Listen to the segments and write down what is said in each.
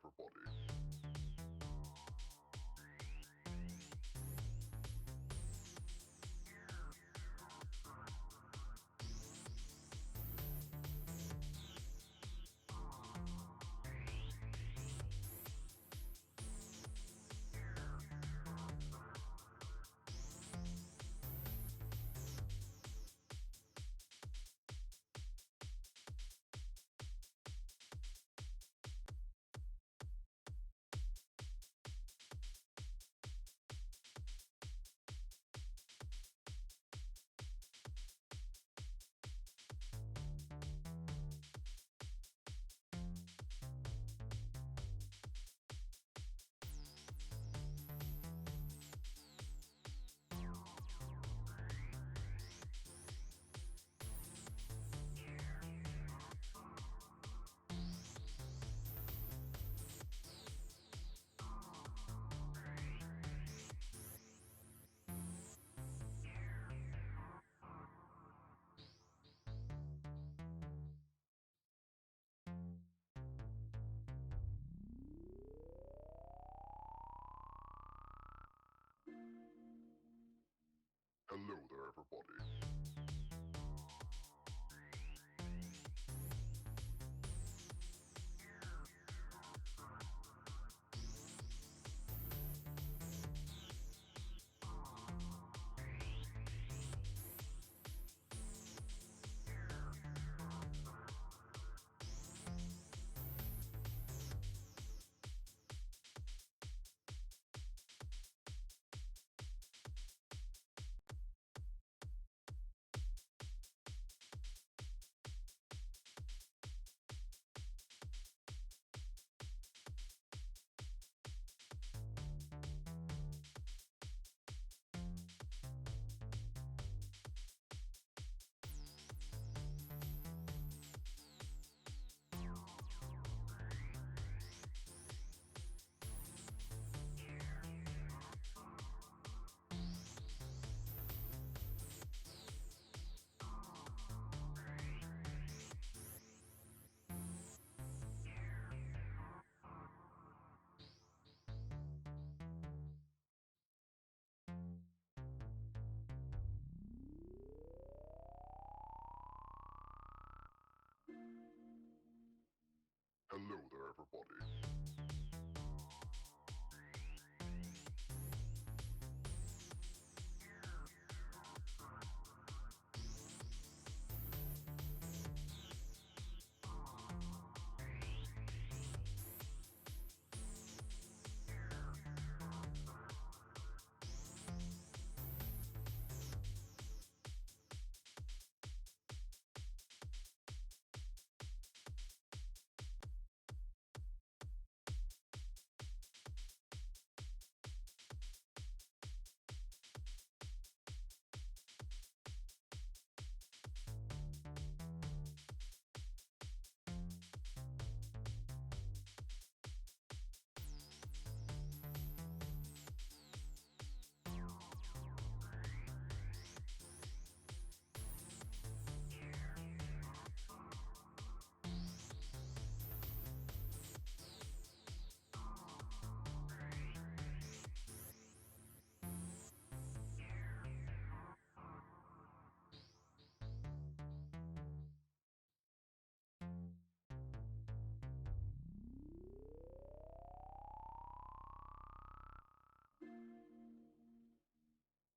everybody. Hello there, everybody. Hello there, everybody.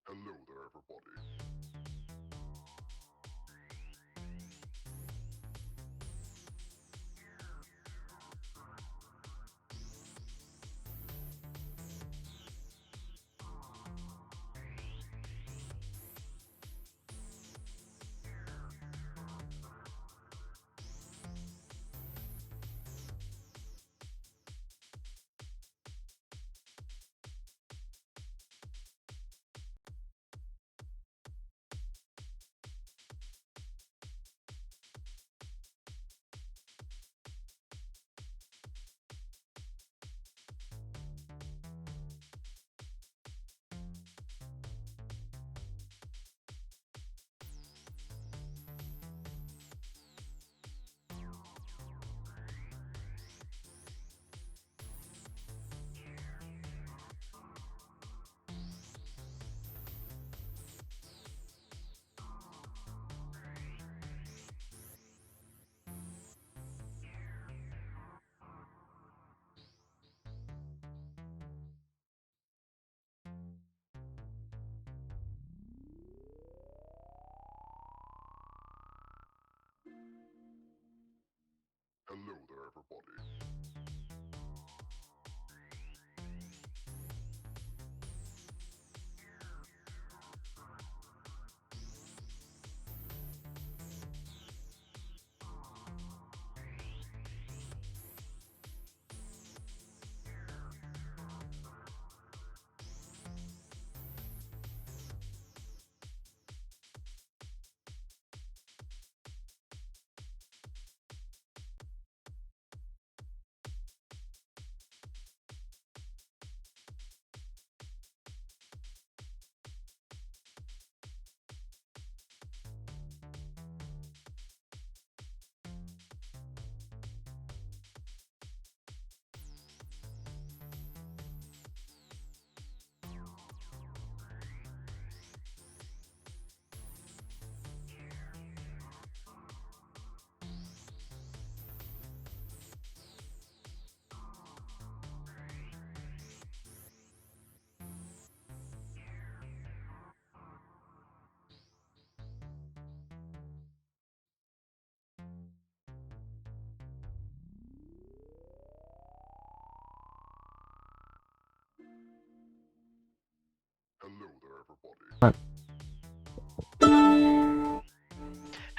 Hello there, everybody.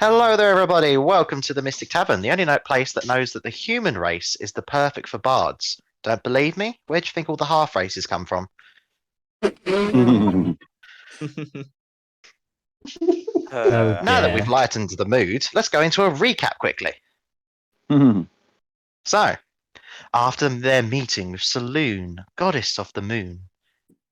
Hello there, everybody. Welcome to the Mystic Tavern, the only place that knows that the human race is the perfect for bards. Don't believe me? Where do you think all the half races come from? Oh, Now that we've lightened the mood, let's go into a recap quickly. So, after their meeting with Saloon, goddess of the moon.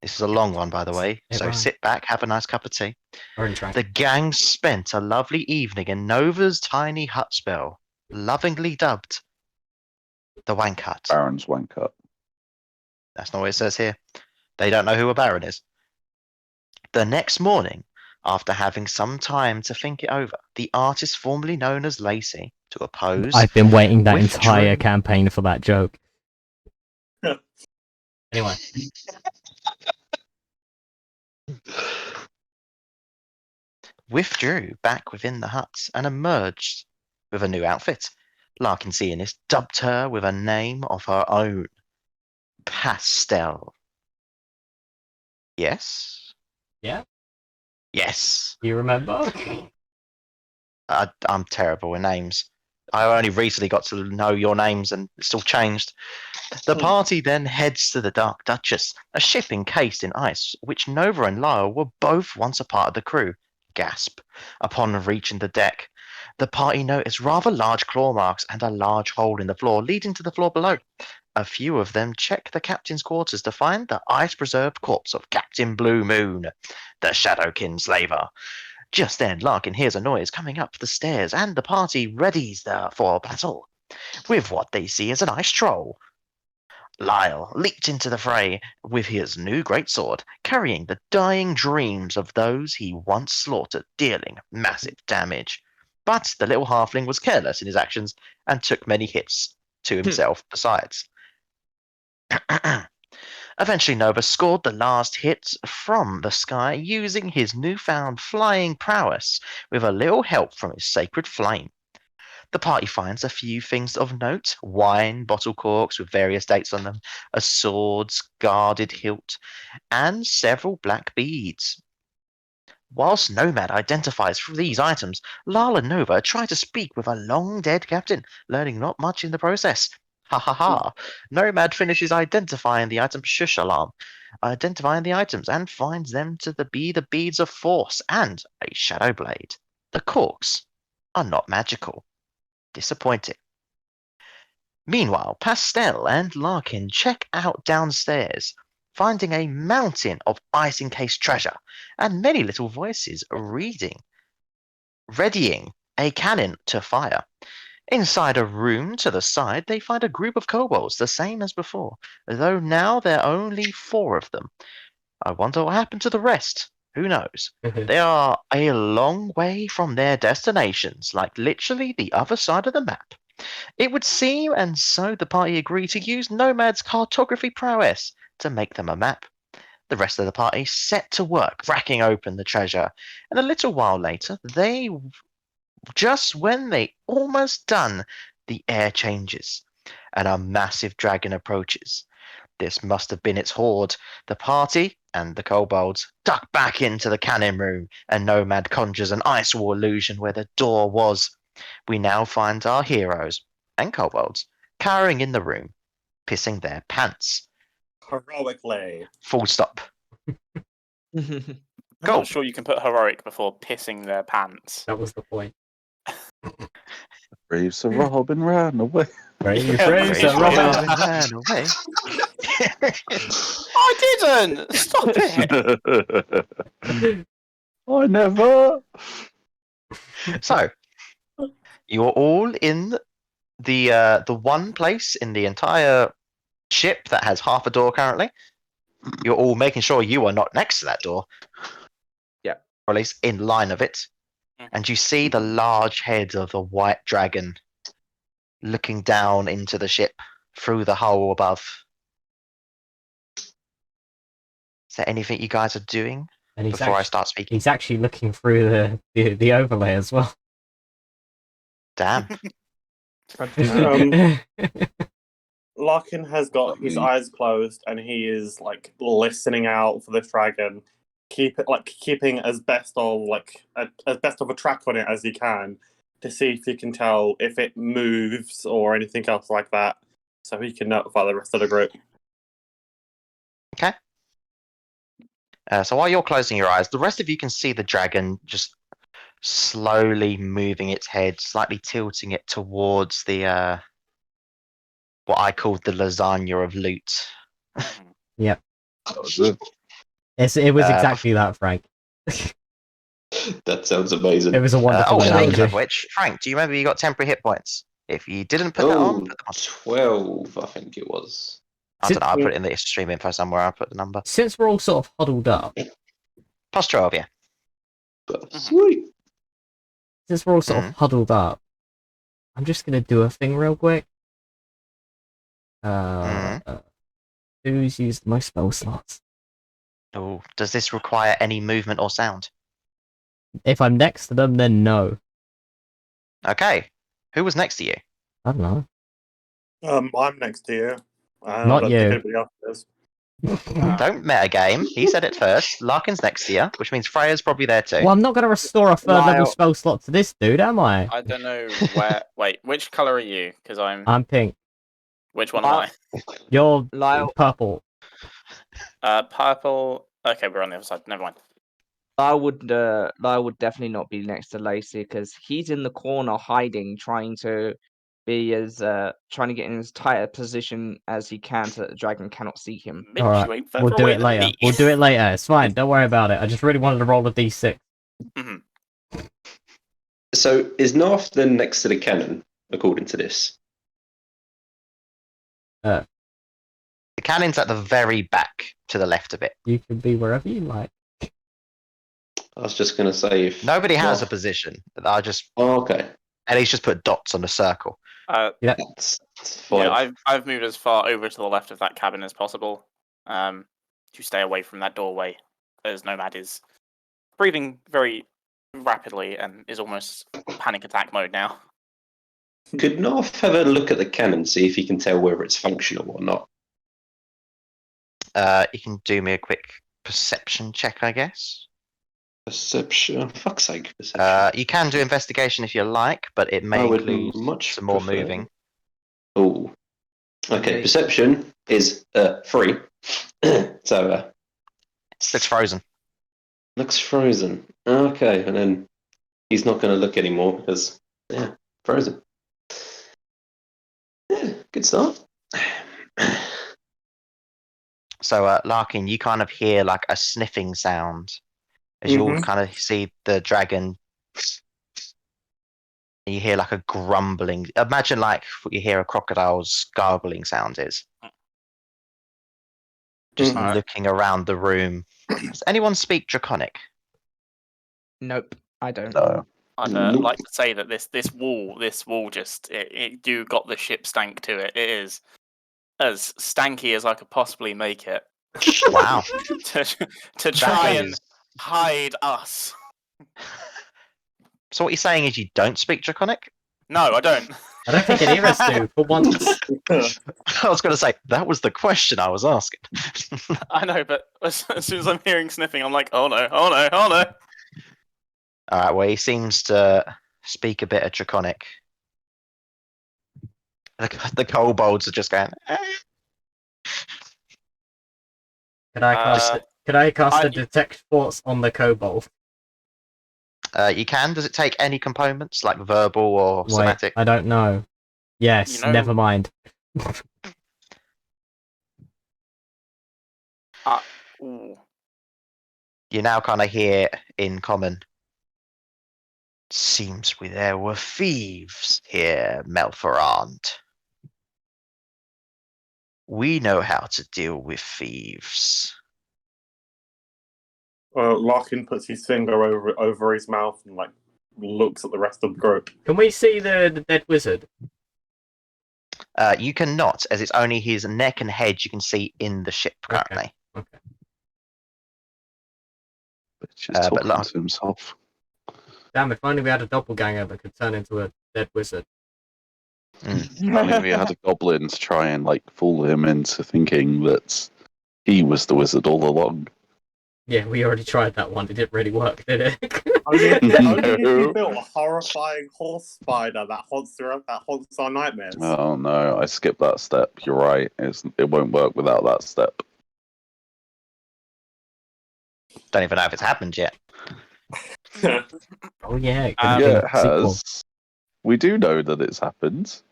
This is a long one, by the way, so sit back, have a nice cup of tea. The gang spent a lovely evening in Nova's tiny hut spell, lovingly dubbed the Wank Hut. Baron's Wank Hut. That's not what it says here. They don't know who a Baron is. The next morning, after having some time to think it over, the artist formerly known as Lacey, to oppose. I've been waiting that withdrew- entire campaign for that joke. Anyway. Withdrew back within the hut and emerged with a new outfit. Larkin, seeing this, dubbed her with a name of her own. Pastel. Yes? Yeah? Yes. You remember? I'm terrible with names. I only recently got to know your names and it's all changed. The party then heads to the Dark Duchess, a ship encased in ice, which Nova and Lyle were both once a part of the crew. Gasp. Upon reaching the deck, the party noticed rather large claw marks and a large hole in the floor leading to the floor below. A few of them check the captain's quarters to find the ice-preserved corpse of Captain Blue Moon, the Shadowkin slaver. Just then, Larkin hears a noise coming up the stairs, and the party readies for battle, with what they see as an ice troll. Lyle leaped into the fray with his new greatsword, carrying the dying dreams of those he once slaughtered, dealing massive damage. But the little halfling was careless in his actions and took many hits to himself besides. Eventually, Nova scored the last hit from the sky using his newfound flying prowess with a little help from his sacred flame. The party finds a few things of note: wine, bottle corks with various dates on them, a sword's guarded hilt, and several black beads. Whilst Nomad identifies these items, Lal and Nova try to speak with a long-dead captain, learning not much in the process. Ha ha ha. Nomad finishes identifying the item shush alarm, identifying the items, and finds them to be the beads of force and a shadow blade. The corks are not magical. Disappointing. Meanwhile, Pastel and Larkin check out downstairs, finding a mountain of ice-encased treasure and many little voices readying a cannon to fire. Inside a room to the side, they find a group of kobolds, the same as before, though now there are only 4 of them. I wonder what happened to the rest. Who knows? They are a long way from their destinations, like literally the other side of the map. It would seem, and so the party agreed to use Nomad's cartography prowess to make them a map. The rest of the party set to work, cracking open the treasure, and a little while later, just when they almost done, the air changes, and a massive dragon approaches. This must have been its horde. The party and the kobolds duck back into the cannon room, and Nomad conjures an ice wall illusion where the door was. We now find our heroes and kobolds cowering in the room, pissing their pants. Heroically. Full stop. I'm Go. not sure you can put heroic before pissing their pants. That was the point. Brave Sir Robin ran away. Brave, Yeah, brave, brave Sir Sir Robin. Robin. Ran away. I didn't! Stop it! I never. So, you're all in the one place in the entire ship that has half a door currently. You're all making sure you are not next to that door. Yeah. Or at least in line of it. And you see the large head of the white dragon looking down into the ship through the hole above. Is there anything you guys are doing And he's before I actually, start speaking? he's actually looking through the overlay as well. Damn. Larkin has got his eyes closed and he is like listening out for this dragon, keeping as best of a track on it as he can to see if he can tell if it moves or anything else like that, so he can notify the rest of the group. Okay. So while you're closing your eyes, the rest of you can see the dragon just slowly moving its head, slightly tilting it towards the what I called the lasagna of loot. That was it. It was exactly that, Frank. That sounds amazing. It was a wonderful Speaking analogy. of which, Frank, do you remember you got temporary hit points? If you didn't put that on, put them on. 12, I think it was. I don't know, I'll put it in the stream info somewhere, I'll put the number. Since we're all sort of huddled up, Plus 12, yeah. But sweet. since we're all sort of huddled up, I'm just gonna do a thing real quick. Who's used the most spell slots? Oh, does this require any movement or sound? If I'm next to them, then no. Okay. Who was next to you? I don't know. I'm next to you. I Not don't you. think anybody else is. Don't metagame. He said it first. Larkin's next to you, which means Freya's probably there too. Well, I'm not gonna restore a third level Lyle. spell slot to this dude, am I? I don't know where. Wait, which colour are you? Because I'm pink. Which one am I? You're Lyle. purple. Purple. Okay, we're on the other side. Never mind. I would definitely not be next to Lacey because he's in the corner hiding, trying to get in as tight a position as he can so that the dragon cannot see him. Mitch, All right, you ain't further we'll do away it than later. me. We'll do it later. It's fine. Don't worry about it. I just really wanted to roll a d6. Mhm. So is Narf then next to the cannon, according to this? The cannon's at the very back to the left of it. You can be wherever you like. I was just going to say if... Nobody has a Narf- position. I just Oh, okay. Eddie's just put dots on the circle. That's fine. Yeah, I've moved as far over to the left of that cabin as possible. To stay away from that doorway, as Nomad is breathing very rapidly and is almost panic attack mode now. Could Narf have a look at the cannon, see if he can tell whether it's functional or not? You can do me a quick perception check, I guess. Perception. Fuck's sake, perception. You can do investigation if you like, but it may I would include much some more prefer- moving. Oh. Okay, perception is 3. So, Looks frozen. looks frozen. Okay, and then he's not going to look anymore because, yeah, frozen. Yeah, good start. So, Larkin, you kind of hear like a sniffing sound as you all kind of see the dragon. And you hear like a grumbling. Imagine like what you hear a crocodile's gargling sound is. Just looking around the room. Does anyone speak Draconic? Nope, I don't. No. I'd Nope. like to say that this wall just it do got the ship stank to it. It is as stanky as I could possibly make it Wow. to try and hide us. So what you're saying is you don't speak Draconic? No, I don't. I don't think any of us do, for once. I was going to say, that was the question I was asking. I know, but as soon as I'm hearing sniffing, I'm like, oh no, oh no, oh no. Alright, well, he seems to speak a bit of Draconic. The kobolds are just going, "Eh." Could I cast a detect force on the kobold? You can. Does it take any components, like verbal or Wait, somatic? I don't know. Yes, You know- never mind. Ooh. You now kind of hear in common. Seems there were thieves here, Melforand. We know how to deal with thieves. Larkin puts his finger over his mouth and like looks at the rest of the group. Can we see the dead wizard? You cannot, as it's only his neck and head you can see in the ship currently. Okay. But just talking but to himself. Damn, if only we had a doppelganger that could turn into a dead wizard. I mean, we had a goblin to try and like fool him into thinking that he was the wizard all along. Yeah, we already tried that one. It didn't really work, did it? Only if No. you built a horrifying horse spider that haunts our nightmares. Oh no, I skipped that step. You're right. It won't work without that step. Don't even know if it's happened yet. Oh yeah, it Um, could Yeah, have it been a sequel. has. We do know that it's happened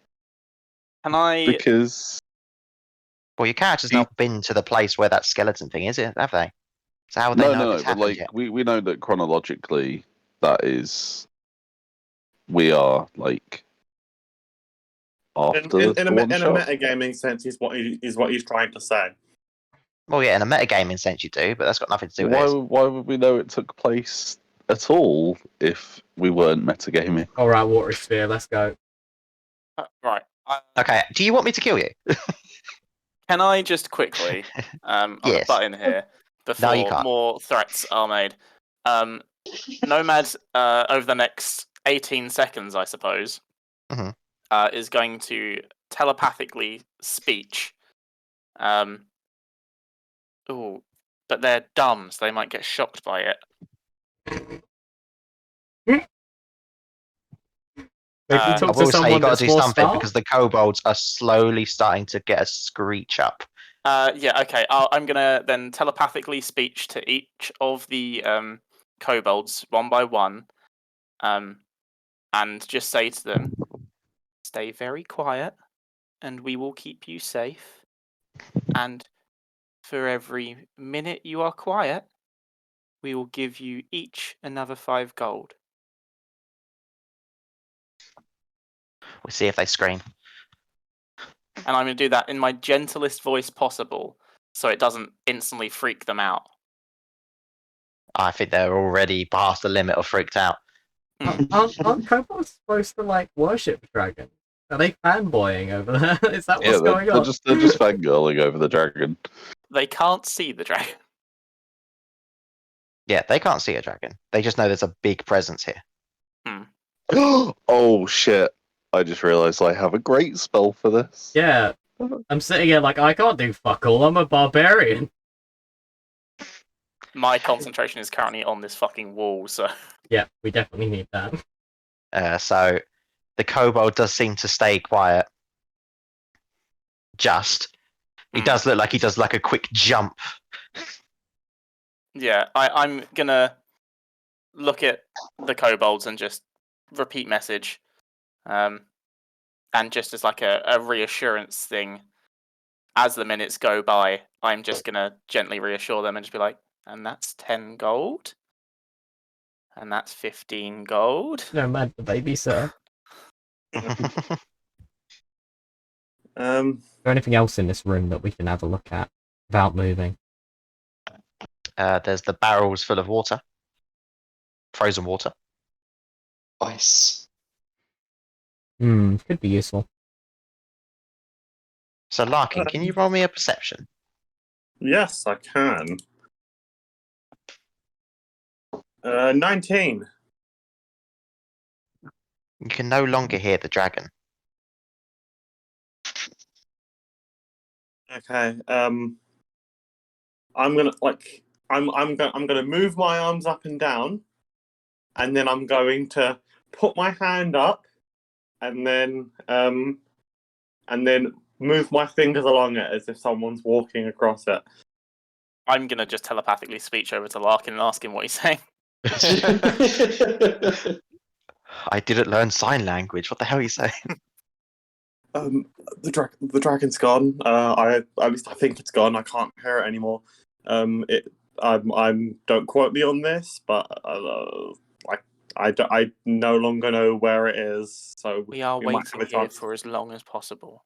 Can I? because Well, your character's not been to the place where that skeleton thing is, have they? So how would they know if it's but happened like yet? we know that chronologically that is we are like after in the a one shot. metagaming sense is what he's trying to say. Well, yeah, in a metagaming sense you do, but that's got nothing to do with Why this. would we know it took place at all if we weren't metagaming? Alright, water sphere, let's go. Right. Okay, do you want me to kill you? Can I just quickly, I'm gonna Yes. butt in here No, you before can't. more threats are made. Nomad, over the next 18 seconds, I suppose, Mhm. is going to telepathically speech. Ooh, but they're dumb, so they might get shocked by it. Maybe I talk I to will say you someone got that's to do more something smart? because the kobolds are slowly starting to get a screech up. Yeah, okay. I'm gonna then telepathically speech to each of the kobolds one by one, and just say to them, "Stay very quiet, and we will keep you safe. And for every minute you are quiet, we will give you each another 5 gold." We'll see if they scream. And I'm gonna do that in my gentlest voice possible, so it doesn't instantly freak them out. I think they're already past the limit of freaked out. Aren't kobolds supposed to like worship dragons? Are they fanboying over there? Is that what's going they're on? just fangirling over the dragon. They can't see the dragon. Yeah, they can't see a dragon. They just know there's a big presence here. Oh shit! I just realised I have a great spell for this. Yeah. I'm sitting here like, I can't do fuck all, I'm a barbarian. My concentration is currently on this fucking wall, so Yeah, we definitely need that. So the kobold does seem to stay quiet. He does look like he does like a quick jump. yeah, I'm gonna look at the kobolds and just repeat message, and just as like a reassurance thing, as the minutes go by, I'm just gonna gently reassure them and just be like, "And that's 10 gold, and that's 15 gold." No, mad the baby, sir. Is there anything else in this room that we can have a look at without moving? There's the barrels full of water. Frozen water. Ice. Could be useful. So Larkin, can you roll me a perception? Yes, I can. 19. You can no longer hear the dragon. Okay. I'm gonna move my arms up and down, and then I'm going to put my hand up, and then move my fingers along it as if someone's walking across it. I'm gonna just telepathically speech over to Larkin and ask him what he's saying. I didn't learn sign language. What the hell are you saying? The dragon's gone. At least I think it's gone. I can't hear it anymore. Don't quote me on this, but I no longer know where it is. So We are might have waiting a here chance. for as long as possible.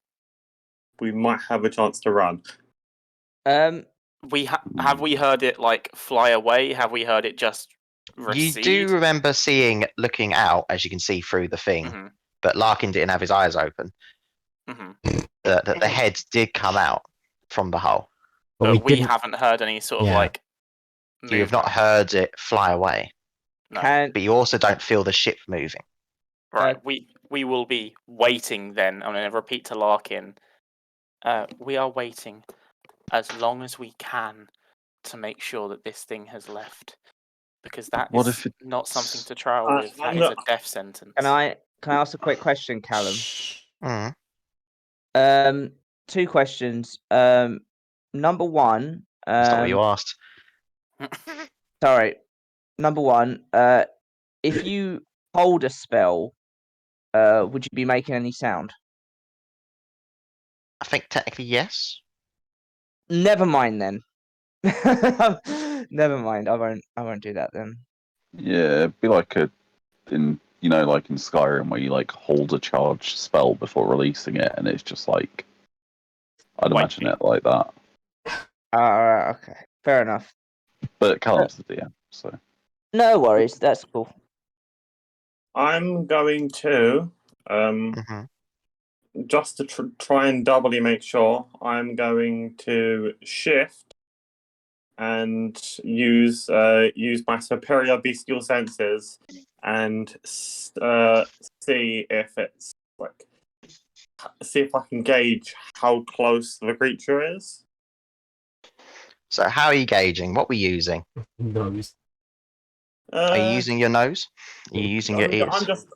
We might have a chance to run. Have we heard it like fly away? Have we heard it just recede? You do remember looking out, as you can see through the thing, Mhm. but Larkin didn't have his eyes open. Mhm. That the head did come out from the hole. But we didn't- haven't heard any sort of Yeah. like. You have not movement. heard it fly away, No. but you also don't feel the ship moving. Right. We will be waiting then. I'm going to repeat to Larkin. We are waiting as long as we can to make sure that this thing has left, because that What is if it's- not something to trial with. That I'm is a not- death sentence. Can I ask a quick question, Callum? Mm, 2 questions. Number one. that's not what you asked. Sorry. Number one. If you hold a spell, would you be making any sound? I think technically yes. Never mind then. Never mind. I won't do that then. Yeah, it'd be like like in Skyrim where you like hold a charged spell before releasing it, and it's just like I'd imagine it like that. Alright, okay. Fair enough. But Callum's the DM, so No worries, that's cool. I'm going to Hmm. just to try and doubly make sure. I'm going to shift and use my superior bestial senses and see if it's see if I can gauge how close the creature is. So how are you gauging? What were you using? Nose. Are you using your nose? Are you using your ears?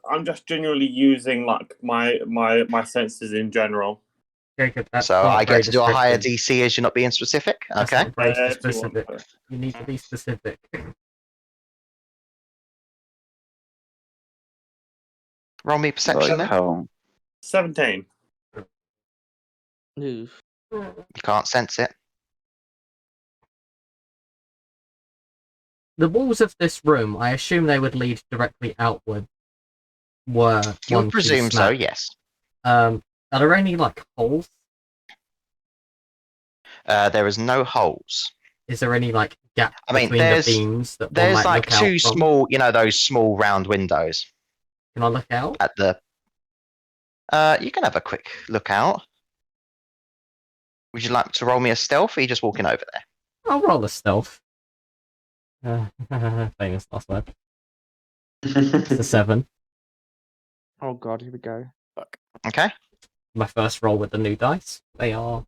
I'm just generally using like my senses in general. Okay, good. That's So not I very get to do a higher descriptive. DC as you're not being specific. That's Okay. not very If you want specific. to. You need to be specific. Roll me perception like then. how 17. Oof. You can't sense it. The walls of this room, I assume they would lead directly outward. Were You one would key presume so, snap. yes. Are there any like holes? There is no holes. Is there any like gap I mean, between the there's- beams that one There's might like look out two from? small, those small round windows Can I look out? at the. You can have a quick look out. Would you like to roll me a stealth, or are you just walking over there? I'll roll a stealth. Famous last word. It's a 7. Oh god, here we go. Fuck. Okay. My first roll with the new dice. They are.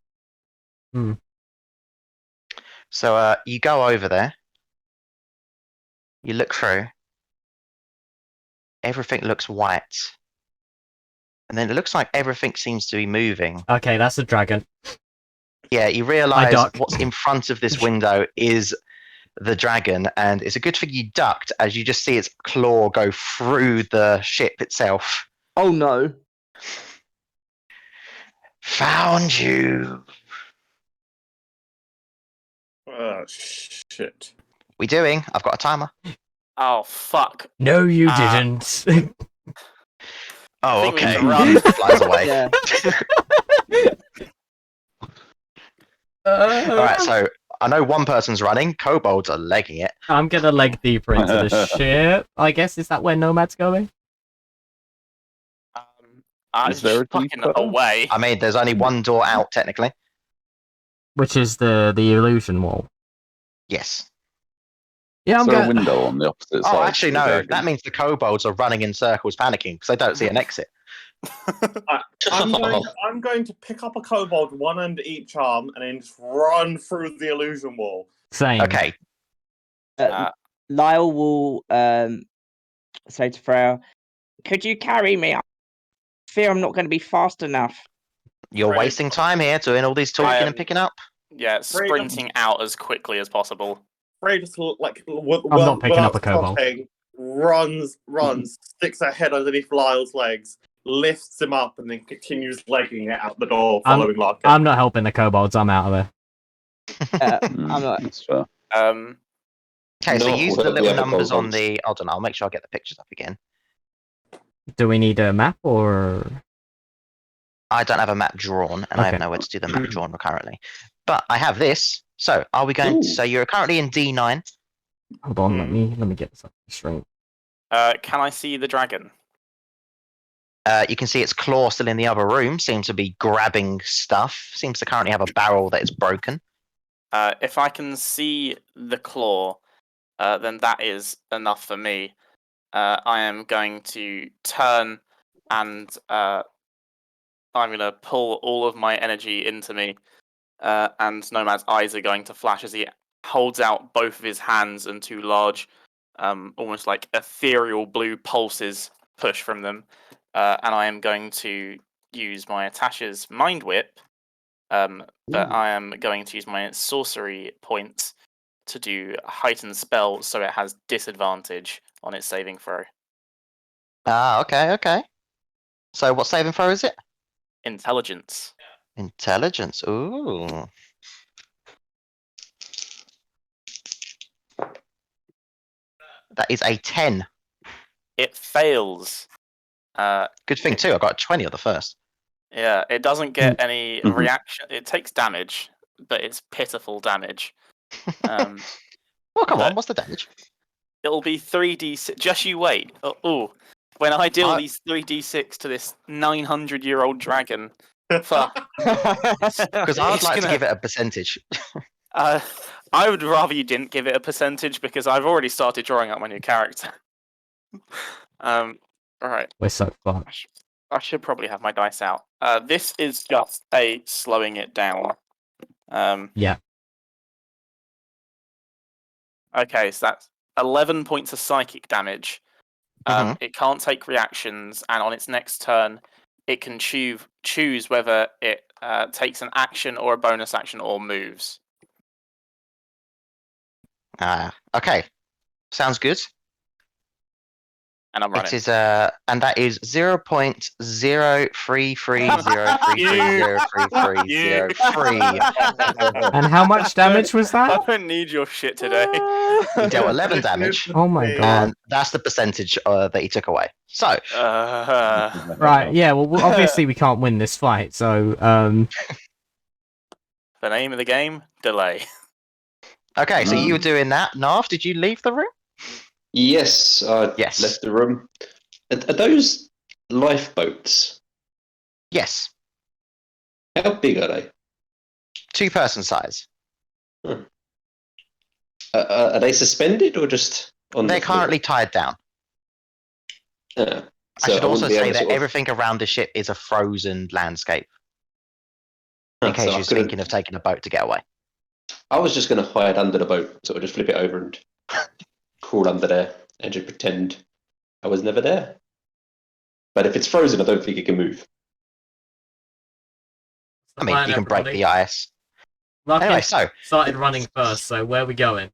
So you go over there. You look through. Everything looks white. And then it looks like everything seems to be moving. Okay, that's a dragon. Yeah, you realise duck. what's in front of this window is the dragon, and it's a good thing you ducked as you just see its claw go through the ship itself. Oh no. Found you. Shit. We doing? I've got a timer. Oh fuck! No, you didn't. Oh, think we okay. should run. Flies away. Yeah. Alright, so I know one person's running. Kobolds are legging it. I'm gonna leg deeper into the ship. I guess, is that where Nomad's going? I'm Is there a fucking deeper? away. I mean, there's only one door out, technically. Which is the illusion wall. Yes. Yeah, I'm Is there a going. window on the opposite side? Oh, actually, to the no. dragon? That means the kobolds are running in circles, panicking because they don't see an exit. I'm going to pick up a kobold, one under each arm, and then just run through the illusion wall. Same. Okay. Lyle will say to Freya, "Could you carry me? I fear I'm not going to be fast enough." You're Right. wasting time here doing all these talking and picking up. Yeah, sprinting out as quickly as possible. Frey just I'm not picking up a kobold. Runs, sticks her head underneath Lyle's legs, lifts him up, and then continues legging it out the door, following Larkin. I'm not helping the kobolds. I'm out of there. I'm not. That's fair. Okay, so No, use well, the we little have a numbers on kobolds. the. Hold on, I'll make sure I get the pictures up again. Do we need a map or? I don't have a map drawn, and I have Okay. nowhere to do the map drawn currently. But I have this. So, are we going? Ooh. So you're currently in D9. Hold on, let me get this up straight. Can I see the dragon? You can see its claw still in the other room. Seems to be grabbing stuff. Seems to currently have a barrel that is broken. If I can see the claw, then that is enough for me. I am going to turn and I'm going to pull all of my energy into me. And Nomad's eyes are going to flash as he holds out both of his hands, and two large, almost like ethereal blue pulses push from them. And I am going to use my Tasha's Mind Whip, but I am going to use my sorcery points to do a heightened spell, so it has disadvantage on its saving throw. Ah, okay. So what saving throw is it? Intelligence. Intelligence. Ooh. That is a 10. It fails. Good thing too. I got a 20 on the first. Yeah, it doesn't get any Mhm. reaction. It takes damage, but it's pitiful damage. Oh, come but- on. What's the damage? It'll be 3d6. Just you wait. When I deal I- these 3d6 to this 900-year-old dragon, fuck. Because I would It's like to gonna- give it a percentage. I would rather you didn't give it a percentage because I've already started drawing up my new character. All right. We're so fucked. I should probably have my dice out. This is just a slowing it down. Yeah. Okay, so that's 11 points of psychic damage. It can't take reactions, and on its next turn, it can choose whether it takes an action or a bonus action or moves. Okay. Sounds good. And I'm running. It is and that is 0.033033033303. And how much damage was I that? don't need your shit today. He dealt 11 damage, Oh my god. and that's the percentage that he took away. So, Right, yeah, well, obviously we can't win this fight, so, The name of the game? Delay. okay, so you were doing that. Nav, did you leave the room? Yes, I Yes. left the room. Are those lifeboats? Yes. How big are they? 2-person size. Are they suspended or just on They're the floor? currently tied down. Yeah. I should also wouldn't be say able that to sort of- everything around the ship is a frozen landscape. In so case I you're couldn't- thinking of taking a boat to get away. I was just going to hide under the boat, sort of just flip it over and crawl under there and just pretend I was never there. But if it's frozen, I don't think it can move. I mean, you can break the ice. Anyway, so started running first, so where are we going?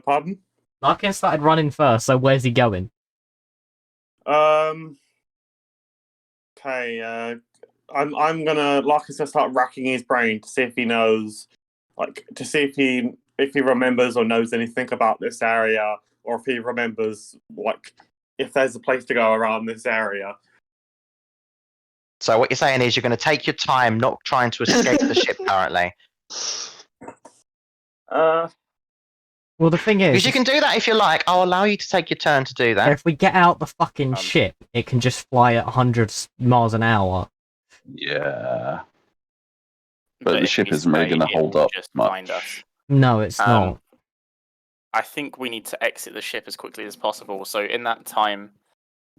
Pardon? Larkin started running first, so where's he going? Okay. I'm gonna Larkin's gonna start racking his brain to see if he knows, to see if he remembers or knows anything about this area, or if he remembers if there's a place to go around this area. So what you're saying is you're going to take your time, not trying to escape the ship currently. Well, the thing is, Because you can do that if you like. I'll allow you to take your turn to do that. if we get out the fucking ship, it can just fly at 100 miles an hour. Yeah. But the if ship we isn't really stay, gonna it hold will up just much. find us. No, it's not. I think we need to exit the ship as quickly as possible. So in that time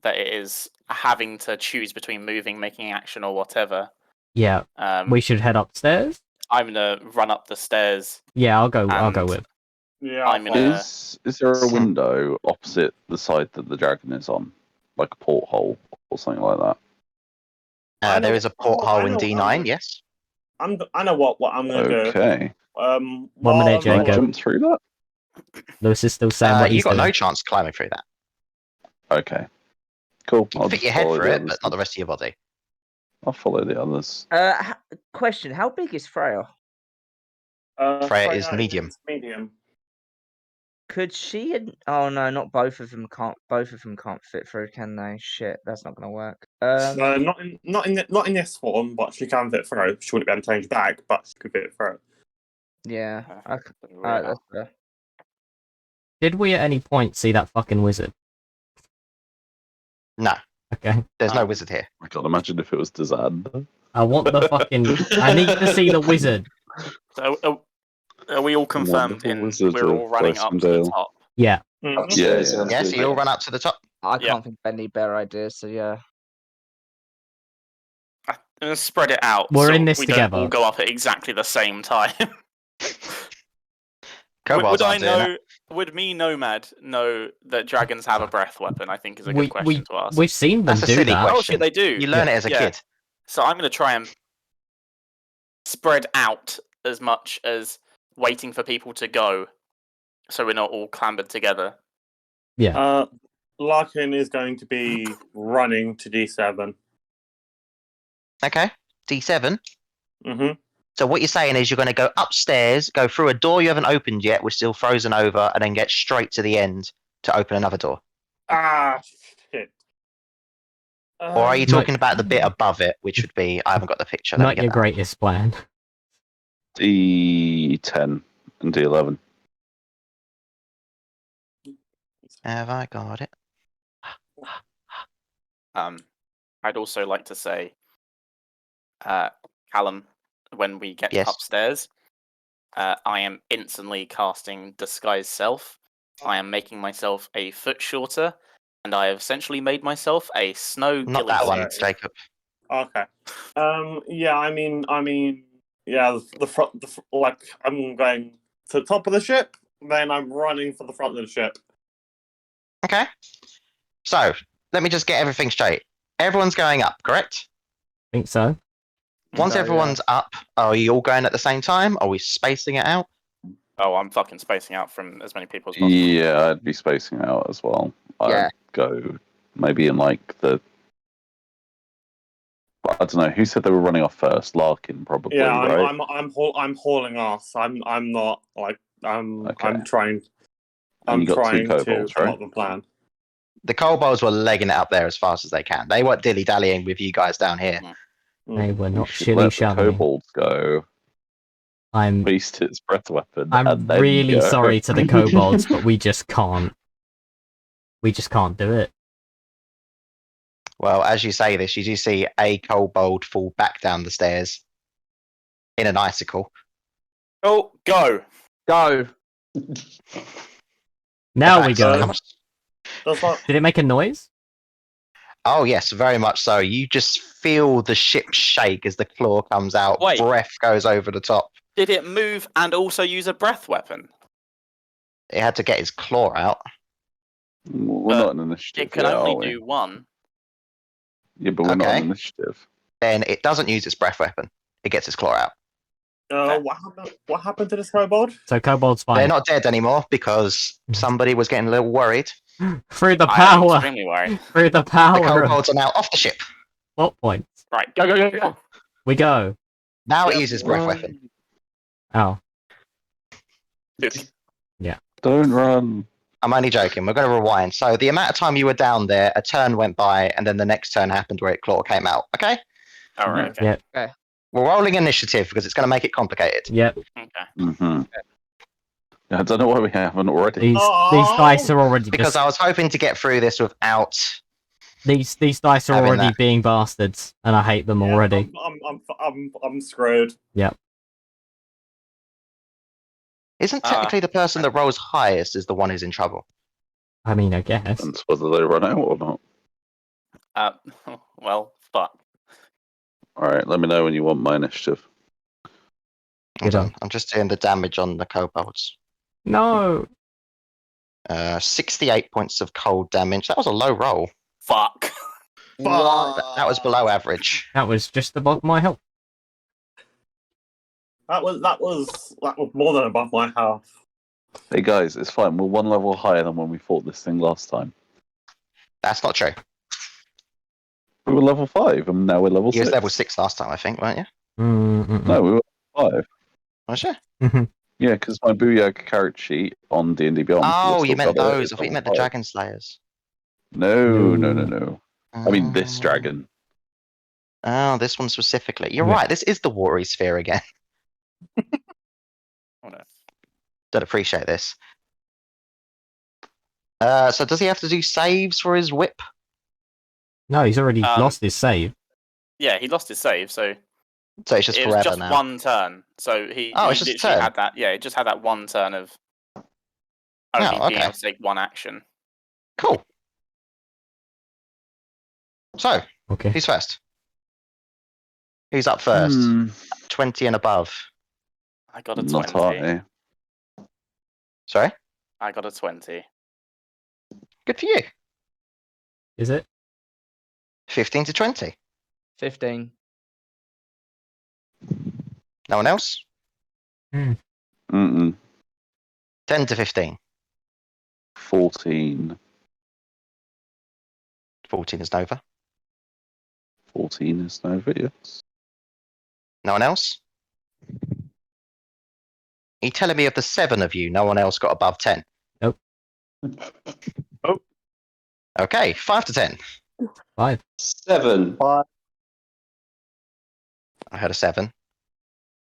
that it is having to choose between moving, making action, or whatever, Yeah, we should head upstairs. I'm gonna run up the stairs. Yeah, I'll go And with. Yeah, I'm gonna. Is there a window opposite the side that the dragon is on, like a porthole or something like that? There is a porthole in I know, D9. Yes. I know what I'm gonna do. Okay. 1 minute, while I'm Can I Jacob. jump through that? Lewis is still saying what You he's got doing. no chance climbing through that. Okay. Cool. You can I'll fit just your head follow through the it, others but not the rest of your body. I'll follow the others. Question: how big is Freya? Freya is medium. Medium. Could she? Oh no, not both of them can't. Both of them can't fit through, can they? Shit, that's not gonna work. Not in this form, but she can fit through. She wouldn't be able to change back, but she could fit through. Yeah. Right That's fair. Did we at any point see that fucking wizard? No, Okay. there's no wizard here. I can't imagine if it was Dazad. I want the fucking. I need to see the wizard. So are we all confirmed Wonderful in wizard we're all of running up Icewind to the Dale. top? Yeah. Upstairs, Yeah, sounds Yeah, good. so you all run up to the top. I Yeah. can't think of any better ideas. So yeah. I'm gonna spread it out. We're so in this we together. Don't all go up at exactly the same time. Kobolds would I aren't doing know? Would me, Nomad, know that dragons have a breath weapon? I think is a good question to ask. We've seen them That's a do silly that. question. Oh shit, they do. You learn it as a Yeah. kid. So I'm going to try and spread out as much as waiting for people to go, so we're not all clambered together. Yeah. Larkin is going to be running to D7. Okay. D7. Mm-hmm. So what you're saying is you're going to go upstairs, go through a door you haven't opened yet, we're still frozen over, and then get straight to the end to open another door. Ah, shit. Or are you talking about the bit above it, which would be, I haven't got the picture. Let me Not get your that. greatest plan. D10 and D11. Have I got it? I'd also like to say, Callum, when we get Yes. upstairs, I am instantly casting Disguise Self. I am making myself a foot shorter, and I have essentially made myself a snow Not ghillie that one, suit. Jacob. Okay. Yeah. I mean. Yeah. The front. Like I'm going to the top of the ship, then I'm running for the front of the ship. Okay. So, let me just get everything straight. Everyone's going up, correct? Think so. Once So, everyone's up, are you all going at the same time? Are we spacing it out? Oh, I'm fucking spacing out from as many people as possible. Yeah, I'd be spacing out as well. Yeah. I'd go maybe in like the. I don't know. Who said they were running off first? Larkin, probably. Yeah, right? I'm hauling ass. I'm not like Okay. I'm trying. And I'm you got two trying to kobolds, come right? up with a plan. The kobolds were legging it up there as fast as they can. They weren't dilly-dallying with you guys down here. They were We not should let the shilly-shallying. kobolds go. I'm Waste its breath weapon. I'm and then really go. sorry to the kobolds, but we just can't. We just can't do it. Well, as you say this, you do see a kobold fall back down the stairs in an icicle. Oh, go! Go. Now we Attacks. go. Does not. Did it make a noise? Oh yes, very much so. You just feel the ship shake as the claw comes out. Wait. Breath goes over the top. Did it move and also use a breath weapon? It had to get his claw out. We're not an initiative. It can yet, only are we? do one. Yeah, but we're not an Okay. initiative. Then it doesn't use its breath weapon. It gets its claw out. What happened to this kobold? So kobolds They're fine. not dead anymore because somebody was getting a little worried. Through the I am power. extremely worried. Through the The power of kobolds are now off the ship. plot points. Right, go. We go. Now it Yep. uses breath weapon. Oh. Don't run. I'm only joking. We're going to rewind. So the amount of time you were down there, a turn went by, and then the next turn happened where it claw came out. Okay? All right, okay. Yeah. We're rolling initiative because it's going to make it complicated. Yep. Okay. Mm-hmm. I don't know why we haven't already. These Oh! dice are already Because just I was hoping to get through this without. these dice are having already that. being bastards, and I hate them already. I'm screwed. Yeah, Isn't technically the person that rolls highest is the one who's in trouble? I mean, I guess. And whether they run out or not. Well, fuck. Alright, let me know when you want my initiative. Hold Good on, I'm just doing the damage on the kobolds. No. 68 points of cold damage. That was a low roll. Fuck. That was below average. That was just above my health. That was more than above my health. Hey guys, it's fine. We're one level higher than when we fought this thing last time. That's not true. We were level 5, and now we're level You 6. was level 6 last time, I think, weren't you? No, we were level 5. Was you? Yeah, because my Booyah character sheet on D&D Beyond. Oh, you still meant got it those. I at thought you meant the level 5. Dragon Slayers. No. I mean, this Oh. dragon. Oh, this one specifically. You're Yeah. right. This is the watery sphere again. Oh, no. Don't appreciate this. So does he have to do saves for his whip? No, he's already lost his save. Yeah, he lost his save, so So it's just it was forever just now. one turn. So he Oh, it's just a literally turn. had that. Yeah, it just had that one turn of only being okay. able to take one action. Cool. So, Okay. who's first? Who's up first? 20 and above. I got a Not 20. high. Sorry? I got a 20. Good for you. Is it? 15 to 20. 15. No one else? Mm-mm. 10 to 15. 14. 14 is Nova. 14 is Nova, yes. No one else? Are you telling me of the 7 of you, no one else got above 10? Nope. Oh. Okay, 5 to 10. 5. 7. I heard a 7.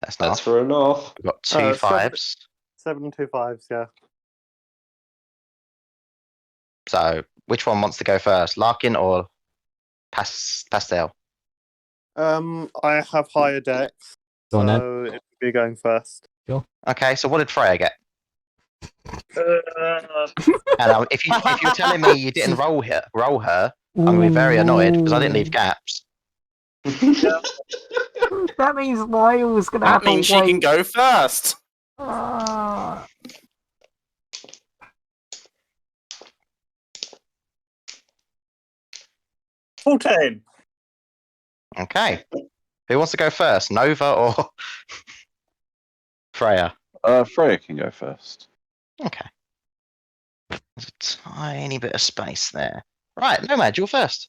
That's That's enough. for enough. We've got 2 7. 5s. 7 and 2 5s, yeah. So, which one wants to go first? Larkin or Pastel? I have higher decks, Go on, then. so it would be going first. Okay, so what did Freya get? And if you're telling me you didn't roll her, I'm gonna be very annoyed because I didn't leave gaps. That means Lyle's gonna That means she can go first. Ah. 14. Okay, who wants to go first, Nova or Freya? Freya can go first. Okay, there's a tiny bit of space there. Right, Nomad, you're first.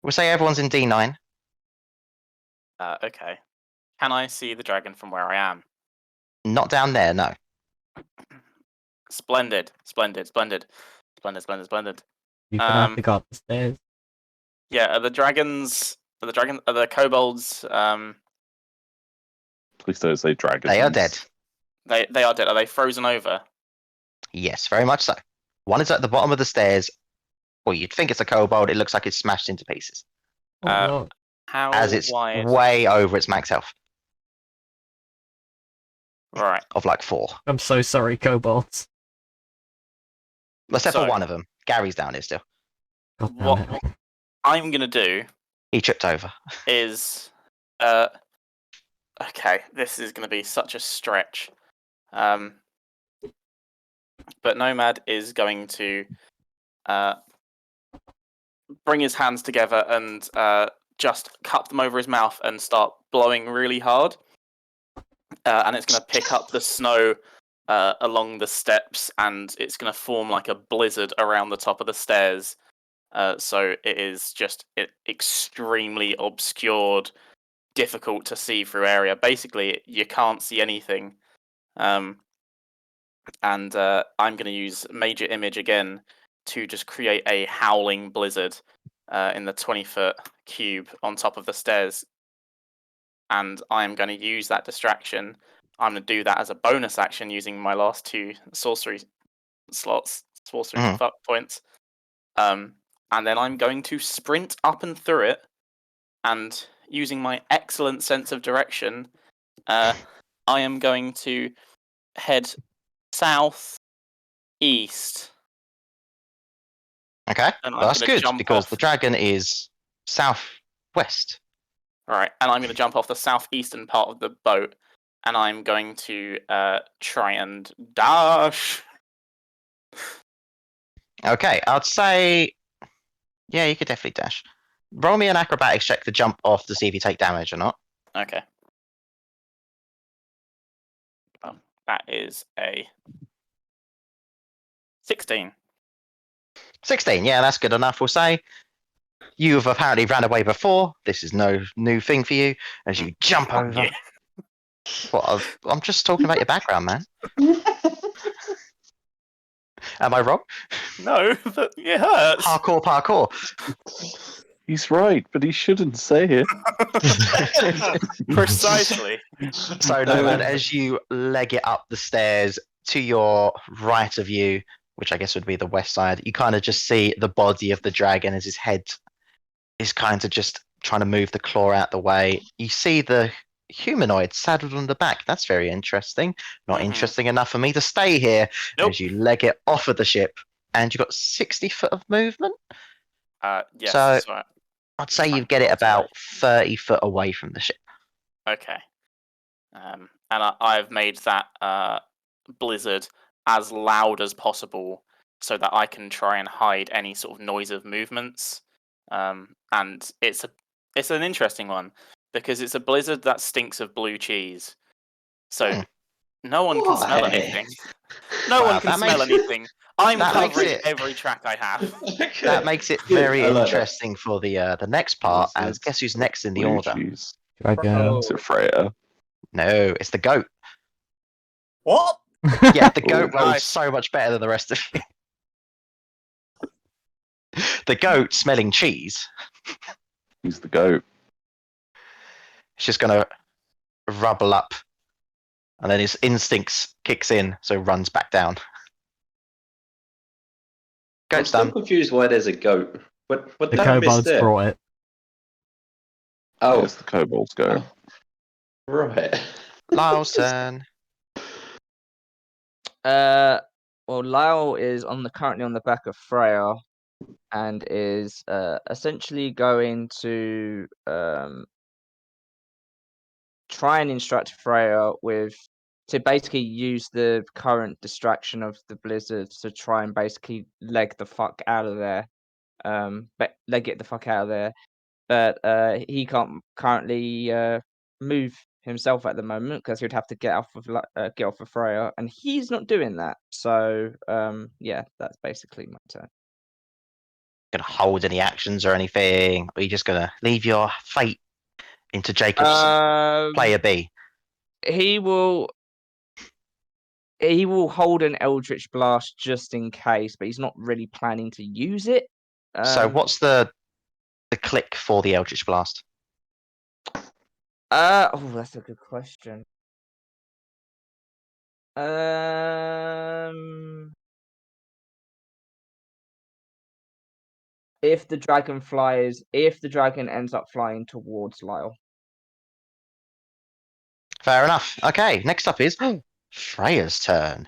We'll say everyone's in D9. Okay. Can I see the dragon from where I am? Not down there, no. Splendid. You're gonna have to go up the stairs. Yeah, are the kobolds, Please don't say dragons. They are dead. they are dead. Are they frozen over? Yes, very much so. One is at the bottom of the stairs. Well, you'd think it's a kobold. It looks like it's smashed into pieces. Oh, no. How As it's wide? way over its max health Right. of like 4. I'm so sorry, kobolds. Except for So- one of them. Gary's down here still. God damn What it. I'm gonna do He tripped over. is, okay, this is gonna be such a stretch. But Nomad is going to bring his hands together and just cup them over his mouth and start blowing really hard. And it's going to pick up the snow along the steps, and it's going to form like a blizzard around the top of the stairs. So it is just extremely obscured, difficult to see through area. Basically, you can't see anything. And I'm going to use Major Image again to just create a howling blizzard in the 20-foot cube on top of the stairs. And I'm going to use that distraction. I'm going to do that as a bonus action using my last 2 sorcery slots, points. And then I'm going to sprint up and through it. And using my excellent sense of direction, I'm I am going to head south east. Okay, And well, I'm that's gonna good jump because off. the dragon is southwest. Right, and I'm going to jump off the southeastern part of the boat, and I'm going to try and dash. Okay, I'd say, yeah, you could definitely dash. Roll me an acrobatics check to jump off to see if you take damage or not. Okay. That is a 16. 16, yeah, that's good enough, we'll say. You have apparently ran away before. This is no new thing for you as you jump over. Yeah. I'm just talking about your background, man. Am I wrong? No, but it hurts. Parkour. He's right, but he shouldn't say it. Precisely. So, no, man, as you leg it up the stairs to your right of you, which I guess would be the west side, you kind of just see the body of the dragon as his head is kind of just trying to move the claw out the way. You see the humanoid saddled on the back. That's very interesting. Not Mhm. interesting enough for me to stay here Nope. as you leg it off of the ship. And you've got 60 foot of movement. Yes. So- So, I'd say you Fine, get it miles about away. 30 foot away from the ship. okay. And I've made that blizzard as loud as possible so that I can try and hide any sort of noise of movements. And it's an interesting one because it's a blizzard that stinks of blue cheese. So no one can smell Why? anything. No Wow, one can that smell makes- anything. I'm that makes covering it- every track I have. That makes it Good, very I like that. interesting for the next part. As Blizzard, guess who's next in the Blue order? cheese. Dragon. Is it Freya? No, it's the goat. What? Yeah, the goat Ooh. rolls Nice. so much better than the rest of you. The goat smelling cheese. He's the goat. It's just gonna rubble up, and then his instincts kicks in, so runs back down. I'm Goat's still done. confused why there's a goat. What The did I miss kobolds there? brought it. Oh, It's the kobold's goat. right. Lyle's turn. Well, Lyle is currently on the back of Freya, and is essentially going to try and instruct Freya to basically use the current distraction of the blizzard to try and basically leg the fuck out of there. Leg it the fuck out of there. But he can't currently move himself at the moment because he would have to get off of Freya, and he's not doing that. So yeah, that's basically my turn. Gonna hold any actions or anything? Or are you just gonna leave your fate into Jacob's player B? He will hold an Eldritch Blast just in case, but he's not really planning to use it. So what's the click for the Eldritch Blast? That's a good question. If the dragon ends up flying towards Lyle. Fair enough. Okay, next up is Freya's turn.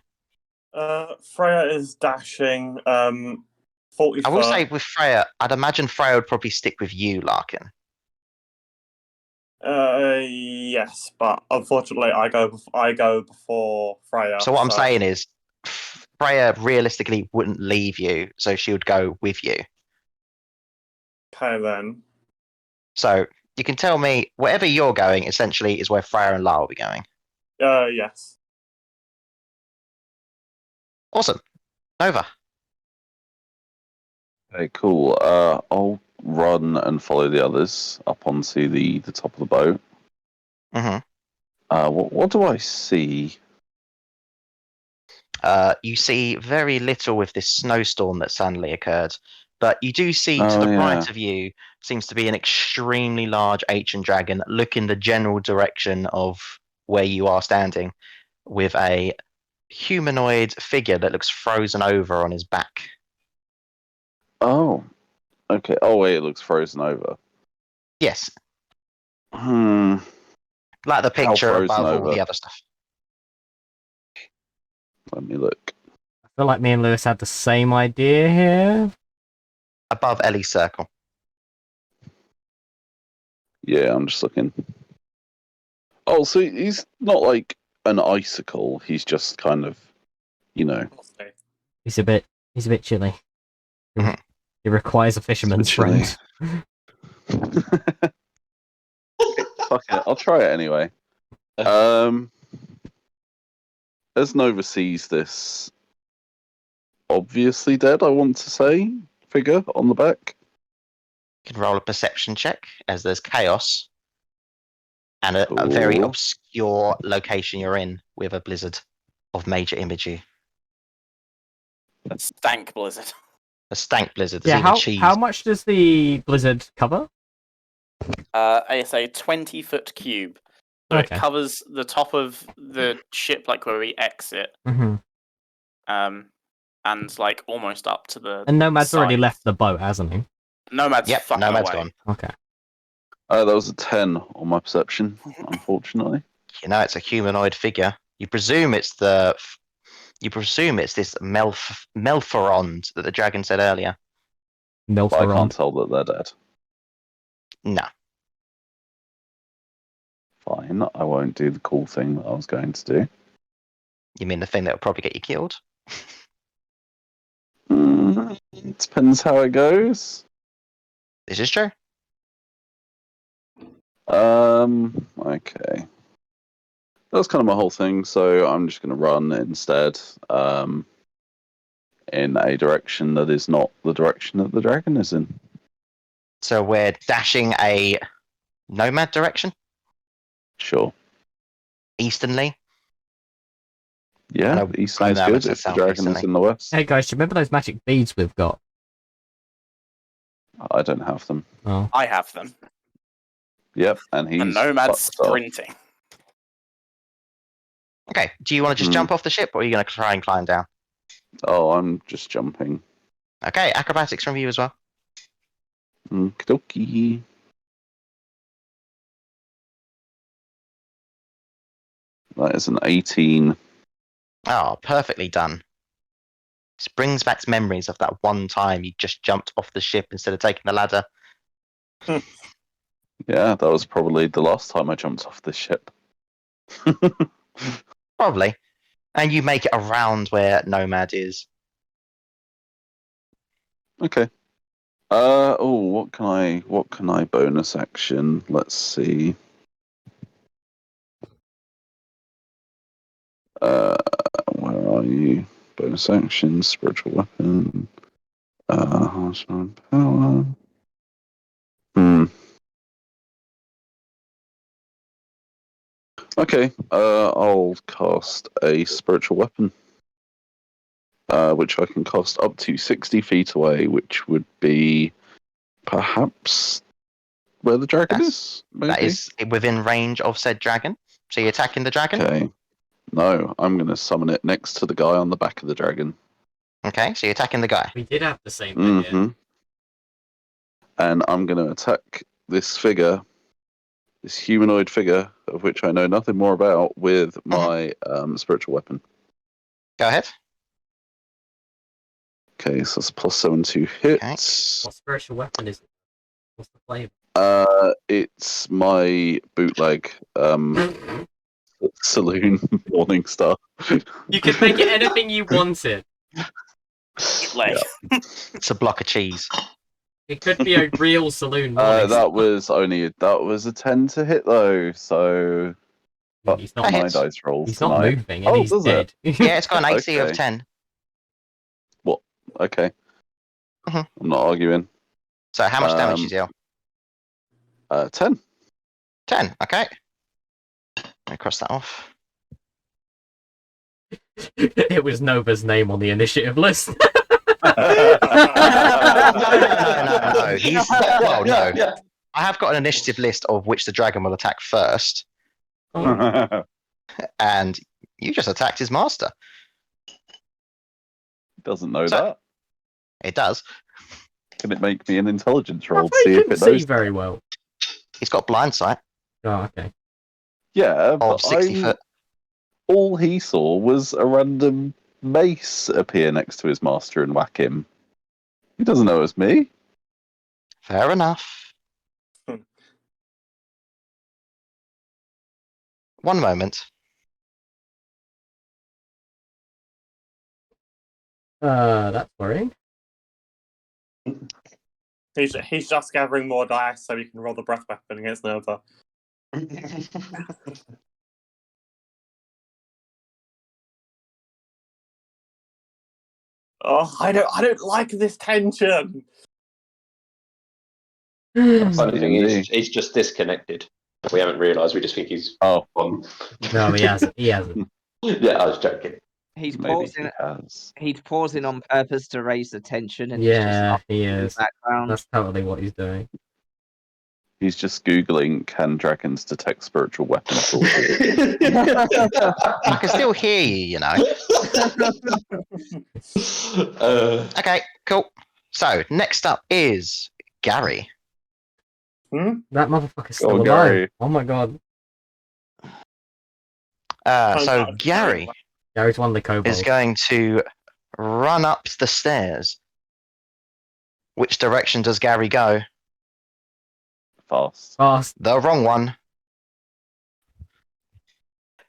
Freya is dashing 40 I will foot. say with Freya, I'd imagine Freya would probably stick with you, Larkin. Yes, but unfortunately, I go before Freya. So what I'm saying is, Freya realistically wouldn't leave you, so she would go with you. Okay then. So you can tell me wherever you're going, essentially, is where Freya and Lyle will be going. Yes. Awesome. Nova. Okay, cool. I'll run and follow the others up onto the top of the boat. Mm-hmm. What do I see? You see very little with this snowstorm that suddenly occurred, but you do see to Oh, the yeah. right of you seems to be an extremely large ancient dragon. Look in the general direction of where you are standing, with a humanoid figure that looks frozen over on his back. Oh, okay. Oh wait, it looks frozen over. Yes, Hmm. like the picture frozen above all over? the other stuff. Let me look. I feel like me and Lewis had the same idea here. Above Ellie's circle. Yeah, I'm just looking. Oh, so he's not like an icicle. He's just kind of, you know. He's a bit chilly. Mhm. He requires a fisherman's chilly. friend. Fuck it, I'll try it anyway. As Nova sees this obviously dead, I want to say, figure on the back. You can roll a perception check as there's chaos and a very Ooh. obscure location you're in with a blizzard of major imagery. A stank blizzard. A stank blizzard. Yeah, There's even cheese. how much does the blizzard cover? It's a 20-foot cube. So Okay. it covers the top of the ship, like where we exit, Mm-hmm. and like almost up to the. And Nomad's already side. left the boat, hasn't he? Nomad's Yep, fucking Nomad's away. gone. Okay. That was a 10 on my perception, unfortunately. You know it's a humanoid figure. You presume it's this Melphorond that the dragon said earlier. But I can't Milferond. tell that they're dead. No. Fine, I won't do the cool thing that I was going to do. You mean the thing that will probably get you killed? Depends how it goes. This is true. Okay. That's kind of my whole thing, so I'm just going to run instead in a direction that is not the direction that the dragon is in. So we're dashing a nomad direction, Sure. easternly. Yeah, No, the east no, is no, good it's if the south dragon is easterly. in the west. Hey guys, do you remember those magic beads we've got? I don't have them. Oh. I have them. Yep, and he's And Nomad's fucked off. sprinting. Okay. Do you want to just jump off the ship, or are you going to try and climb down? Oh, I'm just jumping. Okay, acrobatics from you as well. Okie That is an 18. Oh, perfectly done. This brings back memories of that one time you just jumped off the ship instead of taking the ladder. Yeah, that was probably the last time I jumped off the ship. Probably. And you make it around where Nomad is. Okay. What can I bonus action? Let's see. Where are you? Bonus action, spiritual weapon. Power. Okay. I'll cast a spiritual weapon. Which I can cast up to 60 feet away, which would be perhaps where the dragon is. Maybe? That is within range of said dragon. So you're attacking the dragon? Okay. No, I'm going to summon it next to the guy on the back of the dragon. Okay, so you're attacking the guy. We did have the same idea. Mm-hmm. And I'm going to attack this figure, this humanoid figure, of which I know nothing more about, with my spiritual weapon. Go ahead. Okay, so that's +7 to hit. Okay. What spiritual weapon is it? What's the flavour? It's my bootleg saloon Morning Star. You could make it anything you wanted. Like, It's a block of cheese. It could be a real saloon. Morning That was a 10 to hit though, so Star. He's not, That my hits. dice rolls he's not tonight. moving, and Oh, he's does dead. Yeah, it's got an AC of Okay. 10. Okay. Mhm. I'm not arguing. So how much damage you deal? 10. 10, okay. Let me cross that off. It was Nova's name on the initiative list. No. He's well, no. I have got an initiative list of which the dragon will attack first, and you just attacked his master. Doesn't know So- that. It does. Can it make me an intelligence roll to I see if couldn't it see knows? very well. He's got blind sight Oh, okay. Yeah, of but 60 foot. all he saw was a random Mace appear next to his master and whack him, he doesn't know it's me. Fair enough. One moment. That's worrying. He's just gathering more dice so he can roll the breath weapon against Nova. Oh, I don't like this tension. Funny thing is, he's just disconnected. We haven't realised. We just think he's Oh, on. No, he hasn't. He hasn't. Yeah, I was joking. He's maybe pausing. he has. He's pausing on purpose to raise the tension, and Yeah, he's he just in is. the background. That's totally what he's doing. He's just googling, can dragons detect spiritual weapon sources? I can still hear you, you know. Okay, cool. So, next up is Gary. That motherfucker's still Oh, alive. Gary. Oh my god. So, Gary Gary's one of the kobolds. is going to run up the stairs. Which direction does Gary go? Fast. Fast. The wrong one.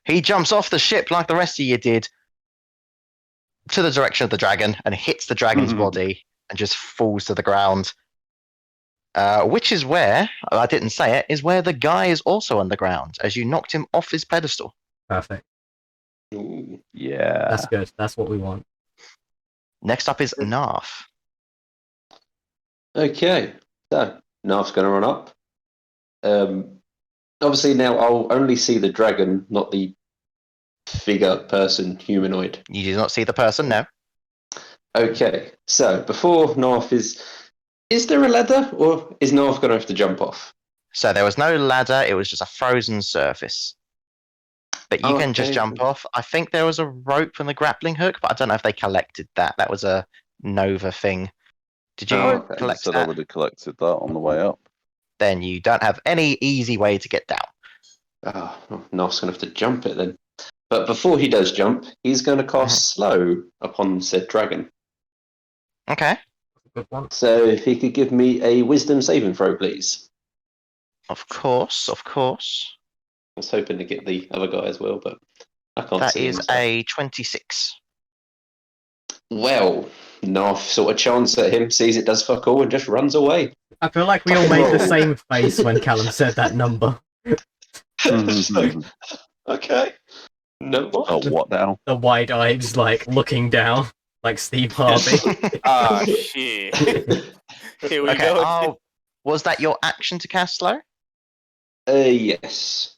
He jumps off the ship like the rest of you did to the direction of the dragon and hits the dragon's body and just falls to the ground. Which is where, I didn't say it, is where the guy is also on the ground as you knocked him off his pedestal. Perfect. Ooh. Yeah. That's good. That's what we want. Next up is Narf. Okay, so Narf's going to run up. Obviously, now I'll only see the dragon, not the figure, person, humanoid. You do not see the person now. Okay, so before Narf is there a ladder, or is Narf going to have to jump off? So there was no ladder, it was just a frozen surface. But you can just Okay. jump off. I think there was a rope and a grappling hook, but I don't know if they collected that. That was a Nova thing. Did you Oh, okay. collect So I that? would have collected that on the way up. Then you don't have any easy way to get down. Oh, Narf's going to have to jump it then. But before he does jump, he's going to cast slow upon said dragon. Okay. Good one. So if he could give me a wisdom saving throw, please. Of course, of course. I was hoping to get the other guy as well, but I can't That see is him. So. a 26. Well, Narf sort of chants at him, sees it does fuck all, and just runs away. I feel like we all made the same face when Callum said that number. Just like, okay. No more. Oh, what now? The wide-eyed, like, looking down, like Steve Harvey. Ah, shit. Here we Okay, go. was that your action to cast slow? Yes.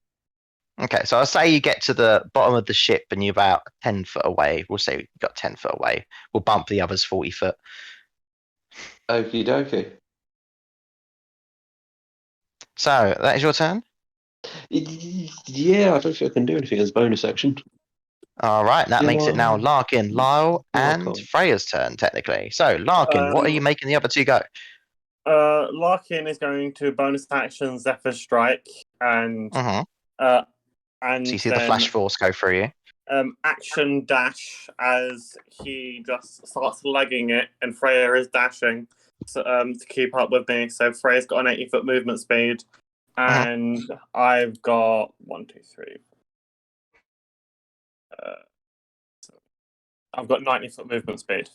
Okay, so I'll say you get to the bottom of the ship and you're about 10 foot away. We'll say you got 10 foot away. We'll bump the others 40 foot. Okie dokie. So, that is your turn? Yeah, I don't think I can do anything as bonus action. Alright, that makes it now Larkin, Lyle, and cool. Freya's turn, technically. So, Larkin, what are you making the other two go? Larkin is going to bonus action Zephyr Strike and Mm-hmm. and So you see the then, Flash Force go through you. action dash as he just starts legging it, and Freya is dashing to keep up with me. So Freya's got an 80-foot movement speed, and I've got 1, 2, 3. I've got 90-foot movement speed.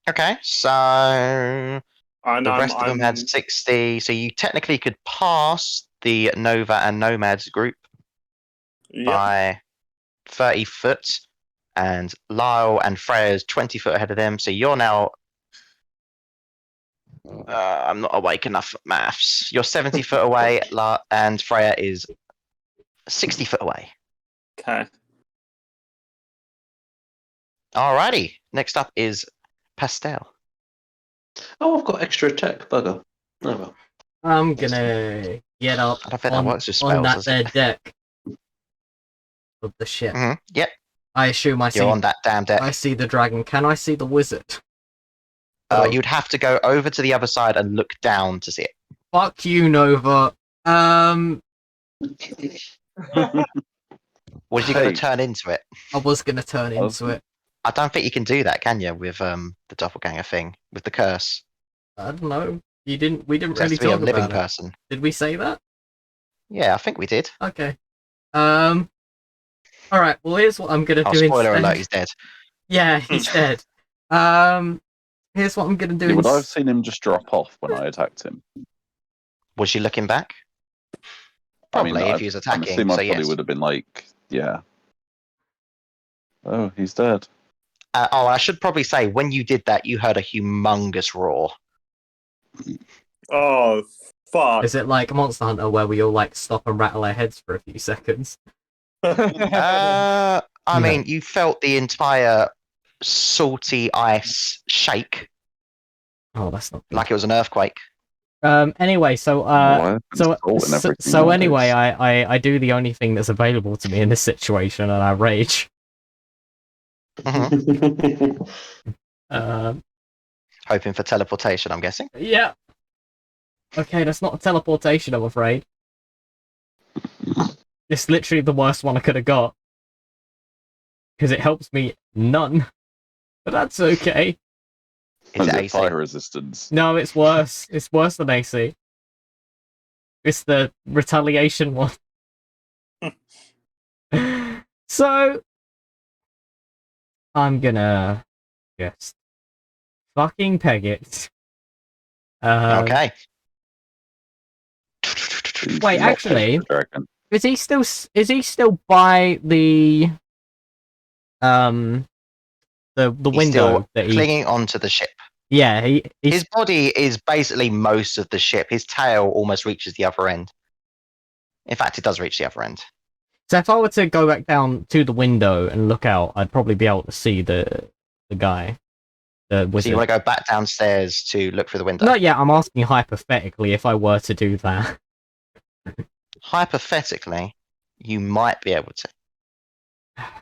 Okay, so the rest of them had 60, so you technically could pass the Nova and Nomads group by 30 foot, and Lyle and Freya's 20 foot ahead of them, so you're now I'm not awake enough at maths. You're 70 foot away, and Freya is 60 foot away. Okay. Alrighty, next up is Pastel. Oh, I've got extra attack, bugger. Oh well. I'm gonna get up I don't think that works with spells, on that does there it? deck of the ship. Yep, I assume I see. you're on that damn deck. I see the dragon. Can I see the wizard? You'd have to go over to the other side and look down to see it. Fuck you, Nova. Was you going Hey. to turn into it? I was gonna turn into it. I don't think you can do that, can you? With the doppelganger thing, with the curse. I don't know. You didn't. We didn't It has really to be a talk living about it. person. Did we say that? Yeah, I think we did. Okay. All right. Well, here's what I'm gonna Oh, do spoiler instead. alert, he's dead. Yeah, he's dead. Here's what I'm gonna do. Yeah, would I have seen him just drop off when I attacked him? Was you looking back? I mean, Probably, if he was I'm attacking. assuming So I probably yes. would have been like, yeah. Oh, he's dead. I should probably say, when you did that, you heard a humongous roar. Oh, fuck. Is it like Monster Hunter where we all like stop and rattle our heads for a few seconds? I No. mean, you felt the entire salty ice shake Oh, that's not good. like it was an earthquake. Anyway, so Why? so Salt and everything so anyway, nowadays. I do the only thing that's available to me in this situation, and I rage. Um, Hoping for teleportation, I'm guessing. yeah. Okay, that's not a teleportation, I'm afraid. It's literally the worst one I could have got. Because it helps me none. But that's okay. Is it it AC? fire resistance? No, it's worse. It's worse than AC. It's the retaliation one. So, I'm gonna just fucking peg it. Okay. Wait, Not actually- the dragon. Is he still by the the He's window still that he clinging onto the ship. Yeah, he's His body is basically most of the ship. His tail almost reaches the other end. In fact, it does reach the other end. So if I were to go back down to the window and look out, I'd probably be able to see the guy. The So wizard. you want to go back downstairs to look through the window? No, yeah, I'm asking hypothetically if I were to do that. Hypothetically, you might be able to.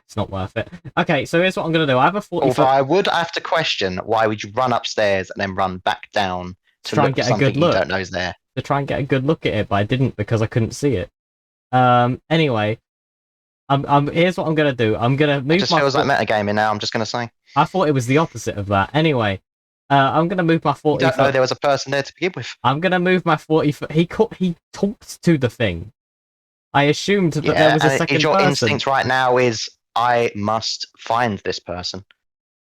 It's not worth it. Okay, so here's what I'm gonna do. I have a 40 Although foot I would have to question, why would you run upstairs and then run back down to to try look and for get a something good you look. don't know is there? To try and get a good look at it, but I didn't because I couldn't see it. Anyway, here's what I'm gonna do. I'm gonna It move just my. feels like metagaming now, I'm just going to say. I thought it was the opposite of that. Anyway, I'm gonna move my You 40 don't know foot. there was a person there to begin with. I'm gonna move my 40 foot. He talked to the thing. I assumed that there Yeah, was a and second your person. instinct right now is, I must find this person.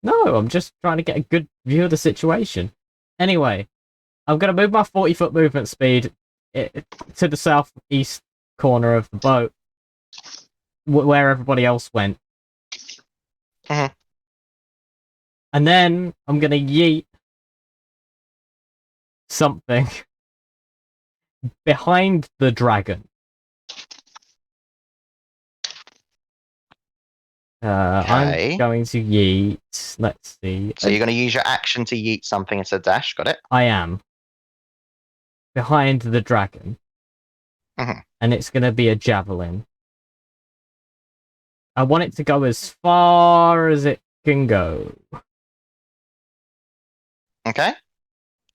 No, I'm just trying to get a good view of the situation. Anyway, I'm going to move my 40-foot movement speed to the southeast corner of the boat, where everybody else went. Mhm. And then I'm going to yeet something behind the dragon. Okay. I'm going to yeet. Let's see. So you're going to use your action to yeet something instead of dash, got it? I am behind the dragon, Mhm. and it's going to be a javelin. I want it to go as far as it can go. Okay.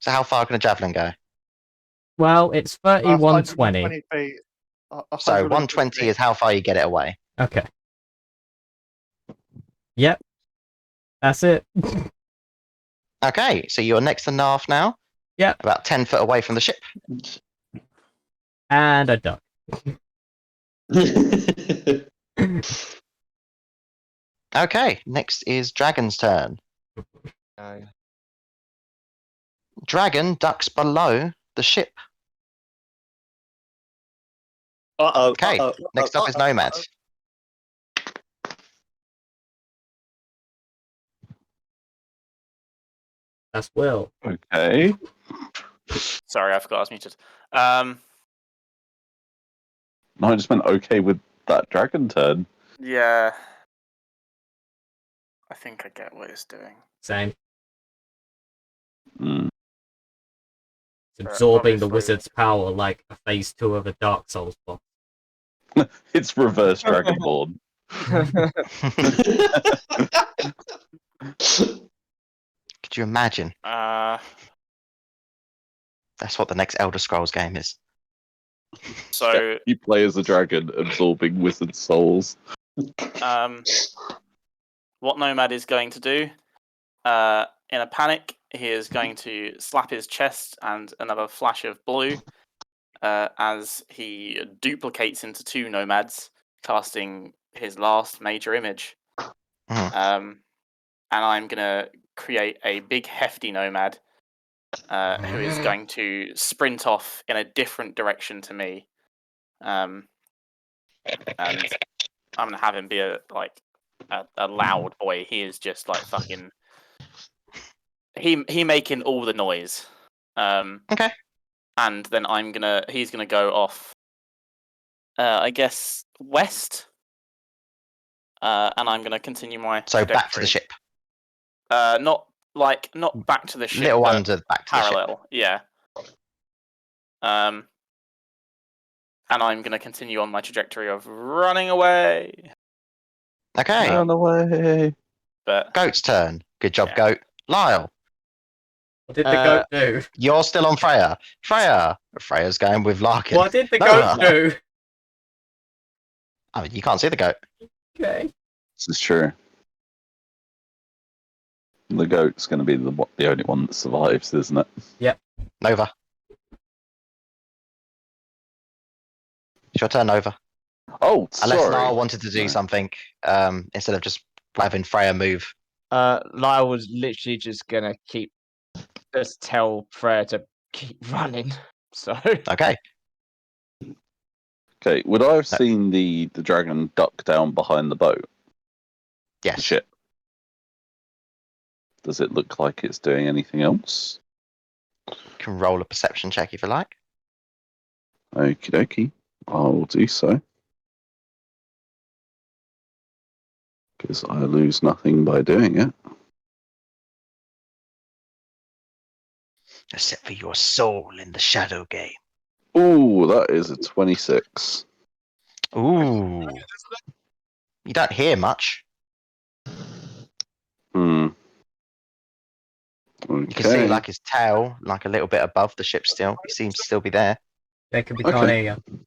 So how far can a javelin go? Well, it's 30, 120. 120 feet. So 120 is how far you get it away. Okay. Yep. That's it. Okay, so you're next to Narf now. Yep. About 10 foot away from the ship. And a duck. Okay, next is Dragon's turn. Dragon ducks below the ship. Uh-oh. Okay, next up is Nomad. That's Will. Okay. Sorry, I forgot I was muted. No, I just meant okay with that dragon turn. Yeah. I think I get what it's doing. Same. Mm. It's absorbing the obviously- wizard's power like a phase 2 of a Dark Souls boss. It's reverse Dragonborn. Could you imagine? Uh, That's what the next Elder Scrolls game is. so You play as a dragon absorbing wizard souls. what Nomad is going to do, in a panic, he is going to slap his chest and another flash of blue as he duplicates into 2 Nomads, casting his last major image. And I'm going to create a big, hefty Nomad who is going to sprint off in a different direction to me. And I'm going to have him be a loud boy. He is just like fucking... He making all the noise. Okay. And then he's gonna go off, I guess, west. And I'm gonna continue my Back to the ship. Not back to the ship. Little but under back to the ship. parallel, yeah. And I'm gonna continue on my trajectory of running away. Okay. Run away. But Goat's turn. Good job, Yeah. Goat. Lyle, What did the goat do? you're still on Freya. Freya's going with Larkin. What did the No, goat no. do? I mean, you can't see the goat. Okay. This is true. The goat's going to be the only one that survives, isn't it? Nova. It's your turn, Nova. Oh, Unless sorry. Lyle wanted to do No. something instead of just having Freya move. Lyle was literally just gonna just tell Freya to keep running. So Okay. Okay, would I have seen the dragon duck down behind the boat? The Yes. ship. Does it look like it's doing anything else? You can roll a perception check if you like. Okie dokie. I'll do so. Because I lose nothing by doing it. Except for your soul in the shadow game. Ooh, that is a 26. Ooh. You don't hear much. Hmm. You can see Okay. like his tail, like a little bit above the ship still. He seems to still be there. They could be Okay. can't hear you.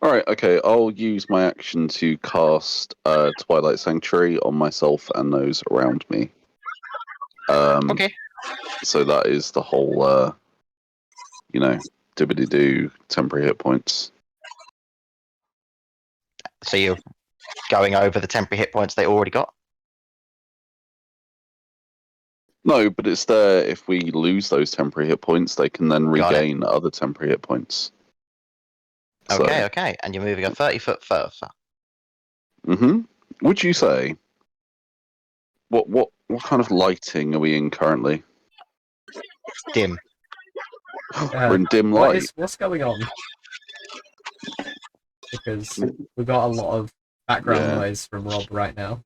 Alright, okay, I'll use my action to cast Twilight Sanctuary on myself and those around me. Okay. So that is the whole, dibbity-doo temporary hit points. So you're going over the temporary hit points they already got? No, but it's there. If we lose those temporary hit points, they can then Got it. regain other temporary hit points. Okay, okay. And you're moving a 30-foot further. Would you say what kind of lighting are we in currently? Dim. We're in dim light. What's going on? Because we got a lot of background Yeah. noise from Rob right now.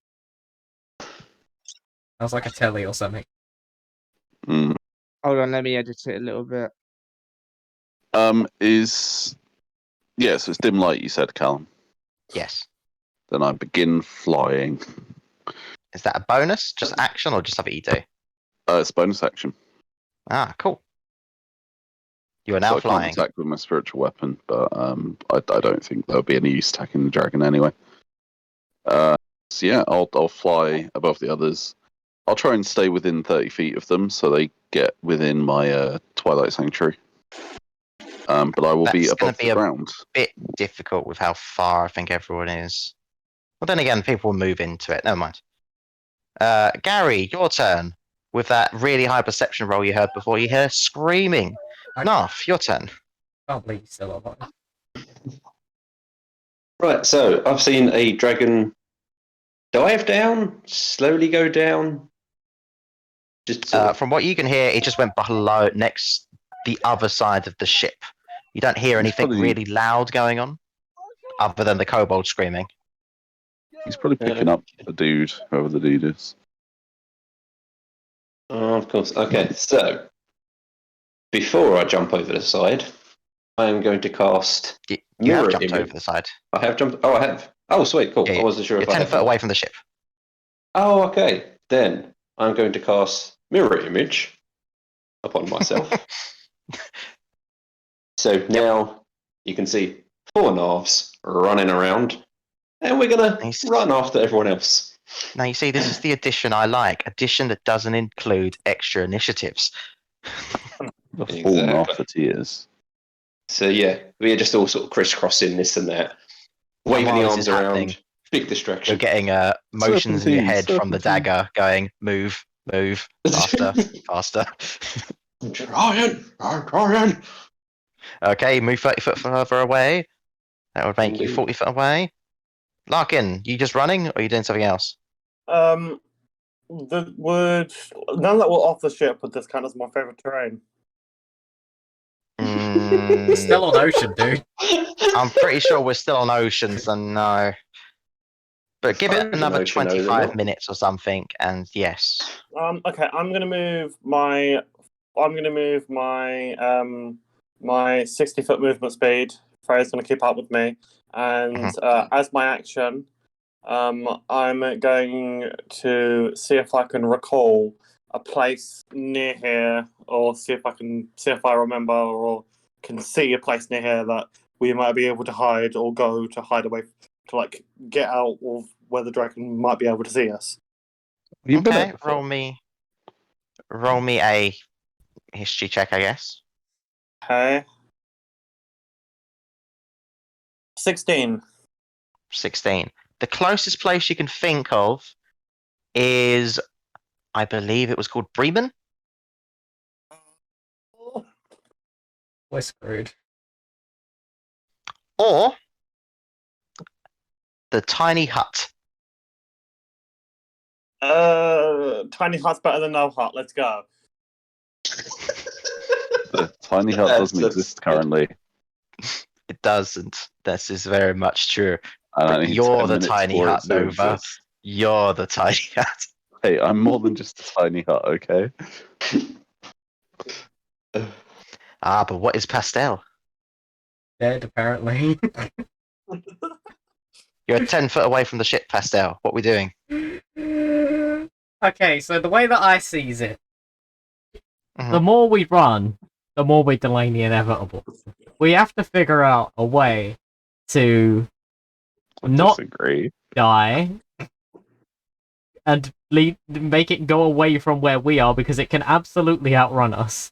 Sounds like a telly or something. Mm. hold on, let me edit it a little bit. So it's dim light. You said, Callum. Yes. Then I begin flying. Is that a bonus? Just action or just something you do? It's bonus action. Ah, cool. You are now So I flying. can't attack with my spiritual weapon, but I don't think there'll be any use attacking the dragon anyway. So yeah, I'll fly above the others. I'll try and stay within 30 feet of them, so they get within my Twilight Sanctuary. But I will be That's gonna above be the a ground. Bit difficult with how far I think everyone is. Well, then again, people will move into it. Never mind. Gary, your turn. With that really high perception roll you heard before, you hear screaming. Narf, your turn. Can't believe he's still alive. Right, so I've seen a dragon dive down, slowly go down. Just sort of- From what you can hear, it just went below, next the other side of the ship. You don't hear anything probably- really loud going on, other than the kobold screaming. He's probably picking up the dude, whoever the dude is. Oh, of course. Okay, so before I jump over the side, I am going to cast You mirror have jumped image. over the side. I have jumped. Oh, I have. Oh, sweet, cool. Yeah, I wasn't sure You're if I 10 had. foot away from the ship. Oh, okay. Then I'm going to cast mirror image upon myself. So now you can see 4 Narvs running around, and we're gonna Nice. run after everyone else. Now you see, this is the addition I like. Addition that doesn't include extra initiatives. The full Exactly. marketeers. So yeah, we're just all sort of crisscrossing this and that, waving while the this arms is around. happening, Big You're distraction. getting motions in your Serpentine, head from the serpentine. dagger going, move, move, faster, faster. Trying. Okay, move 30 foot further away. That would make you Indeed. 40 foot away. Larkin, you just running or are you doing something else? None that we're off the ship would this count as my favorite terrain. Mm, Still on ocean, dude. I'm pretty sure we're still on ocean, so no. But give it Frozen another ocean, are they 25 not? minutes or something, and yes. Okay, I'm gonna move my my 60-foot movement speed. Freya's gonna keep up with me, and as my action, I'm going to see if I can recall a place near here, or see if I remember or can see a place near here that we might be able to hide or go to hide away to like get out of where the dragon might be able to see us. Have you been Okay, there before? roll me a history check, I guess. Okay. 16. 16. The closest place you can think of is, I believe it was called Bremen. We're screwed. Or the tiny hut. Tiny hut's better than no hut. Let's go. The tiny hut doesn't That's exist currently. It doesn't. This is very much true. And I But need you're 10 the minutes tiny for it hut, to Nova. exist. You're the tiny hut. Hey, I'm more than just a tiny hut, okay? Ah, but what is Pastel? Dead, apparently. You're 10 foot away from the ship, Pastel. What are we doing? Okay, so the way that I sees it, Mhm. the more we run, the more we delay the inevitable. We have to figure out a way to I not disagree. die and make it go away from where we are because it can absolutely outrun us.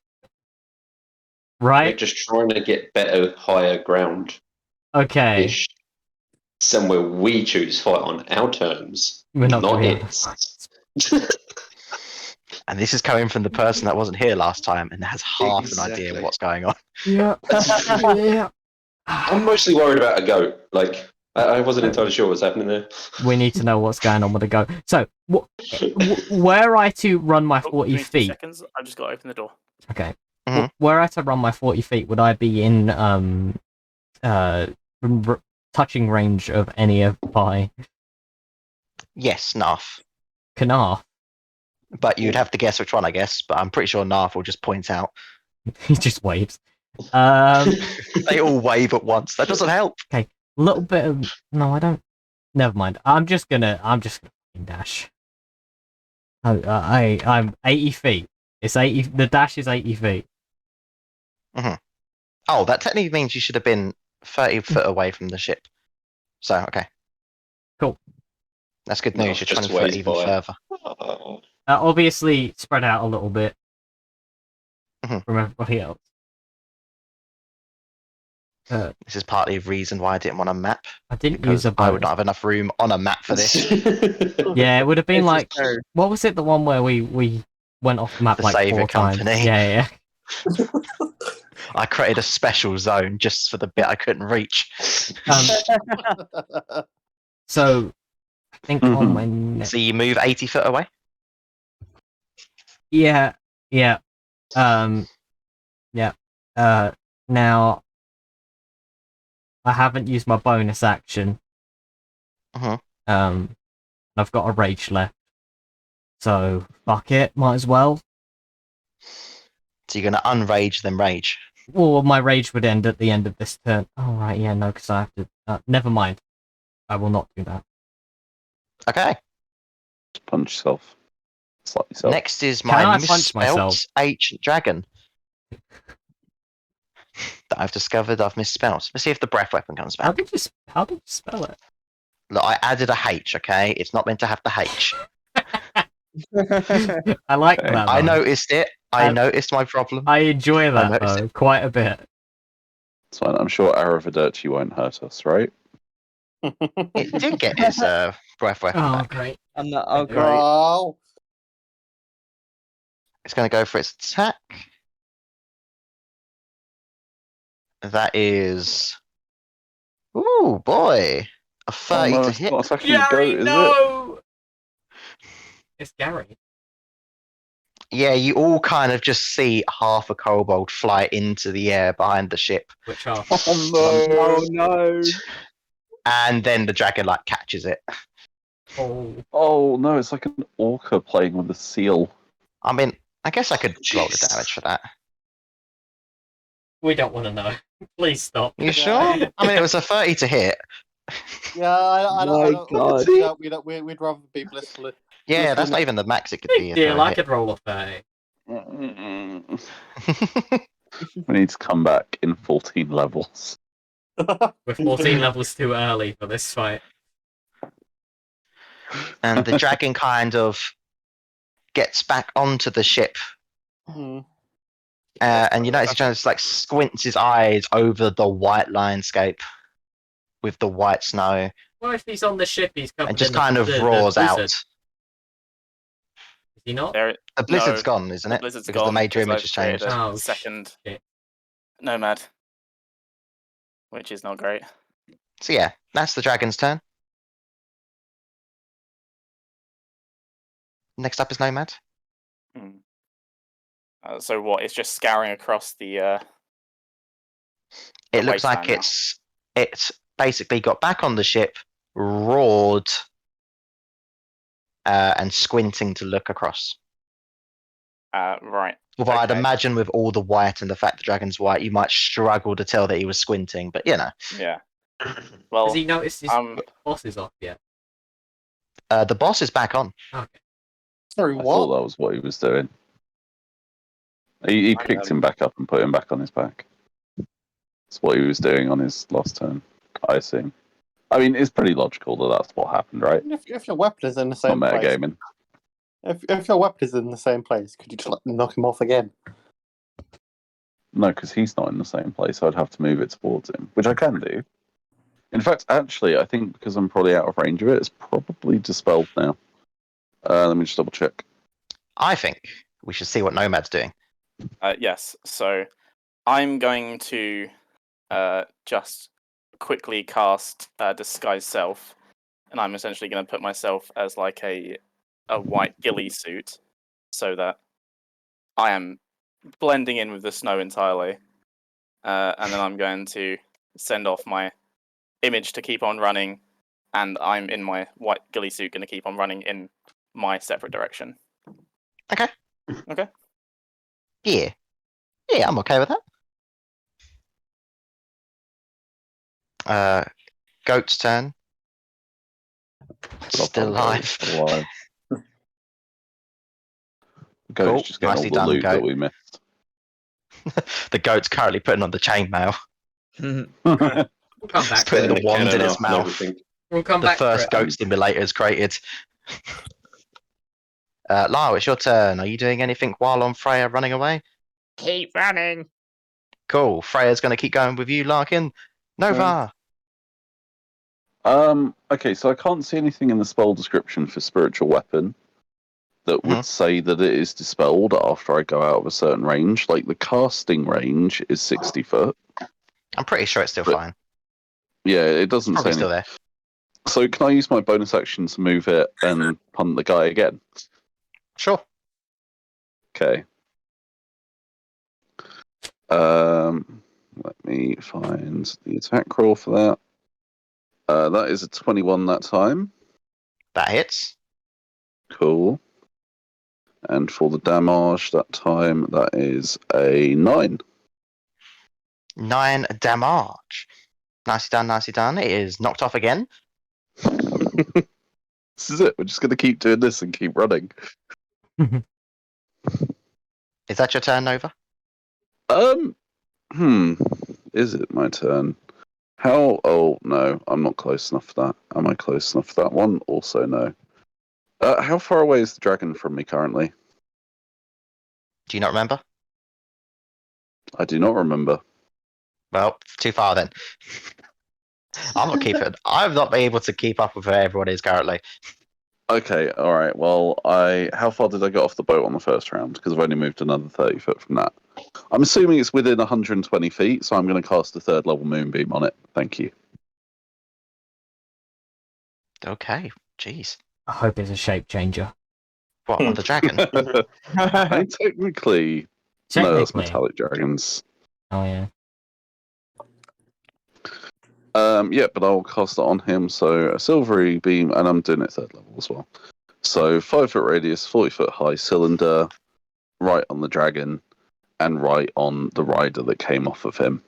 We're Right? just trying to get better, higher ground. Okay. Ish. Somewhere we choose fight on our terms, We're not not gonna be able to its. And this is coming from the person that wasn't here last time and has half an idea Exactly. of what's going on. Yeah. Yeah. I'm mostly worried about a goat. Like, I wasn't entirely sure what's happening there. We need to know what's going on with the goat. So, were I to run my Oh, 40 give me 2 feet, seconds. I've just got to open the door. okay. Mhm. Were I to run my 40 feet, would I be in touching range of any of my Yes, Narf. Knarf? But you'd have to guess which one, I guess. But I'm pretty sure Narf will just point out. He just waves. They all wave at once. That doesn't help. Little bit of no, I don't. Never mind. I'm just gonna dash. I'm 80 feet. It's 80. The dash is 80 feet. Oh, that technically means you should have been 30 foot away from the ship. So, okay. Cool. That's good No, news. You're just 20 foot waves even by. further. Obviously spread out a little bit Mhm. from everybody else. This is partly the reason why I didn't want a map. I didn't Because use a I would boat. not have enough room on a map for this. Yeah, it would have been This is like true. what was it? The one where we went off the map The like Saviour 4 times. Company. Yeah. I created a special zone just for the bit I couldn't reach. So I think on my next. So you move 80 foot away? Yeah. Yeah. Now I haven't used my bonus action. Mhm. I've got a rage left. So fuck it, might as well. So you're going to unrage, then rage. Well, my rage would end at the end of this turn. Oh, right, yeah, no, because I have to. Never mind. I will not do that. Okay. Just punch yourself. Slap yourself. Next is Can I my punch myself? misspelt ancient dragon. that I've discovered I've misspelled. Let's see if the breath weapon comes How back. did you spell it? Look, I added a H, okay? It's not meant to have the H. I like Okay. that. I Though. noticed it. I noticed my problem. I enjoy that noticed though quite a bit. It's fine. I'm sure Araviderci won't hurt us, right? It did get his breath weapon Oh back. great! And that, oh, Okay. great. Oh, It's going to go for its attack. That is... Ooh, boy. A 30 no, to it's hit. not attacking the goat, is it? It's Gary. Yeah, you all kind of just see half a kobold fly into the air behind the ship. Which half? Oh no! Oh no! And then the dragon, like, catches it. Oh, Oh no! It's like an orca playing with a seal. I mean, I guess I could roll the Jeez. damage for that. we don't want to know. Please stop. You sure? I mean, it was a 30 to hit. yeah. I My don't. God. We'd rather be blissful. Yeah, Just that's a not even the max it could Big be. deal. I could roll a 30. We need to come back in 14 levels. We're 14 levels too early for this fight. And the dragon kind of gets back onto the ship. Hmm. And you notice he just like squints his eyes over the white landscape with the white snow Well, if he's on the ship, he's covered and just in the- kind of the roars out. blizzard. Is he not? There, The blizzard's no, gone, isn't the it? blizzard's Because gone the major because image I've has changed. created a Oh, second shit. nomad, which is not great. So yeah, that's the dragon's turn. Next up is Nomad. Hmm. So what? It's just scouring across the. It looks wasteland like now. it's basically got back on the ship, roared, and squinting to look across. Right. Although I'd Okay. imagine with all the white and the fact the dragon's white, you might struggle to tell that he was squinting. But you know, Yeah. Well, Has he noticed his boss is off yet? the boss is back on. Okay. Sorry, I thought what? that was what he was doing. He I picked him back up and put him back on his back. That's what he was doing on his last turn, I assume. I mean, it's pretty logical that that's what happened, right? If your weapon is in the It's not same place, metagaming. if your weapon is in the same place, could you just like, knock him off again? No, because he's not in the same place. I'd have to move it towards him, which I can do. In fact, actually, I think because I'm probably out of range of it, it's probably dispelled now. Let me just double check. I think we should see what Nomad's doing. Yes. So I'm going to just quickly cast Disguise Self, and I'm essentially going to put myself as like a white ghillie suit, so that I am blending in with the snow entirely. And then I'm going to send off my image to keep on running, and I'm in my white ghillie suit, going to keep on running in my separate direction. Okay. Okay. Yeah. Yeah, I'm okay with that. Goat's turn. Still alive. Alive. Goat's Cool. just getting Nicely all the done, loot Goat. that we missed. The goat's currently putting on the chainmail. We'll come back to Putting it. the wand in Cannon its off and mouth. everything. We'll come The back first to it. goat simulator is created. Lyle, it's your turn. Are you doing anything while on Freya running away? Keep running. Cool. Freya's going to keep going with you, Larkin. Nova. Okay, so I can't see anything in the spell description for spiritual weapon that would say that it is dispelled after I go out of a certain range. Like the casting range is 60 foot. I'm pretty sure it's still But- fine. Yeah, it doesn't Probably say still anything. there. So can I use my bonus action to move it and punt the guy again? Sure. Okay. Let me find the attack roll for that. That is a 21 that time. That hits. Cool. And for the damage that time, that is a 9. 9 damage. Nicely done, nicely done. It is knocked off again. This is it. We're just going to keep doing this and keep running. Is that your turn, Nova? Is it my turn? How? Oh no, I'm not close enough for that. Am I close enough for that one? Also no. How far away is the dragon from me currently? Do you not remember? I do not remember. Well, too far then. I'm not able to keep up with where everyone is currently. Okay, all right. Well, how far did I get off the boat on the first round? Because I've only moved another 30 foot from that. I'm assuming it's within 120 feet, so I'm going to cast a third level moonbeam on it. Thank you. Okay, jeez. I hope it's a shape changer. What, on the dragon? I mean, technically, no, that's Technically. metallic dragons. Oh yeah. Yeah, but I'll cast it on him. So a silvery beam, and I'm doing it third level as well. So 5 foot radius, 40 foot high cylinder, right on the dragon, and right on the rider that came off of him.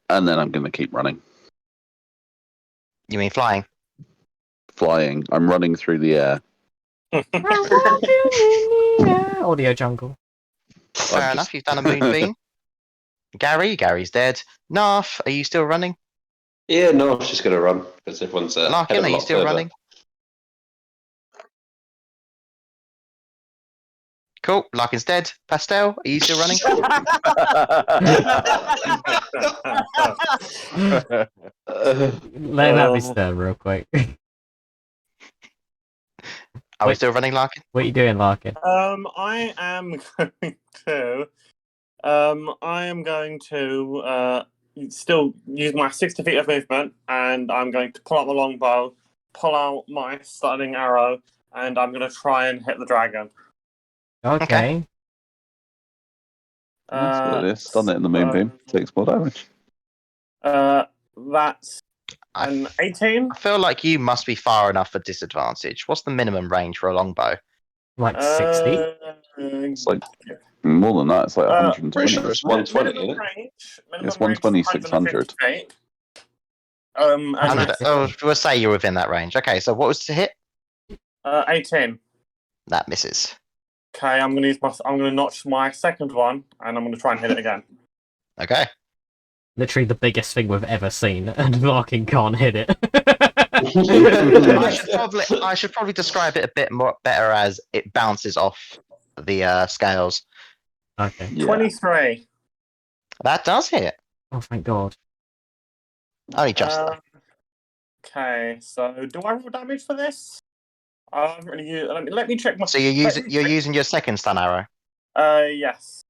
And then I'm going to keep running. You mean flying? Flying. I'm running through the air. Audio jungle. Fair I'm enough, just- you've done a moonbeam. Gary's dead. Narf, are you still running? Yeah, no, I was just going to run because everyone's head Larkin, of are a you lot still further. running? Cool, Larkin's dead. Pastel, are you still running? Let him have his turn real quick. Are we Wait. still running, Larkin? What are you doing, Larkin? I am going to. I am going to still use my 60 feet of movement, and I'm going to pull out the longbow, pull out my stunning arrow, and I'm going to try and hit the dragon. Okay. That's what it is. Stun it in the moonbeam. Takes more damage. That's I an 18. I feel like you must be far enough for disadvantage. What's the minimum range for a longbow? Like 60? It's like more than that. It's like 120. Pretty sure it's 120, Minimum isn't it? range, It's minimum range 120, is 150 feet. And 100, that's we'll say you're within that range. Okay, so what was to hit? 18. That misses. Okay, I'm gonna notch my second one, and I'm gonna try and hit it again. Okay. Literally the biggest thing we've ever seen, and Larkin can't hit it. I should probably describe it a bit more better as it bounces off the scales. Okay. Yeah. 23. That does hit. Oh, thank God. Only just though. Okay, so do I roll damage for this? I haven't really used. Let me check my. So you're using your second stun arrow. Yes.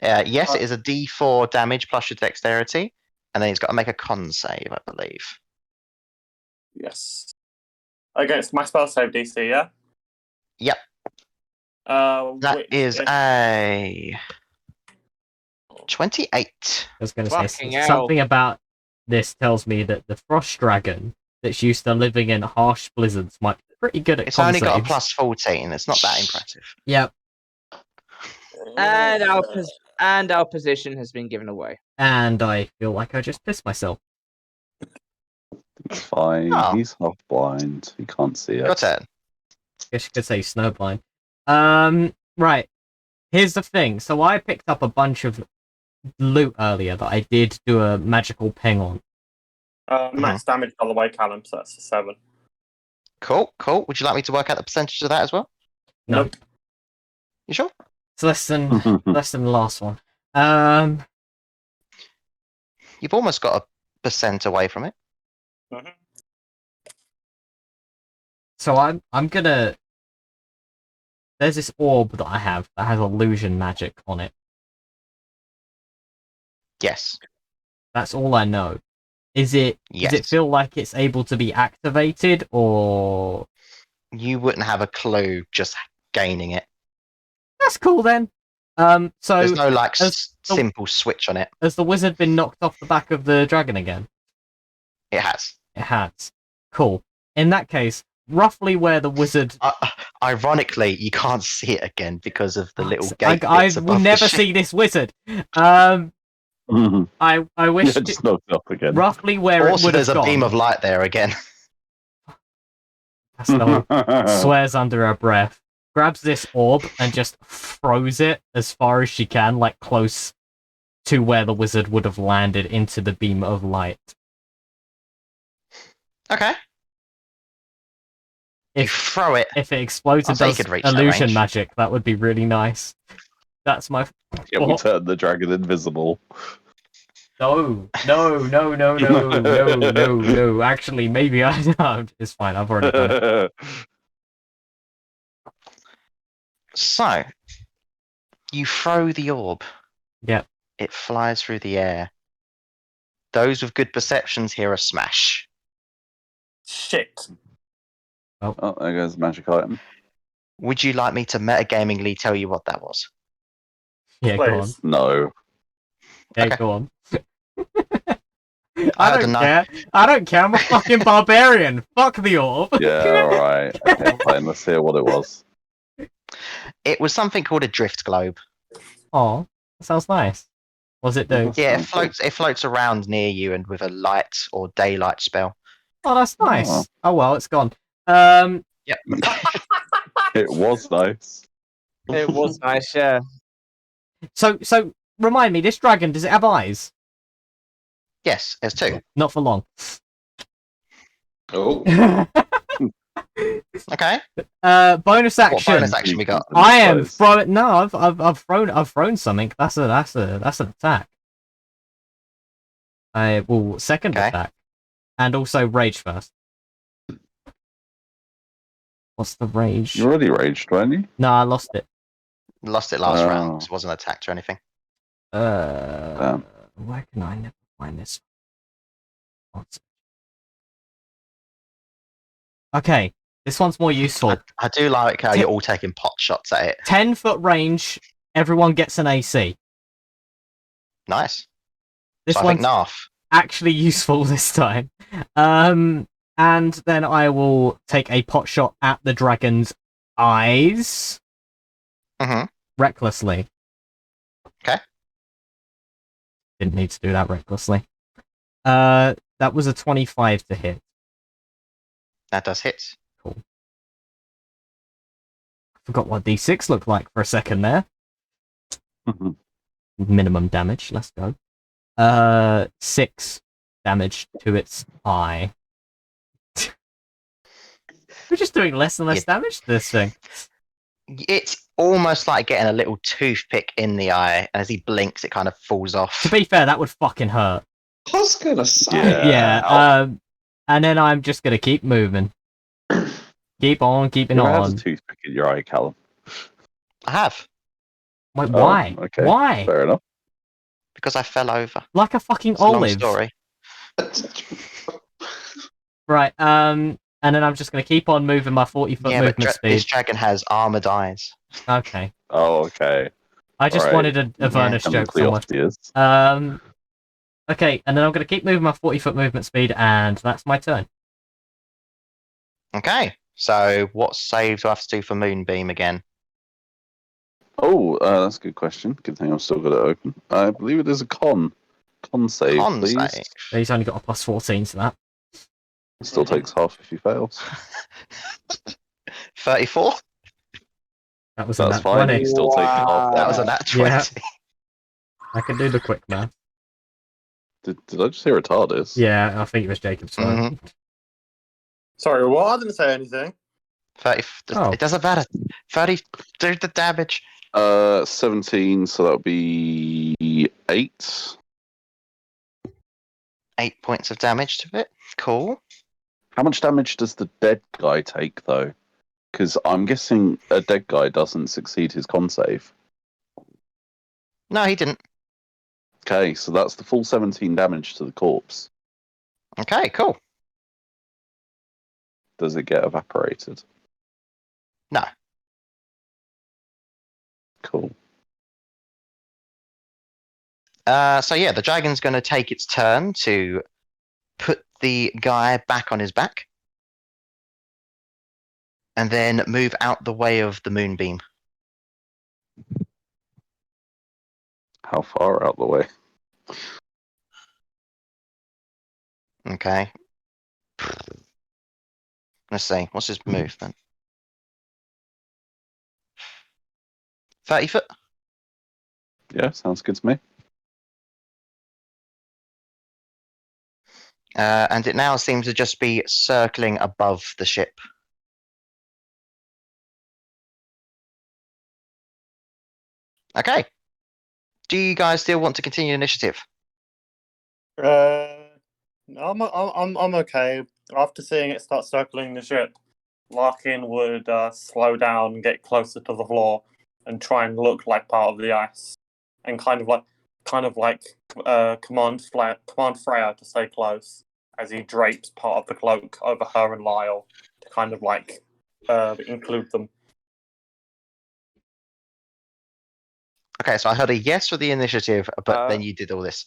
Yes, it is a D4 damage plus your dexterity, and then he's got to make a con save, I believe. Yes. Against my spell save DC, yeah. Yep. That Which is a 28. I was going to say Fucking hell. something about this tells me that the frost dragon that's used to living in harsh blizzards might be pretty good at It's only got a saves. plus 14. It's not that impressive. Yep. And our position has been given away. And I feel like I just pissed myself. It's fine. Oh. He's half blind. He can't see Your it. turn. Guess you could say snowblind. Right. Here's the thing. So I picked up a bunch of loot earlier that I did do a magical ping on. Max damage by the way, Callum. So that's a 7. Cool. Would you like me to work out the percentage of that as well? No, You sure? it's less than the last one. You've almost got a percent away from it. Mhm. So I'm gonna. There's this orb that I have that has illusion magic on it. Yes. That's all I know. Does it Yes. feel like it's able to be activated, or You wouldn't have a clue just gaining it. that's cool then? So There's no like as the- simple switch on it. has the wizard been knocked off the back of the dragon again? It has. It has. Cool. In that case, roughly where the wizard. Ironically, you can't see it again because of the little I gate bits will above the never ship. see this wizard. Mhm. I wish Yeah, just knocked up again. roughly where Also, it would have there's a gone. beam of light there again. Pastel swears under her breath, grabs this orb and just throws it as far as she can, like close to where the wizard would have landed into the beam of light. Okay. You If throw it. if it explodes and I'll say you does could reach that illusion range. magic, that would be really nice. That's my Yeah, we thought. turn the dragon invisible. No. Actually, maybe I don't. It's fine. I've already done it. So, you throw the orb. Yep. It flies through the air. Those with good perceptions hear a smash. Shit. Oh, there goes the magic item. Would you like me to metagamingly tell you what that was? Yeah, go on. Please. No. Yeah, Okay. go on. I I don't don't know. care. I don't care. I'm a fucking barbarian. Fuck the orb. Yeah, alright. Okay, fine. Let's hear what it was. It was something called a drift globe. Oh, that sounds nice. What's it do? Yeah, Sounds good. it floats around near you and with a light or daylight spell. Oh, that's nice. Oh. Oh well, it's gone. Yep. It was nice. It was nice, yeah. So remind me, this dragon, does it have eyes? Yes, there's two. Not for long. Oh, Okay. Bonus What action. bonus action we got? I am throwing. No, I've thrown something. That's an attack. I will second Okay. attack, and also rage first. What's the rage? You already raged, weren't you? No, I lost it. Lost it last Oh. round. 'Cause it wasn't attacked or anything. Where can I never find this? Okay, this one's more useful. I do like how you're all taking pot shots at it. 10-foot range. Everyone gets an AC. Nice. This So I one's think Narf. actually useful this time. And then I will take a pot shot at the dragon's eyes Mm-hmm. recklessly. Okay. Didn't need to do that recklessly. That was a 25 to hit. That does hit. Cool. Forgot what D6 looked like for a second there. Minimum damage. Let's go. 6 damage to its eye. We're just doing less and less damage to this thing. It's almost like getting a little toothpick in the eye, and as he blinks, it kind of falls off. To be fair, that would fucking hurt. I was gonna say. Yeah. And then I'm just gonna keep moving. Keep on keeping You had a on. toothpick in your eye, Callum. I have, Wait, Oh, why? okay. Why? Fair enough. because I fell over. Like a fucking It's a long olive. story. Right. And then I'm just gonna keep on moving my 40-foot Yeah, but movement this speed. dragon has armored eyes. Okay. Oh, okay. I just Alright. wanted a Avernus joke somewhere. Obvious. Okay, and then I'm gonna keep moving my 40-foot movement speed, and that's my turn. Okay, so what save do I have to do for Moonbeam again? Oh, that's a good question. Good thing I've still got it open. I believe it is a con save, Con please. save. He's only got a plus 14 to that. It still takes half if he fails. 34? That was That's a nat fine. 20. He still takes half. That was a nat 20. Yeah. I can do the quick math. Did I just hear a TARDIS? Yeah, I think it was Jacob's turn. Mhm. Sorry, what? I didn't say anything. 30, Oh. It doesn't matter. 30, do the damage. 17, so that would be 8. 8 points of damage to it. Cool. How much damage does the dead guy take, though? Because I'm guessing a dead guy doesn't succeed his con save. No, he didn't. Okay, so that's the full 17 damage to the corpse. Okay, cool. Does it get evaporated? No. Cool. So yeah, the dragon's going to take its turn to put the guy back on his back. And then move out the way of the moonbeam. How far out the way? Okay. Let's see. What's his move then? 30 foot? Yeah, sounds good to me. And it now seems to just be circling above the ship. Okay. Do you guys still want to continue initiative? I'm okay. After seeing it start circling the ship, Larkin would slow down and get closer to the floor and try and look like part of the ice, and kind of like command Freya to stay close as he drapes part of the cloak over her and Lyle to kind of like include them. Okay, so I heard a yes for the initiative, but then you did all this.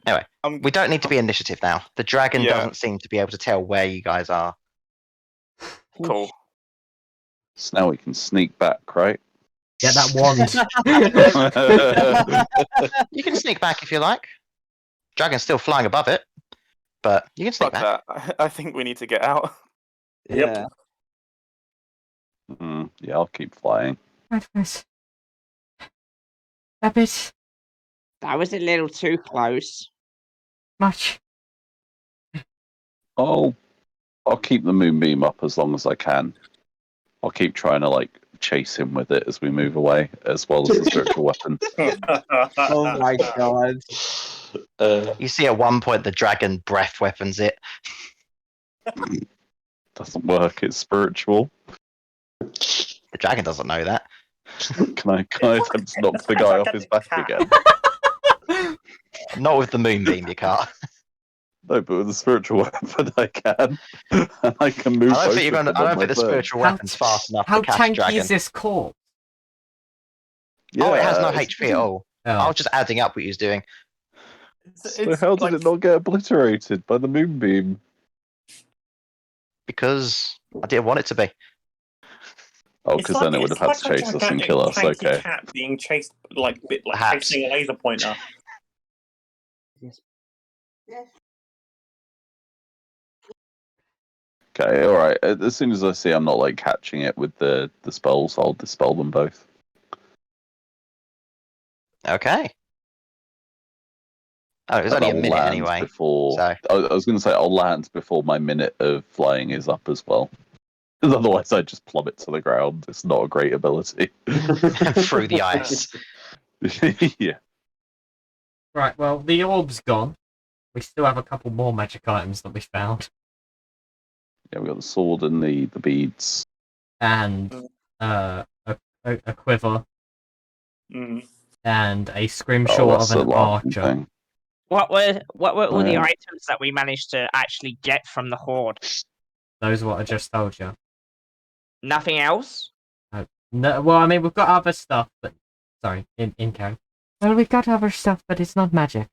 Anyway, we don't need to be initiative now. The dragon Yeah. doesn't seem to be able to tell where you guys are. Cool. So now we can sneak back, right? Get that wand. You can sneak back if you like. Dragon's still flying above it, but you can sneak Fuck back. that. I think we need to get out. Yep. Yeah, I'll keep flying. That was a bit That was a little too close. much. I'll keep the moonbeam up as long as I can. I'll keep trying to like chase him with it as we move away, as well as the spiritual weapon. Oh my god. You see at one point the dragon breath weapons it. Doesn't work. It's spiritual. The dragon doesn't know that. Can I attempt to knock the guy off his back again? Not with the moonbeam, you can't. No, but with the spiritual weapon I can. And I can move. I don't think, both of them I on don't my think the turn. spiritual weapon's fast enough How to catch tanky dragon. is this corpse? Oh, it has no it's- HP at all. I was just adding up what he was doing. So how did it not get obliterated by the moonbeam? Because I didn't want it to be. Oh, because then it would have had to chase us and kill us. Okay. Cat being chased like Perhaps. chasing a laser pointer. Okay, alright. As soon as I see I'm not like catching it with the spells, I'll dispel them both. Okay. Oh, it was only a I'll minute land anyway. Before... So I was going to say I'll land before my minute of flying is up as well. Because otherwise I just plummet to the ground. It's not a great ability. through the ice. Yeah. Right, well, the orb's gone. We still have a couple more magic items that we found. Yeah, we got the sword and the beads. And a quiver. Mm. And a scrimshaw that's of a an laughing archer. thing. What were all the Yeah. items that we managed to actually get from the Hoard? Those are what I just told you. Nothing else? No, well, I mean, we've got other stuff, but... Sorry, in Karen. Well, we've got other stuff, but it's not magic.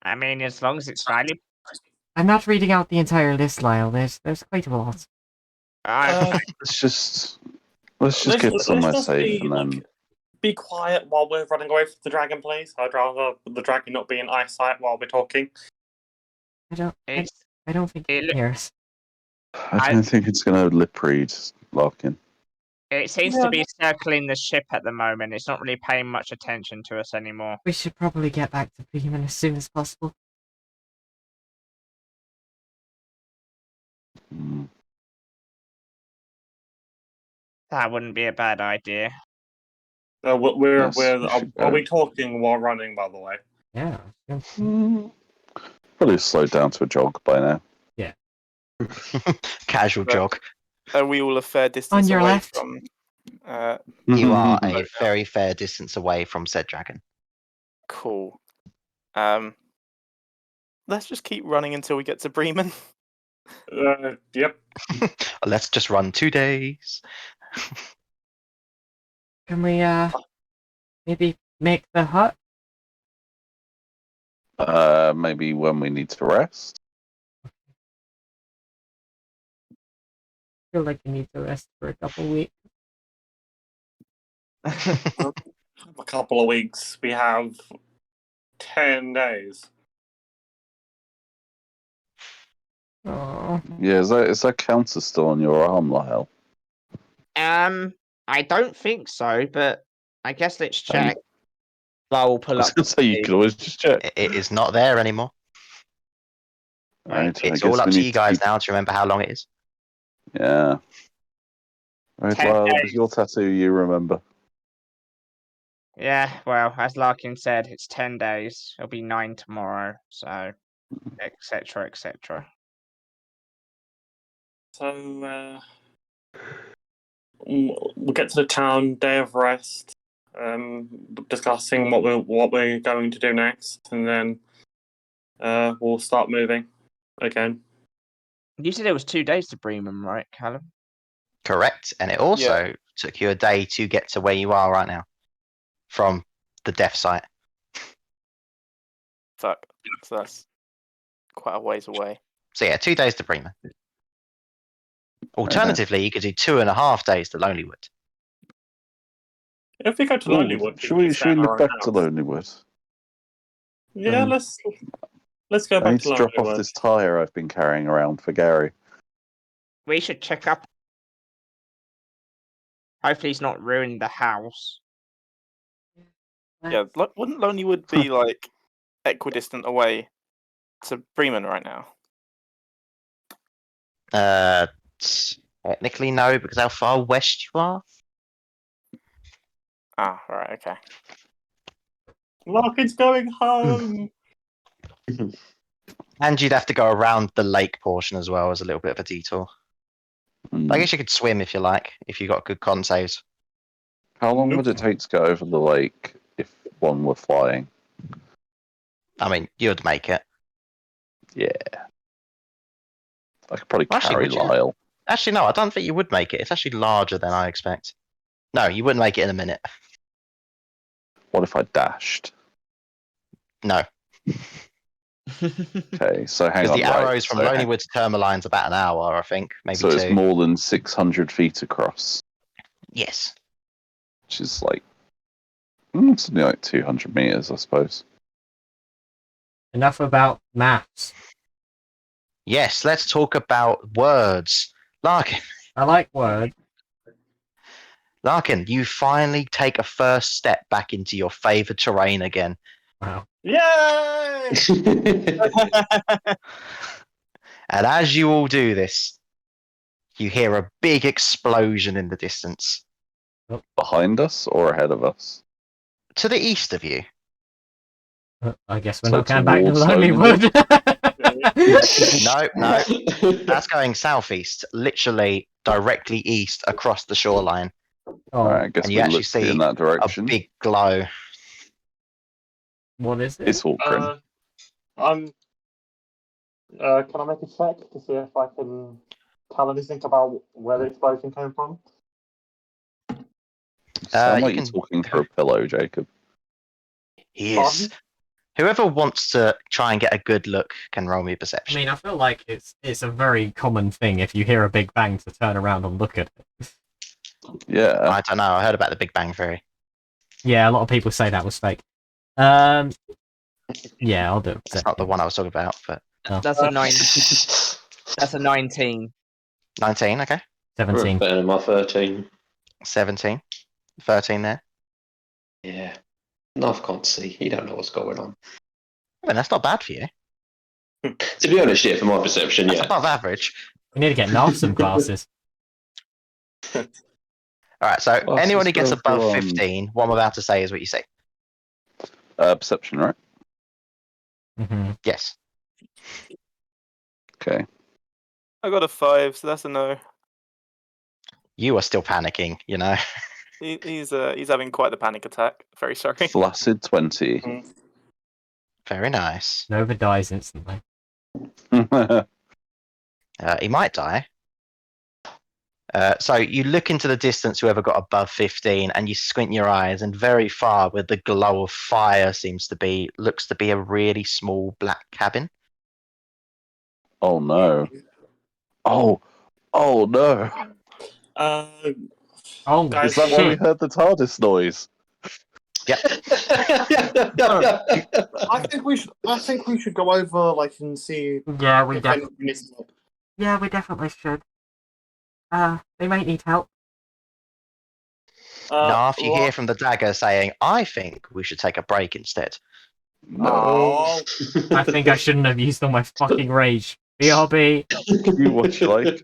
I mean, as long as it's valuable. I'm not reading out the entire list, Lyle. There's quite a lot. Let's just get somewhere just safe be, and then... like, be quiet while we're running away from the dragon, please. I'd rather the dragon not be in eyesight while we're talking. I don't think it it look- cares. I don't think it's going to lip read, Larkin. It seems to be circling the ship at the moment. It's not really paying much attention to us anymore. We should probably get back to Beeman as soon as possible. Mm. That wouldn't be a bad idea. Are go. we talking while running, by the way? Yeah. Probably slowed down to a jog by now. Casual Right. jog. Are we all a fair distance your away left. from? You are a very fair distance away from said dragon. Cool. Let's just keep running until we get to Bremen. Yep. Let's just run 2 days. Can we, maybe make the hut? Maybe when we need to rest. I feel like you need to rest for a couple weeks. A couple of weeks. We have 10 days. Oh, Yeah, is that counter still on your arm, Lyle? I don't think so, but I guess let's check. I will I pull was up. going to say you could always just check. It is not there anymore. Right, I It's guess all up we to need you guys keep- now to remember how long it is. Yeah. Right, 10 Lyle, days. does your tattoo you remember? Yeah, well, as Larkin said, it's 10 days. It'll be 9 tomorrow, so etc. etc. So we'll get to the town, day of rest, discussing what we're going to do next, and then we'll start moving again. You said it was 2 days to Bremen, right, Callum? Correct. And it also took you a day to get to where you are right now from the death site. Fuck. So that's quite a ways away. So yeah, 2 days to Bremen. Alternatively, you could do 2.5 days to Lonelywood. If we go to Ooh, Lonelywood, should we stay in nip our own back to house. Lonelywood? Yeah, let's go I back need to to drop off Lonelywood. this tyre I've been carrying around for Gary. We should check up. Hopefully, he's not ruined the house. Yeah, wouldn't Lonelywood be like equidistant away to Bremen right now? Technically no, because how far west you are. Ah, right, okay. Larkin's going home. And you'd have to go around the lake portion as well as a little bit of a detour. Hmm. I guess you could swim if you like, if you got good con saves. How long would it take to go over the lake if one were flying? I mean, you'd make it. Yeah. I could probably Actually, carry would you? Lyle. Actually, no, I don't think you would make it. It's actually larger than I expect. No, you wouldn't make it in a minute. What if I dashed? No, Okay, so hang because on. the right, arrows from so Lonelywood to Tourmaline's about an hour, I think, maybe so it's 2. more than 600 feet across, Yes. which is like something like 200 meters, I suppose. Enough about maths. Yes, let's talk about words. Larkin, I like words. you finally take a first step back into your favoured terrain again. Wow. Yay! And as you all do this, you hear a big explosion in the distance. Behind us or ahead of us? To the east of you. I guess we're So not going back to towards Lonelywood. No, that's going southeast, literally directly east across the shoreline. Oh, Alright, I guess And we you actually look see in that A direction. big glow. what is it? It's Hawkrin. Can I make a check to see if I can tell anything about where the explosion came from? Sound you like you're can- talking through a pillow, Jacob. He Pardon? is. Whoever wants to try and get a good look can roll me I perception. mean, I feel like it's a very common thing if you hear a big bang to turn around and look at it. Yeah. I don't know. I heard about the Big Bang Theory. Yeah, a lot of people say that was fake. Yeah, I'll do it. That's not the one I was talking about, but That's a 9. That's a 19. 19, okay. 17. Better than my 13. 17. 13 there. Yeah. Nav can't see. You don't know what's going on. I mean, that's not bad for you. To be honest, yeah, from my perception, That's yeah. above average. We need to get Nav some glasses. Alright, so Glasses anyone who gets go above for, 15, what I'm about to say is what you say. Perception, right? Hmm. Yes. Okay. I got a 5, so that's a no. You are still panicking, you know. He's having quite the panic attack. Very sorry. Flaccid 20. Very nice. Nova dies instantly. He might die. So you look into the distance, whoever got above 15, and you squint your eyes, and very far, where the glow of fire looks to be a really small black cabin. Oh no. Oh no. Oh, Guys, Is that why we shit. heard the TARDIS noise? I think we should go over and see Yeah, we if definitely. anything is up. Yeah, we definitely should. They might need help. Narf, you hear Lo- from the dagger saying, I think we should take a break instead. No. Oh, I think I shouldn't have used all my fucking rage. BRB. You watch like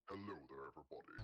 Hello there, everybody.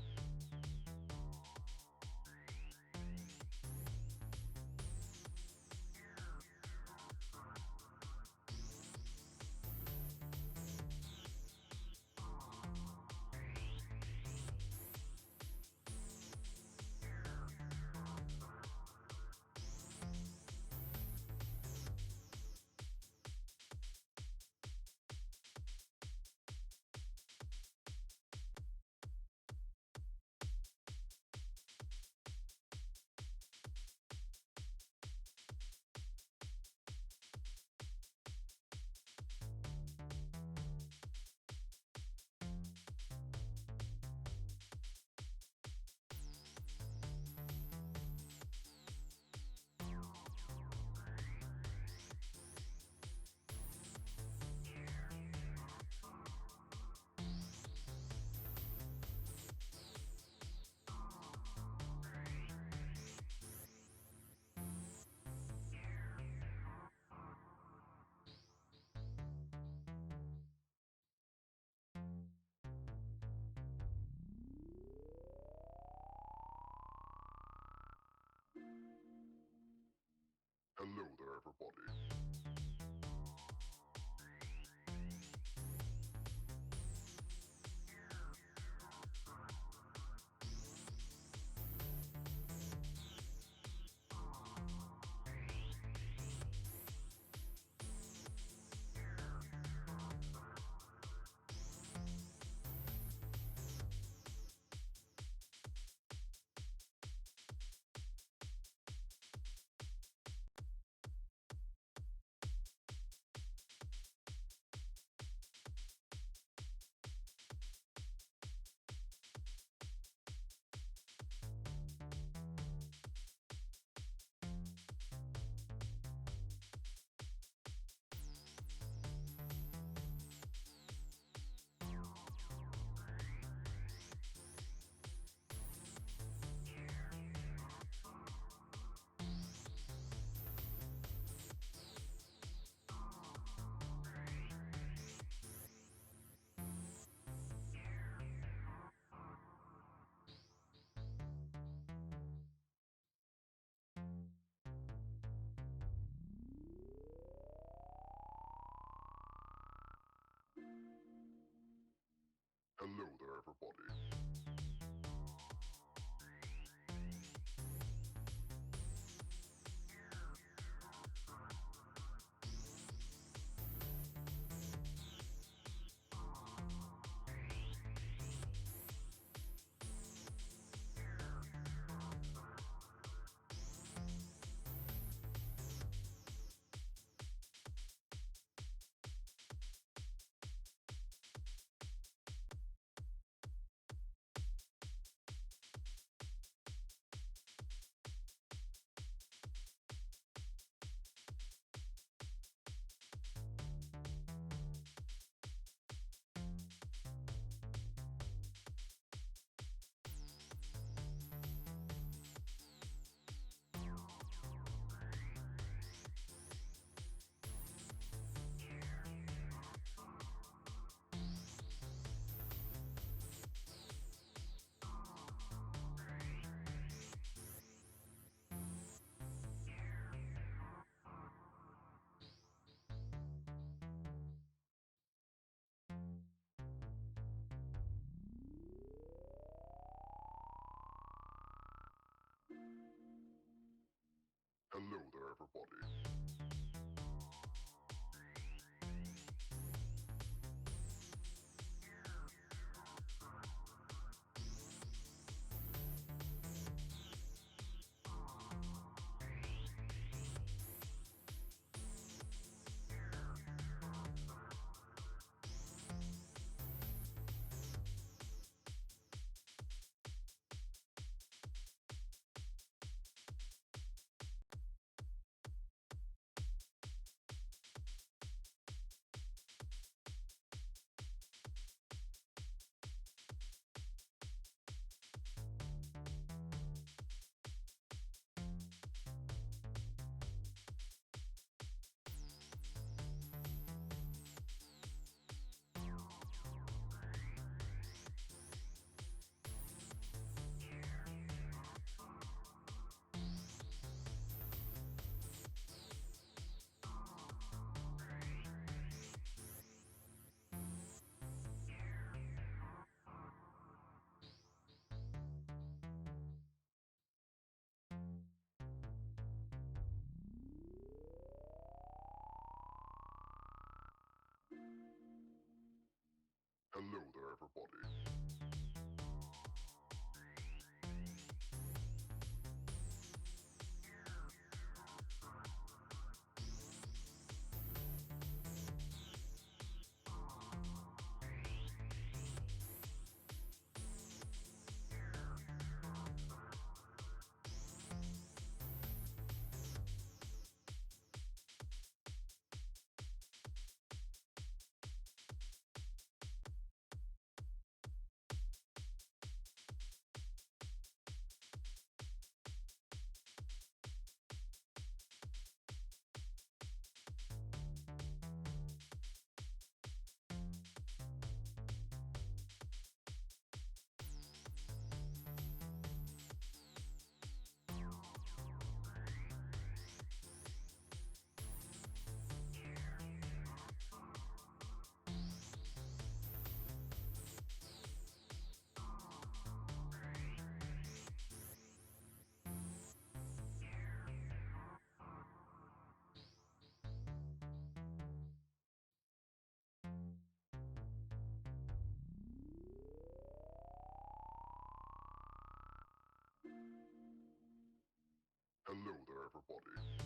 Hello there, everybody. Hello there, everybody. Hello there, everybody. Hello there, everybody. Hello there, everybody.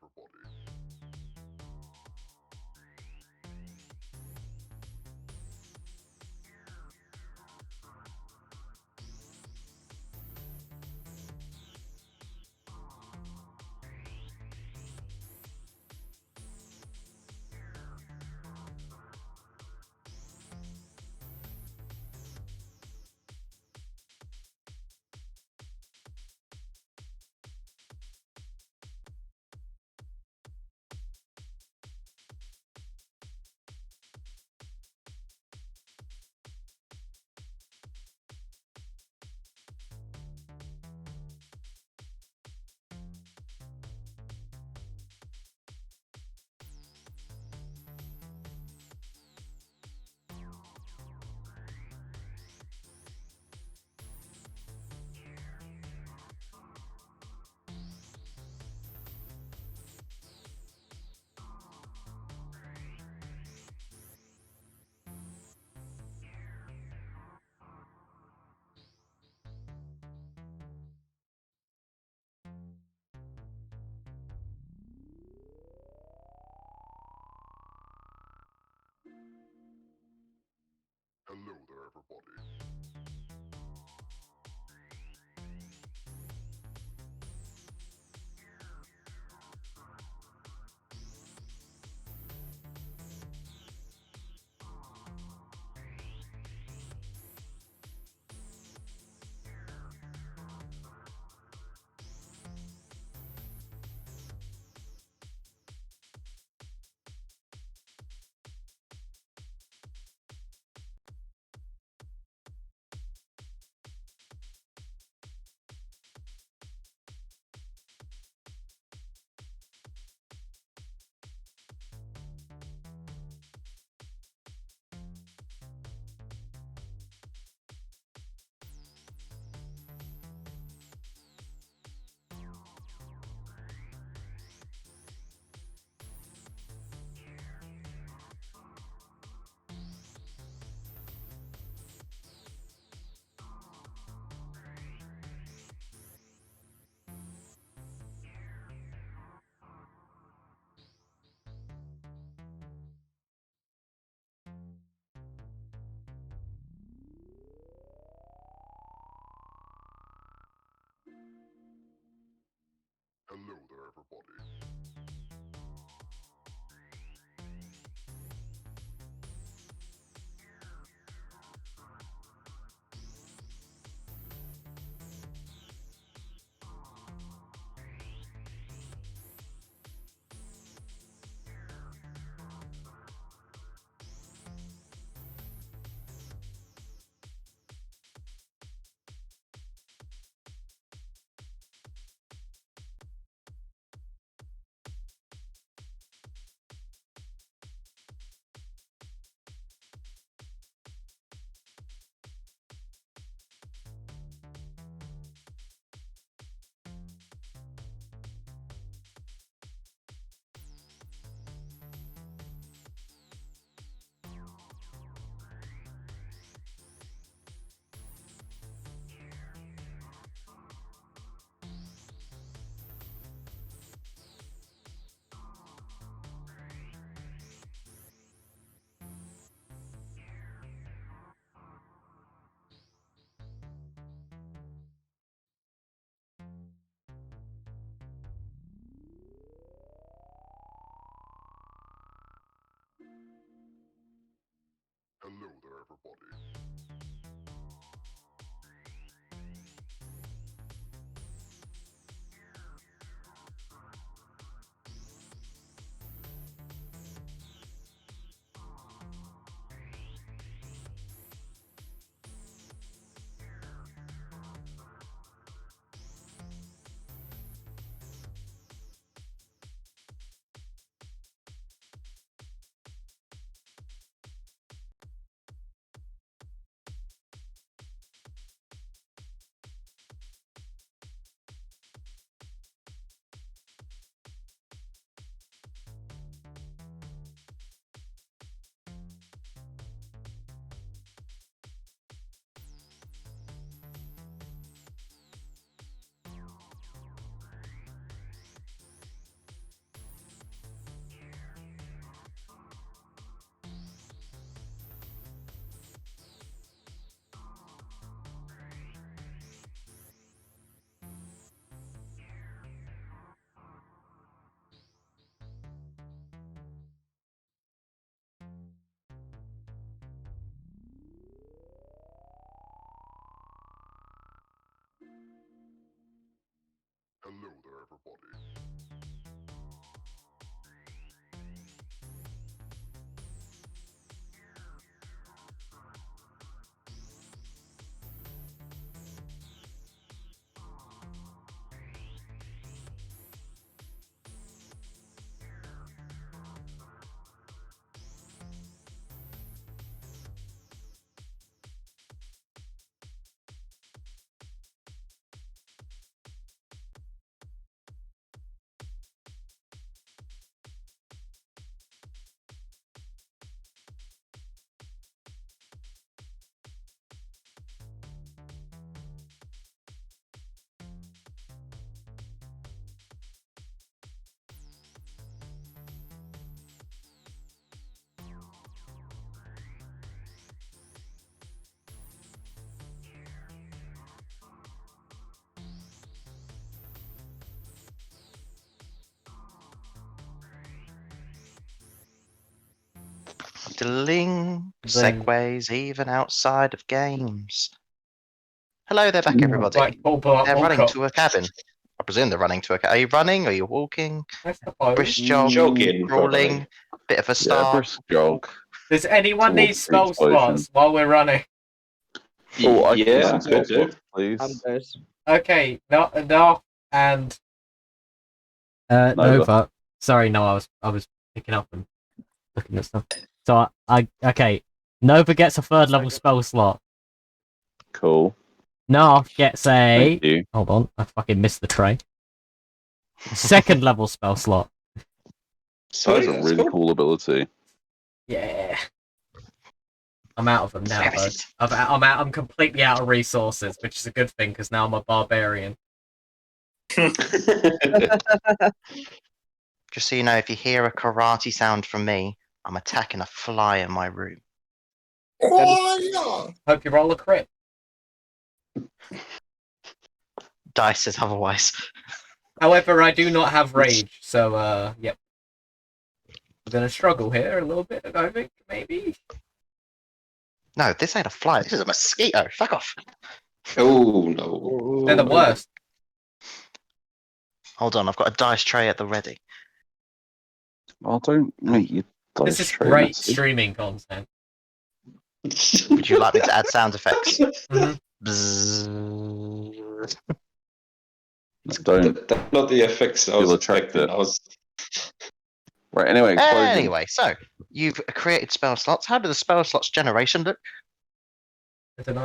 everybody. Hello there, everybody. Hello there, everybody. Hello there, everybody. everybody. Dling. Then- Segways even outside of games. Hello there back, everybody. Right, pull up, They're running up. to a cabin. I presume they're running to a cabin. Are you running? Are you walking? I suppose. Brisk jog, Jogging, crawling, probably. bit of a Yeah, start. brisk jog. Does anyone Towards need the spell explosion. slots while we're running? Oh, I Yeah, can I could do. please. Anders. Okay, Narf and Nova. Nova. Sorry, no, I was picking up and looking at stuff. So okay. Nova gets a third level spell slot. Cool. Narf gets a. Thank you. Hold on, I fucking missed the tray. Second level spell slot. That is a really cool ability. Yeah. I'm out of them now, Damn though. it. I'm completely out of resources, which is a good thing because now I'm a barbarian. Just so you know, if you hear a karate sound from me, I'm attacking a fly in my room. Hope you roll a crit. Dice says otherwise. However, I do not have rage, so yep. We're gonna struggle here a little bit, I think, maybe. No, this ain't a fly. This is a mosquito. Fuck off. Oh no. They're the worst. Hold on, I've got a dice tray at the ready. Oh, don't make you dice This is tray great messy. streaming content. Would you like me to add sound effects? Mhm. Bzzz. Don't. That's not the effects I was Feel expecting. attracted. I was. Right, anyway, explosion. Anyway, so you've created spell slots. How do the spell slots generation look? I don't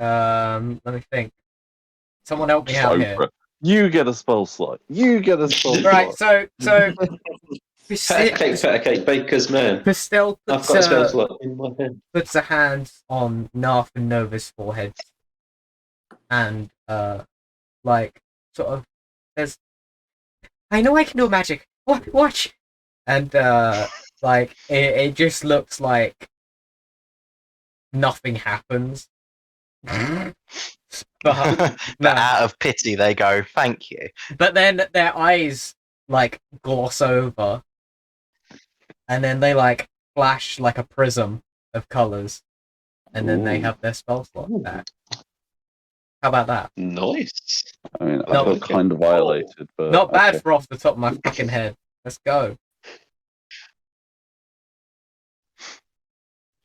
know. Let me think. Someone help me Just out here. Oprah. You get a spell slot. You get a spell Right, slot. so Pat cake, baker's man. Pastel I've got a spell slot in my hand. puts a hand on Narf and Nova's foreheads, and like sort of there's. I know I can do magic. Watch, and like it just looks like nothing happens. But But out of pity, they go, "Thank you." but then their eyes like gloss over, and then they like flash like a prism of colors, and then they Ooh. have their spell slot back. How about that? Nice. I mean, I No, felt kind of violated, but Not bad okay. for off the top of my fucking head. Let's go.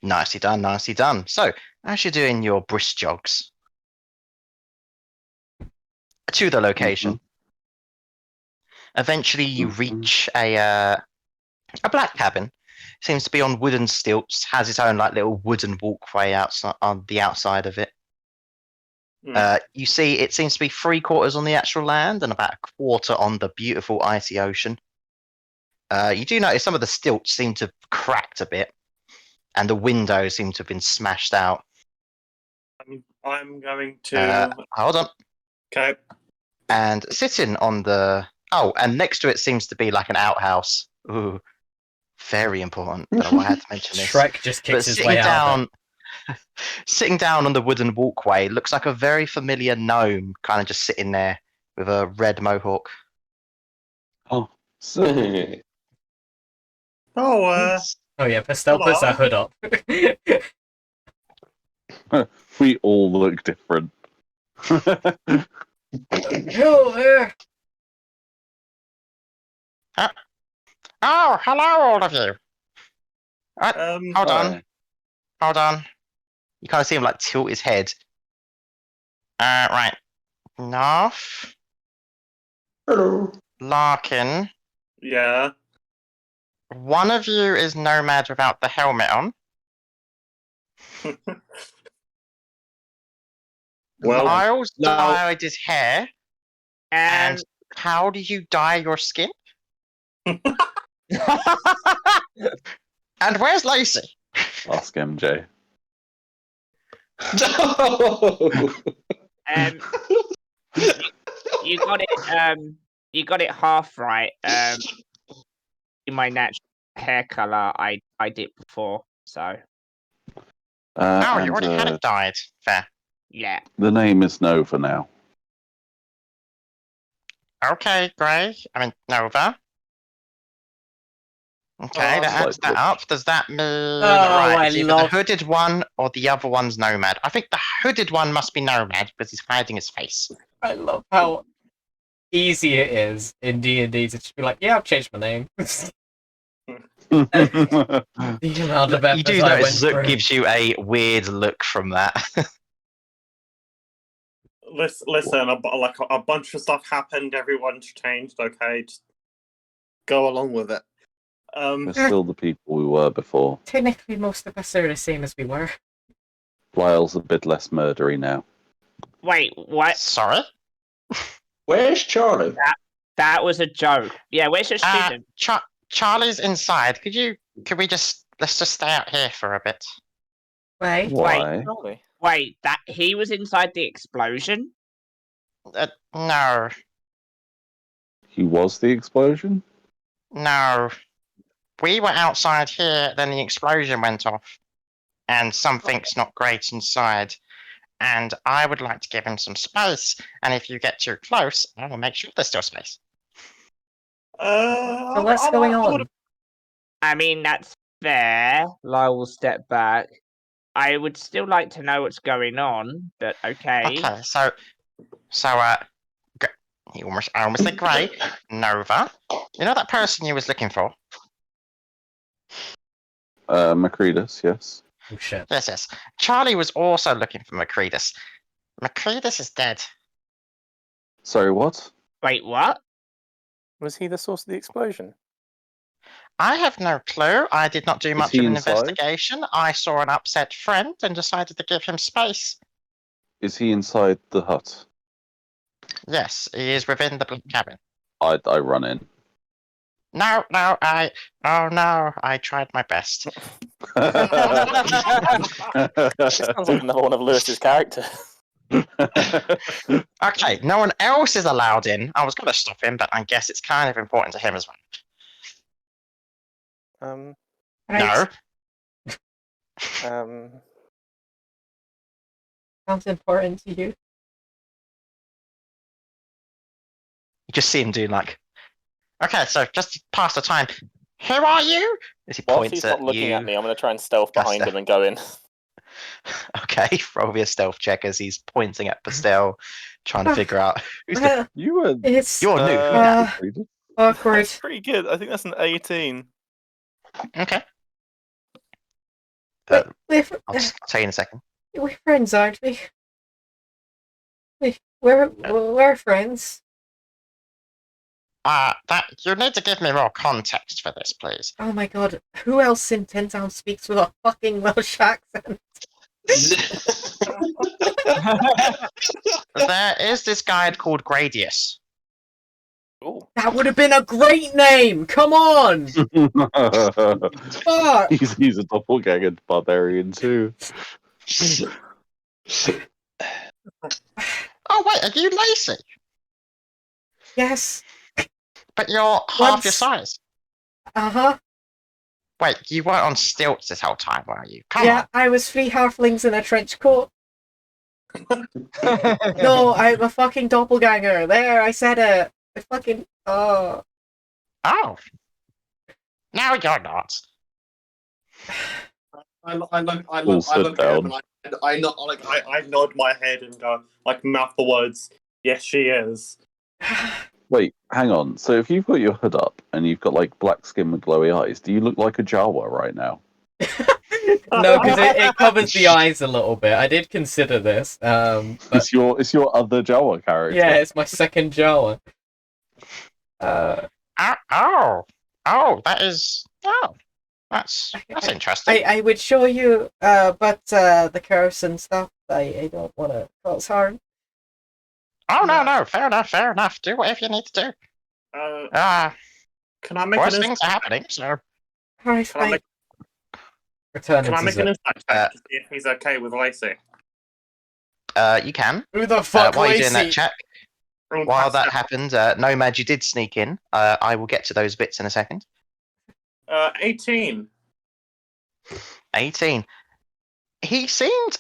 Nicely done, nicely done. So, as you're doing your brisk jogs to the location, eventually you reach a black cabin. Seems to be on wooden stilts. Has its own like little wooden walkway outside on the outside of it. You see, it seems to be 3/4 on the actual land and about 1/4 on the beautiful icy ocean. You do notice some of the stilts seem to have cracked a bit, and the windows seem to have been smashed out. I'm going to. Hold on. Okay. And sitting on the and next to it seems to be like an outhouse. Ooh, very important. Don't know why I had to mention this. Shrek just But kicks his way out of it. sitting down on the wooden walkway looks like a very familiar gnome, kind of just sitting there with a red mohawk. Oh, so Oh, Oh yeah, Pastel puts her hood up. we all look different. Hello there. Oh, hello, all of you. Hold on. Hi. Hold on. You kind of see him like tilt his head. Right. Narf, Hello. Larkin. Yeah. One of you is Nomad without the helmet on. Well, Lyle's no. dyed his hair. And And how do you dye your skin? And where's Lacey? Ask MJ. No. um, you got it. You got it half right. In my natural hair color, I did before. So Oh, you And already had it dyed. Fair. yeah. the name is Nova now. Okay, Grey. I mean, Nova. Okay, that adds Slight that look. up. Does that mean I it's either love- the hooded one or the other one's Nomad? I think the hooded one must be Nomad because he's hiding his face. I love how easy it is in D&D to just be like, yeah, I've changed my name. The amount of You effort do I notice went Zook through. gives you a weird look from that. listen, a bunch of stuff happened. Everyone's changed. Okay, just go along with it. We're still the people we were before. Technically, most of us are the same as we were. Lyle's a bit less murdery now. Wait, what? Sorry? Where's Charlie? That was a joke. Yeah, where's your student? Charlie's inside. Let's just stay out here for a bit. Wait. Why? Probably. Wait, that he was inside the explosion? No. He was the explosion? No. We were outside here, then the explosion went off. And something's not great inside. And I would like to give him some space. And if you get too close, I will make sure there's still space. So what's going on? I mean, that's fair. Lyle will step back. I would still like to know what's going on, but okay. Okay, so I almost said Grey. Nova. You know that person you was looking for? Macredus, yes. Oh shit. Yes. Charlie was also looking for Macredus. Macredus is dead. Sorry, what? Wait, what? Was he the source of the explosion? I have no clue. I did not do much he of an inside? investigation. I saw an upset friend and decided to give him space. Is he inside the hut? Yes, he is within the black cabin. I run in. No, I tried my best. Sounds like another one of Lewis's characters. Okay, no one else is allowed in. I was going to stop him, but I guess it's kind of important to him as well. No. Sounds important to you. You just see him doing like, okay, so just to pass the time. Who are you? As he Whilst points he's at not looking you. at me, I'm going to try and stealth behind him and go in. Okay, roll me a stealth check as he's pointing at Pastel, trying to figure out who's the. You were. It's You're new. Macredus? awkward. That's pretty good. I think that's an 18. Okay. We're I'll tell you in a second. we're friends, aren't we? We're friends. That you need to give me more context for this, please. Oh my god, who else in 10 Town speaks with a fucking Welsh accent? There is this guy called Gradius. Ooh. That would have been a great name! Come on! Fuck! He's a doppelganger barbarian too. Oh wait, are you Lacey? Yes. But you're half your Once- size. Uh-huh. Wait, you weren't on stilts this whole time, were you? Come Yeah, on. I was 3 halflings in a trench coat. No, I'm a fucking doppelganger. There, I said it. I fucking... Oh. Oh. No, you're not. I look at him sit and I nod my head and go, like, mouth the words, yes, she is. Wait, hang on. So if you've got your hood up and you've got like black skin with glowy eyes, do you look like a Jawa right now? No, because it covers the eyes a little bit. I did consider this. But It's your other Jawa character. yeah, it's my second Jawa. That's interesting. I would show you, but the curse and stuff, I don't want to cause harm. Oh no, fair enough. Do whatever you need to do. Can I make Worse an things are happening, so Alright, Can I fine. make, Return can I into make an Zip. insight check to see if he's okay with Lacey? you can. Who the fuck, While you're doing that Lacey? check, while that happens, Nomad, you did sneak in. I will get to those bits in a second. 18. 18. He seemed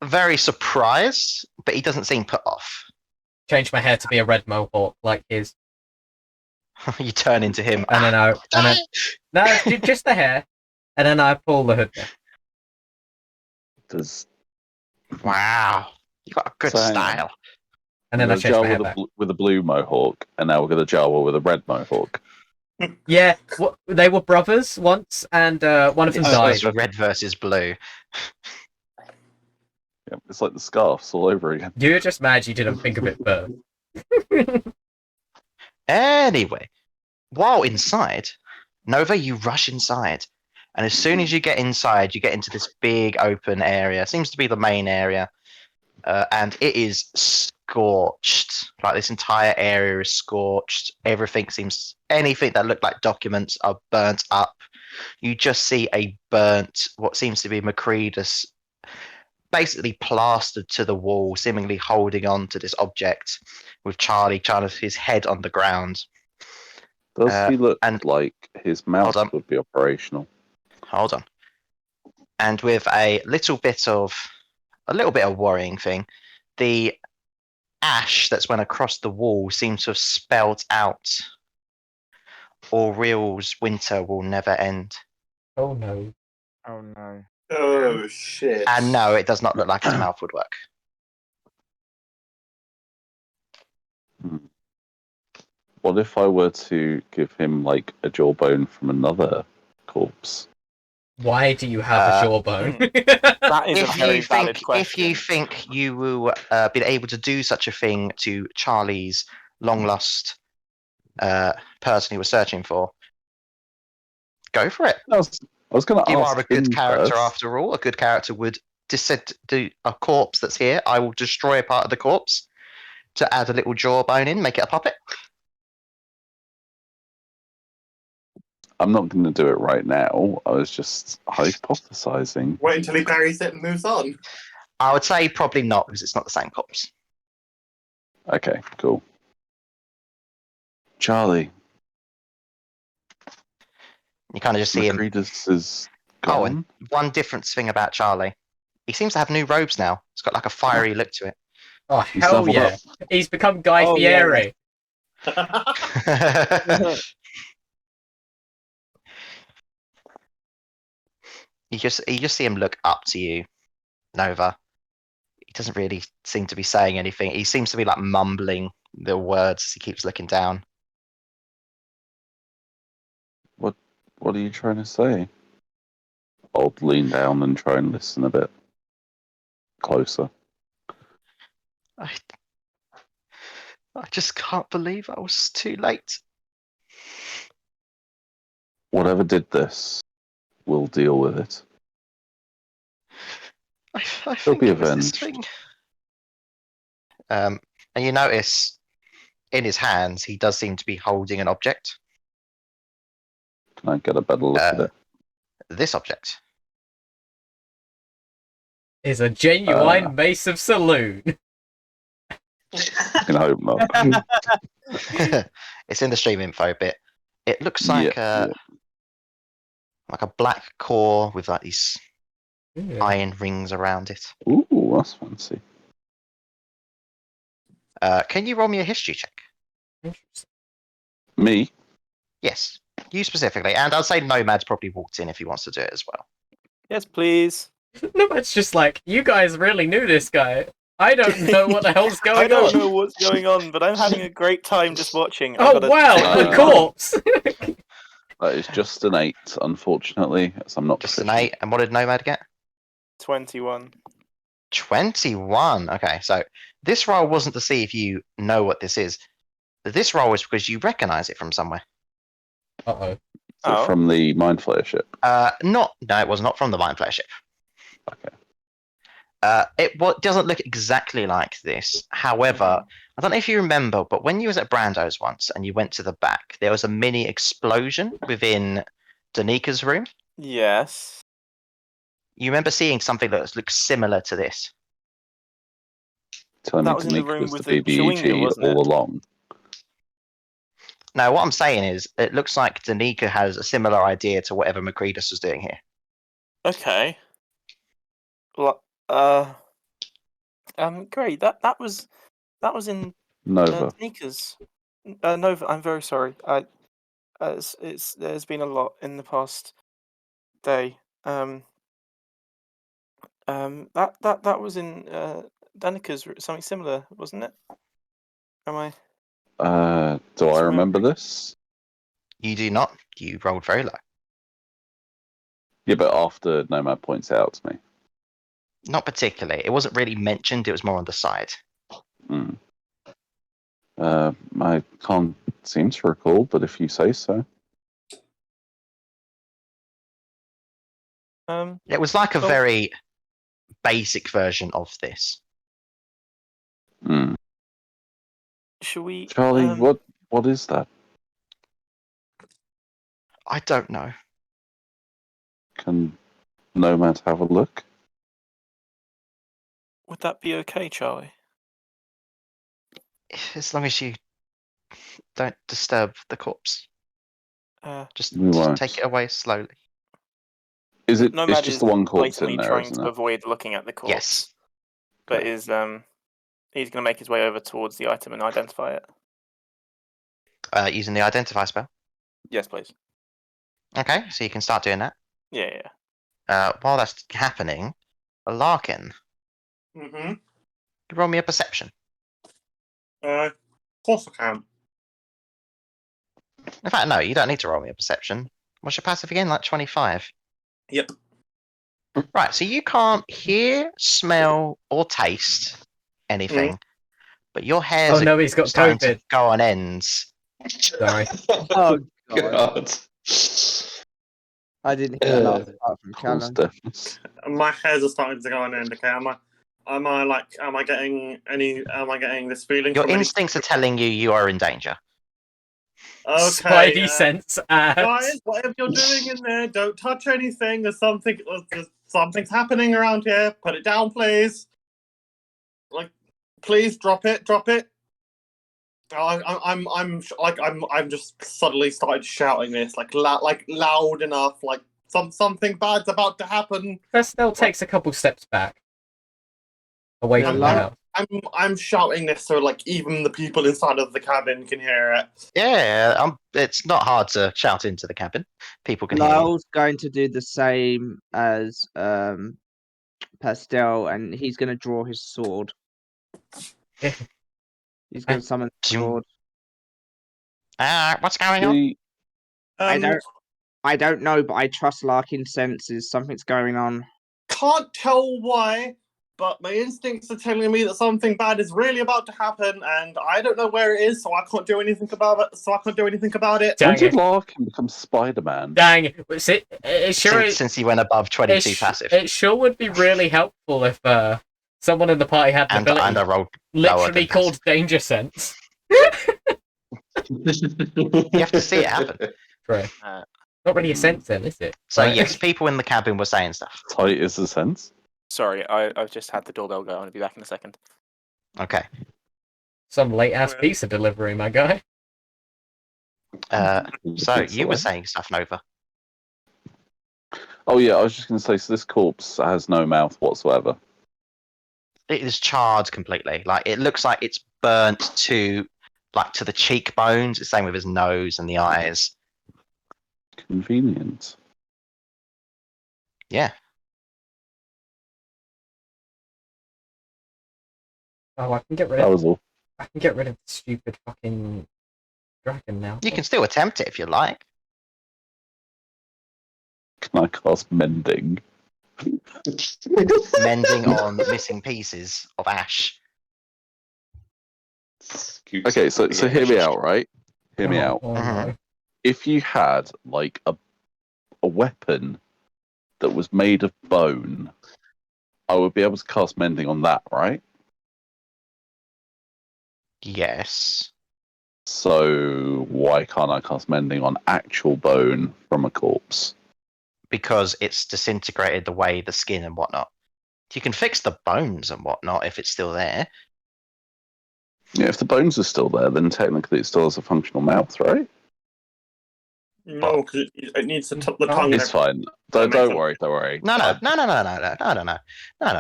very surprised, but he doesn't seem put off. Change my hair to be a red mohawk like his. You turn into him. And then no, just the hair, and then I pull the hood down. Does Wow, you got a good So hang on. style. And then I change my hair back. with a blue mohawk, and now we've got a Jawa with a red mohawk. Yeah, they were brothers once, and one of them died. It's red versus blue. Yeah, it's like the scarves all over again. You're just mad you didn't think of it first. Anyway, while inside, Nova, you rush inside. And as soon as you get inside, you get into this big open area. Seems to be the main area. And it is scorched. Like, this entire area is scorched. Anything that looked like documents are burnt up. You just see a burnt, what seems to be Macredus, basically plastered to the wall, seemingly holding on to this object, with Charlie trying to his head on the ground. Does he look like his mouth Hold on. would be operational? Hold on. And with a little bit of worrying thing, the ash that's went across the wall seems to have spelled out Aurel's winter will never end. Oh no. Oh no. Oh, shit. And no, it does not look like his mouth would work. What if I were to give him like a jawbone from another corpse? Why do you have a jawbone? That is a very valid question. If you think you will be able to do such a thing to Charlie's long lost person he was searching for, go for it. I was going to ask. You are a good him character first. after all. A good character would do a corpse that's here. I will destroy a part of the corpse to add a little jawbone in, make it a puppet. I'm not going to do it right now. I was just hypothesizing. Wait until he buries it and moves on. I would say probably not, because it's not the same corpse. Okay, cool. Charlie. You kind of just see him. Macredus is Oh, gone. and one different thing about Charlie. He seems to have new robes now. It's got like a fiery look to it. Oh, He's hell leveled yeah. He's become Guy Oh, yeah. Fieri. You just see him look up to you, Nova. He doesn't really seem to be saying anything. He seems to be like mumbling the words as he keeps looking down. What are you trying to say? I'll lean down and try and listen a bit closer. I just can't believe I was too late. Whatever did this, we'll deal with it. I He'll think be it was this avenged. thing. And you notice in his hands he does seem to be holding an object. Can I get a better look at it? This object. Is a genuine mace of saloon. I can hope not. It's in the stream info bit. It looks like Yeah, like a black core with like these Yeah. iron rings around it. Ooh, that's fancy. Can you roll me a history check? Interesting. Me? Yes, you specifically. And I'd say Nomad's probably walked in if he wants to do it as well. Yes, please. No, it's just like, you guys really knew this guy. I don't know what the hell's I going don't on. know what's going on, but I'm having a great time just watching. Oh wow, the corpse. That is just an 8, unfortunately, as I'm not Just an proficient. 8. And what did Nomad get? 21. 21. Okay, so this roll wasn't to see if you know what this is. This roll is because you recognize it from somewhere. Uh-oh. Is it Oh. from the Mind Flayer ship? No, it was not from the Mind Flayer ship. Okay. It doesn't look exactly like this. However, I don't know if you remember, but when you was at Brando's once and you went to the back, there was a mini explosion within Danika's room. Yes. You remember seeing something that looks similar to this? Telling That me was in the Danica room was with the the chewinga, BBEG wasn't all it? along. No, what I'm saying is, it looks like Danica has a similar idea to whatever Macredus was doing here. Okay. Well, great. That was in Nova. Nika's. Nova. I'm very sorry. There's been a lot in the past day. That was in Danica's something similar, wasn't it? Am I? Do I Misremembering? remember this? You do not. You rolled very low. Yeah, but after Nomad points it out to me. Not particularly. It wasn't really mentioned. It was more on the side. Hmm. I can't seem to recall, but if you say so. It was like a well- very basic version of this. Hmm. Shall we? Charlie, what is that? I don't know. Can Nomad have a look? Would that be okay, Charlie? As long as you don't disturb the corpse. Just We won't. take it away slowly. Is it? Nomad It's just is the one corpse blatantly in there, trying isn't to it? avoid looking at the corpse. Yes. But Okay. he's going to make his way over towards the item and identify it. Using the identify spell. Yes, please. Okay, so you can start doing that. Yeah. While that's happening, Larkin, Mm-hmm. roll me a perception. Of course I can. In fact, no, you don't need to roll me a perception. What's your passive again? Like 25. Yep. Right, so you can't hear, smell, or taste anything, but your hairs Oh no, he's got starting COVID. to go on ends. Sorry. Oh god. I didn't hear the last part from Cause Callum. deafness. My hairs are starting to go on end. Okay, am I getting this feeling? Your from any- instincts are telling you you are in danger. Okay, Spidey sense guys, whatever you're doing in there, don't touch anything. There's something's happening around here. Put it down, please. Like, please drop it. I'm just suddenly started shouting this like loud enough, like something bad's about to happen. Presnell takes a couple steps back. Away Yeah, from the like- house. I'm shouting this so like even the people inside of the cabin can hear it. Yeah, it's not hard to shout into the cabin. People can hear you. Lyle's going to do the same as Pastel, and he's going to draw his sword. He's going to summon the sword. What's going on? See, I don't know, but I trust Larkin's senses. Something's going on. Can't tell why, but my instincts are telling me that something bad is really about to happen, and I don't know where it is, so I can't do anything about it. when Dang did it. Larkin become Spider-Man? Dang it. It sure Since he went above 22 it, passive. it sure would be really helpful if someone in the party had an And ability I rolled lower literally than called Danger Sense. You have to see it happen. Right. Not really a sense then, is it? So Right. yes, people in the cabin were saying stuff. Tight is the sense. Sorry, I've just had the doorbell go. I'm going to be back in a second. Okay. Some late ass pizza delivery, my guy. So you were saying stuff, Nova. Oh yeah, I was just going to say. So this corpse has no mouth whatsoever. It is charred completely. Like it looks like it's burnt to the cheekbones. It's same with his nose and the eyes. Convenient. Yeah. Oh, I can get rid That of. was all. I can get rid of the stupid fucking dragon now. You can still attempt it if you like. Can I cast mending? Mending on missing pieces of ash. Okay, so hear me out, right? Hear me Oh, out. Oh, no. If you had like a weapon that was made of bone, I would be able to cast mending on that, right? Yes. So why can't I cast mending on actual bone from a corpse? Because it's disintegrated away the skin and whatnot. You can fix the bones and whatnot if it's still there. Yeah, if the bones are still there, then technically it still has a functional mouth, right? No, because it needs the Oh, tongue. It's fine. Don't worry. Don't worry. No.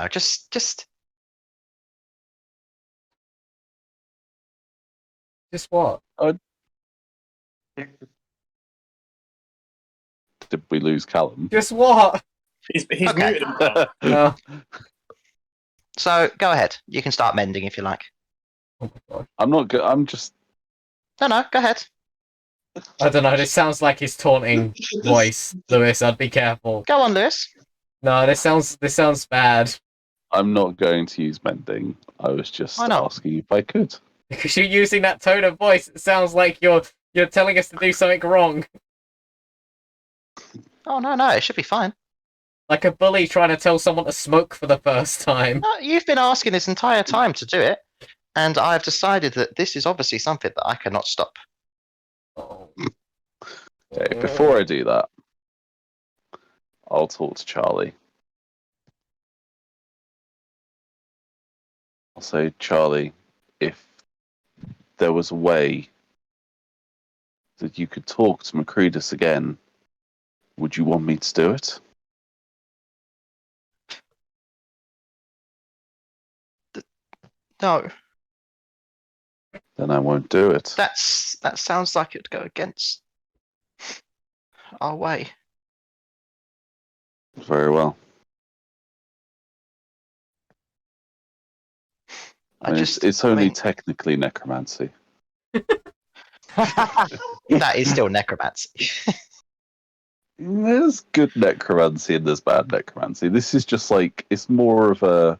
Just Just what? Did we lose Callum? Just what? He's Okay. muted himself. No. So go ahead. You can start mending if you like. Oh my god. I'm not good. I'm just. No, go ahead. I don't know. This sounds like his taunting voice, Lewis. I'd be careful. Go on, Lewis. No, this sounds bad. I'm not going to use mending. I was just Why not? asking if I could. Because you're using that tone of voice, it sounds like you're telling us to do something wrong. Oh no, it should be fine. Like a bully trying to tell someone to smoke for the first time. No, you've been asking this entire time to do it, and I've decided that this is obviously something that I cannot stop. Oh. Okay, before I do that, I'll talk to Charlie. I'll say, Charlie, if there was a way that you could talk to Macredus again, would you want me to do it? No, Then I won't do it. that sounds like it'd go against our way. Very well. I mean, it's only technically necromancy. That is still necromancy. There's good necromancy and there's bad necromancy. This is just like, it's more of a...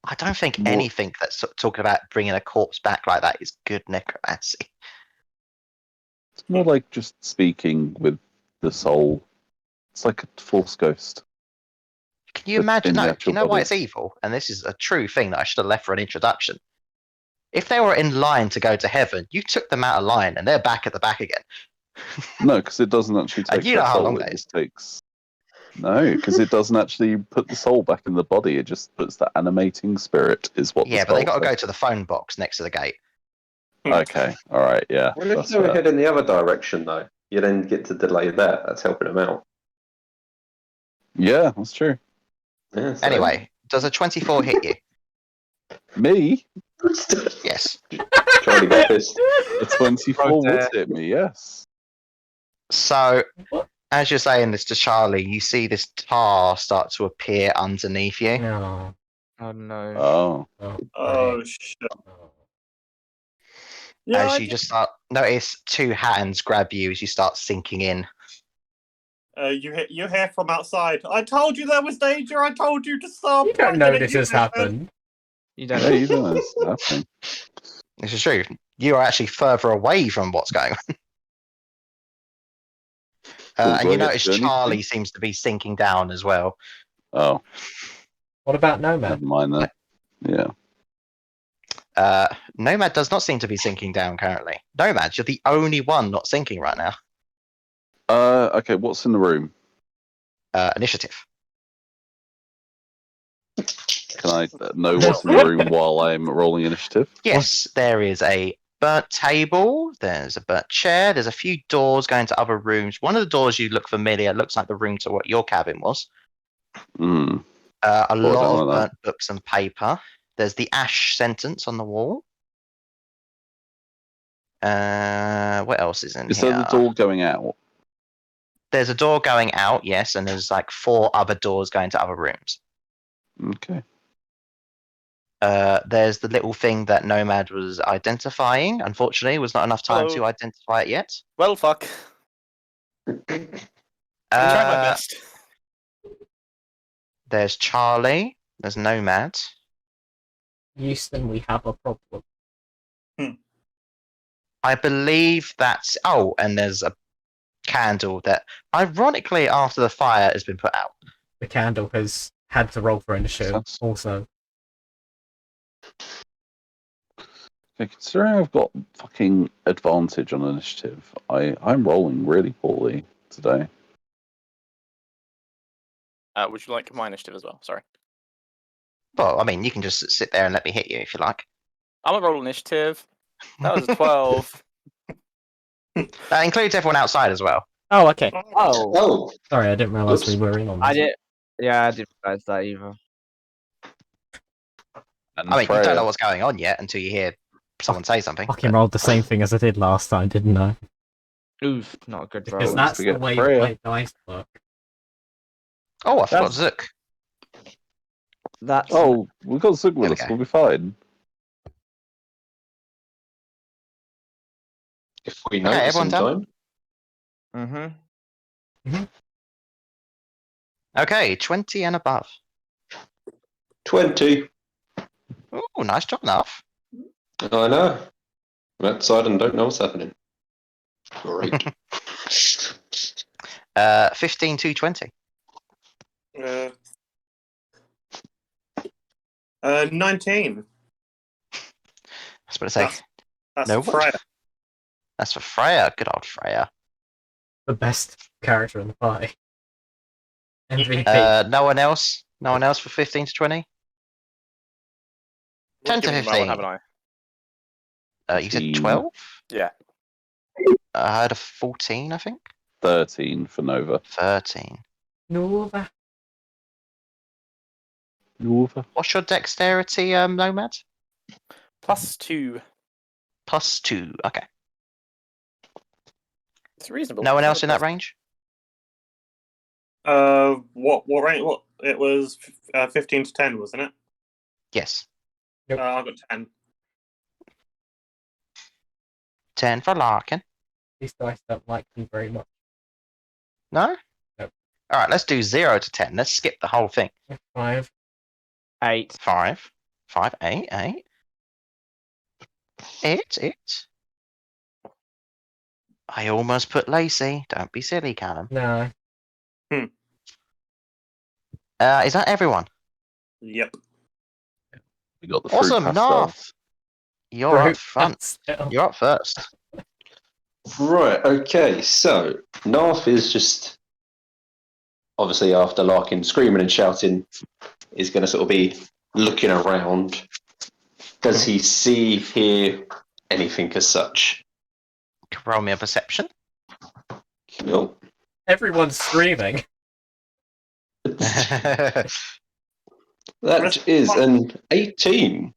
I don't think anything that's talking about bringing a corpse back like that is good necromancy. It's more like just speaking with the soul. It's like a false ghost. Can you But imagine? in the No, do actual you know why body. it's evil? And this is a true thing that I should have left for an introduction. If they were in line to go to heaven, you took them out of line and they're back at the back again. No, because it doesn't actually take And you know their how soul. long It that just takes... No, because it doesn't actually put the soul back in the body. It just puts the animating spirit, is what Yeah, the but they spell got to go says. to the phone box next to the gate. Okay, alright, yeah. What if that's they were fair. heading the other direction, though? You then get to delay that. That's helping them out. Yeah, that's true. Yeah, so- Anyway, does a 24 hit you? Me? Yes. Charlie got pissed. A 24 Oh, would dear. hit me, yes. So, What? as you're saying this to Charlie, you see this tar start to appear underneath you. No. Oh no. Oh. Oh shit! Oh. Yeah, As you just start notice two hands grab you as you start sinking in. you hear from outside. I told you there was danger. I told you to stop. You don't I know didn't this hear has it. happened. You don't Yeah, know. you don't know this is happening. This is true. You are actually further away from what's going on. Cool, And do you I get notice to do anything? Charlie seems to be sinking down as well. Oh, What about Nomad? never mind then. Yeah. Nomad does not seem to be sinking down currently. Nomad, you're the only one not sinking right now. Okay, what's in the room? Initiative. Can I know what's in the room while I'm rolling initiative? Yes, there is a burnt table, there's a burnt chair, there's a few doors going to other rooms. One of the doors you look familiar, looks like the room to what your cabin was. Hmm. A I lot don't of like that. burnt books and paper. There's the ash sentence on the wall. What else is in Is here? there the door going out? There's a door going out, yes, and there's like 4 other doors going to other rooms. Okay. There's the little thing that Nomad was identifying. Unfortunately, was not enough time Hello. to identify it yet. Well, fuck. I'm trying my best. There's Charlie. There's Nomad. Houston, we have a problem. I believe that's. Oh, and there's a candle that, ironically, after the fire has been put out. The candle has had to roll for initiative Sounds- also. Okay, considering I've got fucking advantage on initiative, I'm rolling really poorly today. Would you like my initiative as well? Sorry. Well, I mean, you can just sit there and let me hit you if you like. I'm gonna roll initiative. That was a 12. That includes everyone outside as well. Oh, okay. Oh, Oh, Sorry, I didn't realise we Oops. were in on this. I did. Yeah, I didn't realize that either. And I mean, you Freya, don't know what's going on yet until you hear someone say something. Fucking rolled the same thing as I did last time, didn't I? Oof, not a good Because roll. that's the forget way Freya. my dice work. Oh, I forgot That's- Zook. That's Oh, we've got Zug with There we us. go. We'll be fine. if we know Okay, this everyone in done? time. Mm-hmm. Okay, 20 and above. 20. Oh, nice job, enough. I know. I'm outside and don't know what's happening. Great. 15 to 20. 19. I was about to say, That's no for what? Freya. That's for Freya. Good old Freya. The best character in the party. MVP. No one else? No one else for 15 to 20? 10 to Given my one, 15. haven't I? You said 15. 12? Yeah. I heard a 14, I think. 13 for Nova. 13. Nova. Nova. What's your dexterity, Nomad? +2. +2. Okay. It's reasonable. No one It's else in not that range? What rank? What it was? 15 to 10, wasn't it? Yes. Yep. I got 10. 10 for Larkin. These dice don't like me very much. No? Nope. Alright, let's do 0 to 10. Let's skip the whole thing. 5. 8. 5. 5, 8, 8. 8. I almost put Lacey. Don't be silly, Callum. No. Is that everyone? Yep. We got the fruit Awesome, pastel. Narth. You're up Fruit front. pastel. You're up first. Right, okay, so Narf is just obviously after Larkin screaming and shouting, is going to sort of be looking around. Does he see, hear anything as such? Roll me a perception. No. Everyone's screaming. That is an 18.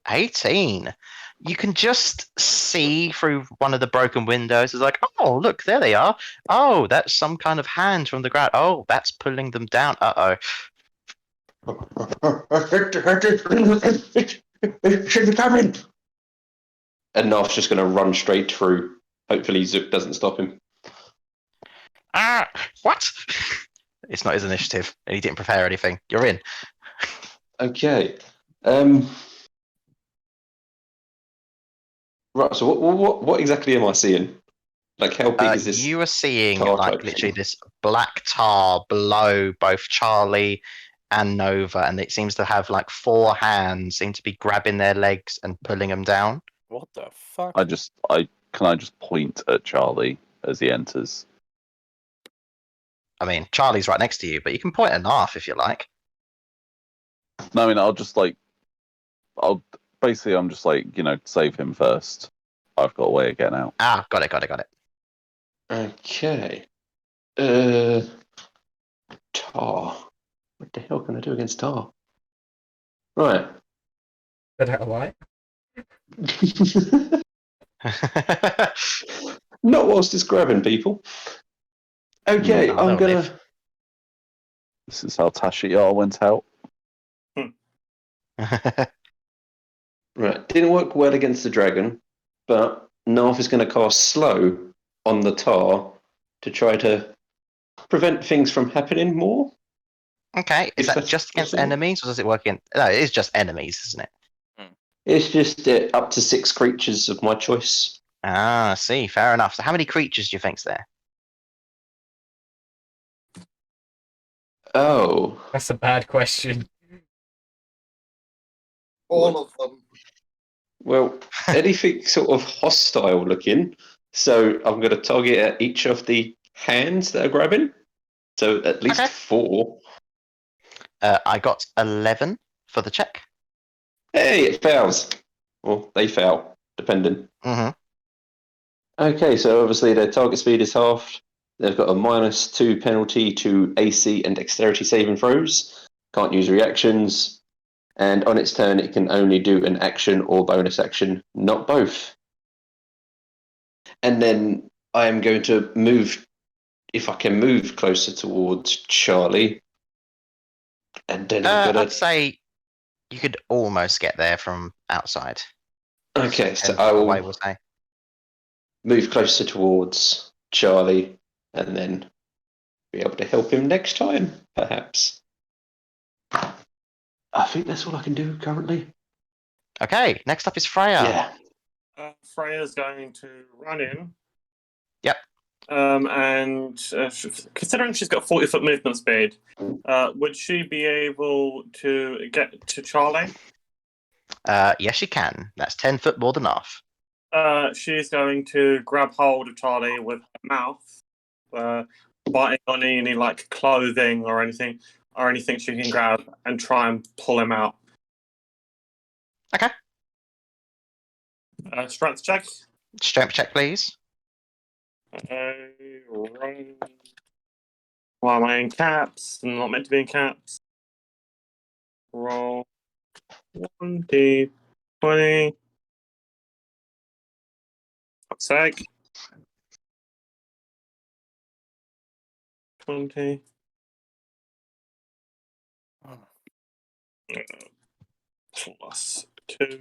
18. You can just see through one of the broken windows. It's like, oh, look, there they are. Oh, that's some kind of hand from the ground. Oh, that's pulling them down. Uh-oh. Should be coming. And Narf's just going to run straight through. Hopefully Zook doesn't stop him. What? It's not his initiative, and he didn't prepare anything. You're in. Okay. Right, so what exactly am I seeing? Like, how big is this? You are seeing tar like type literally thing? this black tar below both Charlie and Nova, and it seems to have like 4 hands, seem to be grabbing their legs and pulling them down. What the fuck? I just point at Charlie as he enters. I mean, Charlie's right next to you, but you can point at Narf if you like. No, I mean I'm just like, save him first. I've got a way of getting out. Got it. Okay. Tar. What the hell can I do against Tar? Right. But how light? Not whilst it's grabbing people. Okay, No, I'm they'll gonna. live. This is how Tasha Yar went out. Right, didn't work well against the dragon, but Narf is going to cast slow on the tar to try to prevent things from happening more. Okay, is If that that's just against possible. enemies, or does it work in? No, it is just enemies, isn't it? It's just up to 6 creatures of my choice. Ah, I see. Fair enough. So, how many creatures do you think's there? Oh, That's a bad question. All of them. well, anything sort of hostile looking. So I'm going to target at each of the hands that are grabbing. So at least Okay. 4. I got 11 for the check. Hey, it fails. Well, they fail, depending. Mm-hmm. Okay, so obviously their target speed is halved. They've got a -2 penalty to AC and dexterity saving throws. Can't use reactions. And on its turn, it can only do an action or bonus action, not both. And then I am going to move, if I can move closer towards Charlie. And then I'm going I'd to. say you could almost get there from outside. Okay, so 10 I foot away, will we'll say. move closer towards Charlie and then be able to help him next time, perhaps. I think that's all I can do currently. Okay, next up is Freya. Yeah. Freya's going to run in. Yep. And considering she's got 40-foot movement speed, would she be able to get to Charlie? Yes, you can. That's 10 foot more than enough. She's going to grab hold of Charlie with her mouth, biting on any like clothing or anything she can grab, and try and pull him out. Okay. Strength check. Strength check, please. Why am I in caps? I'm not meant to be in caps. Roll 1d20. Fuck's sake. 20. Plus 2.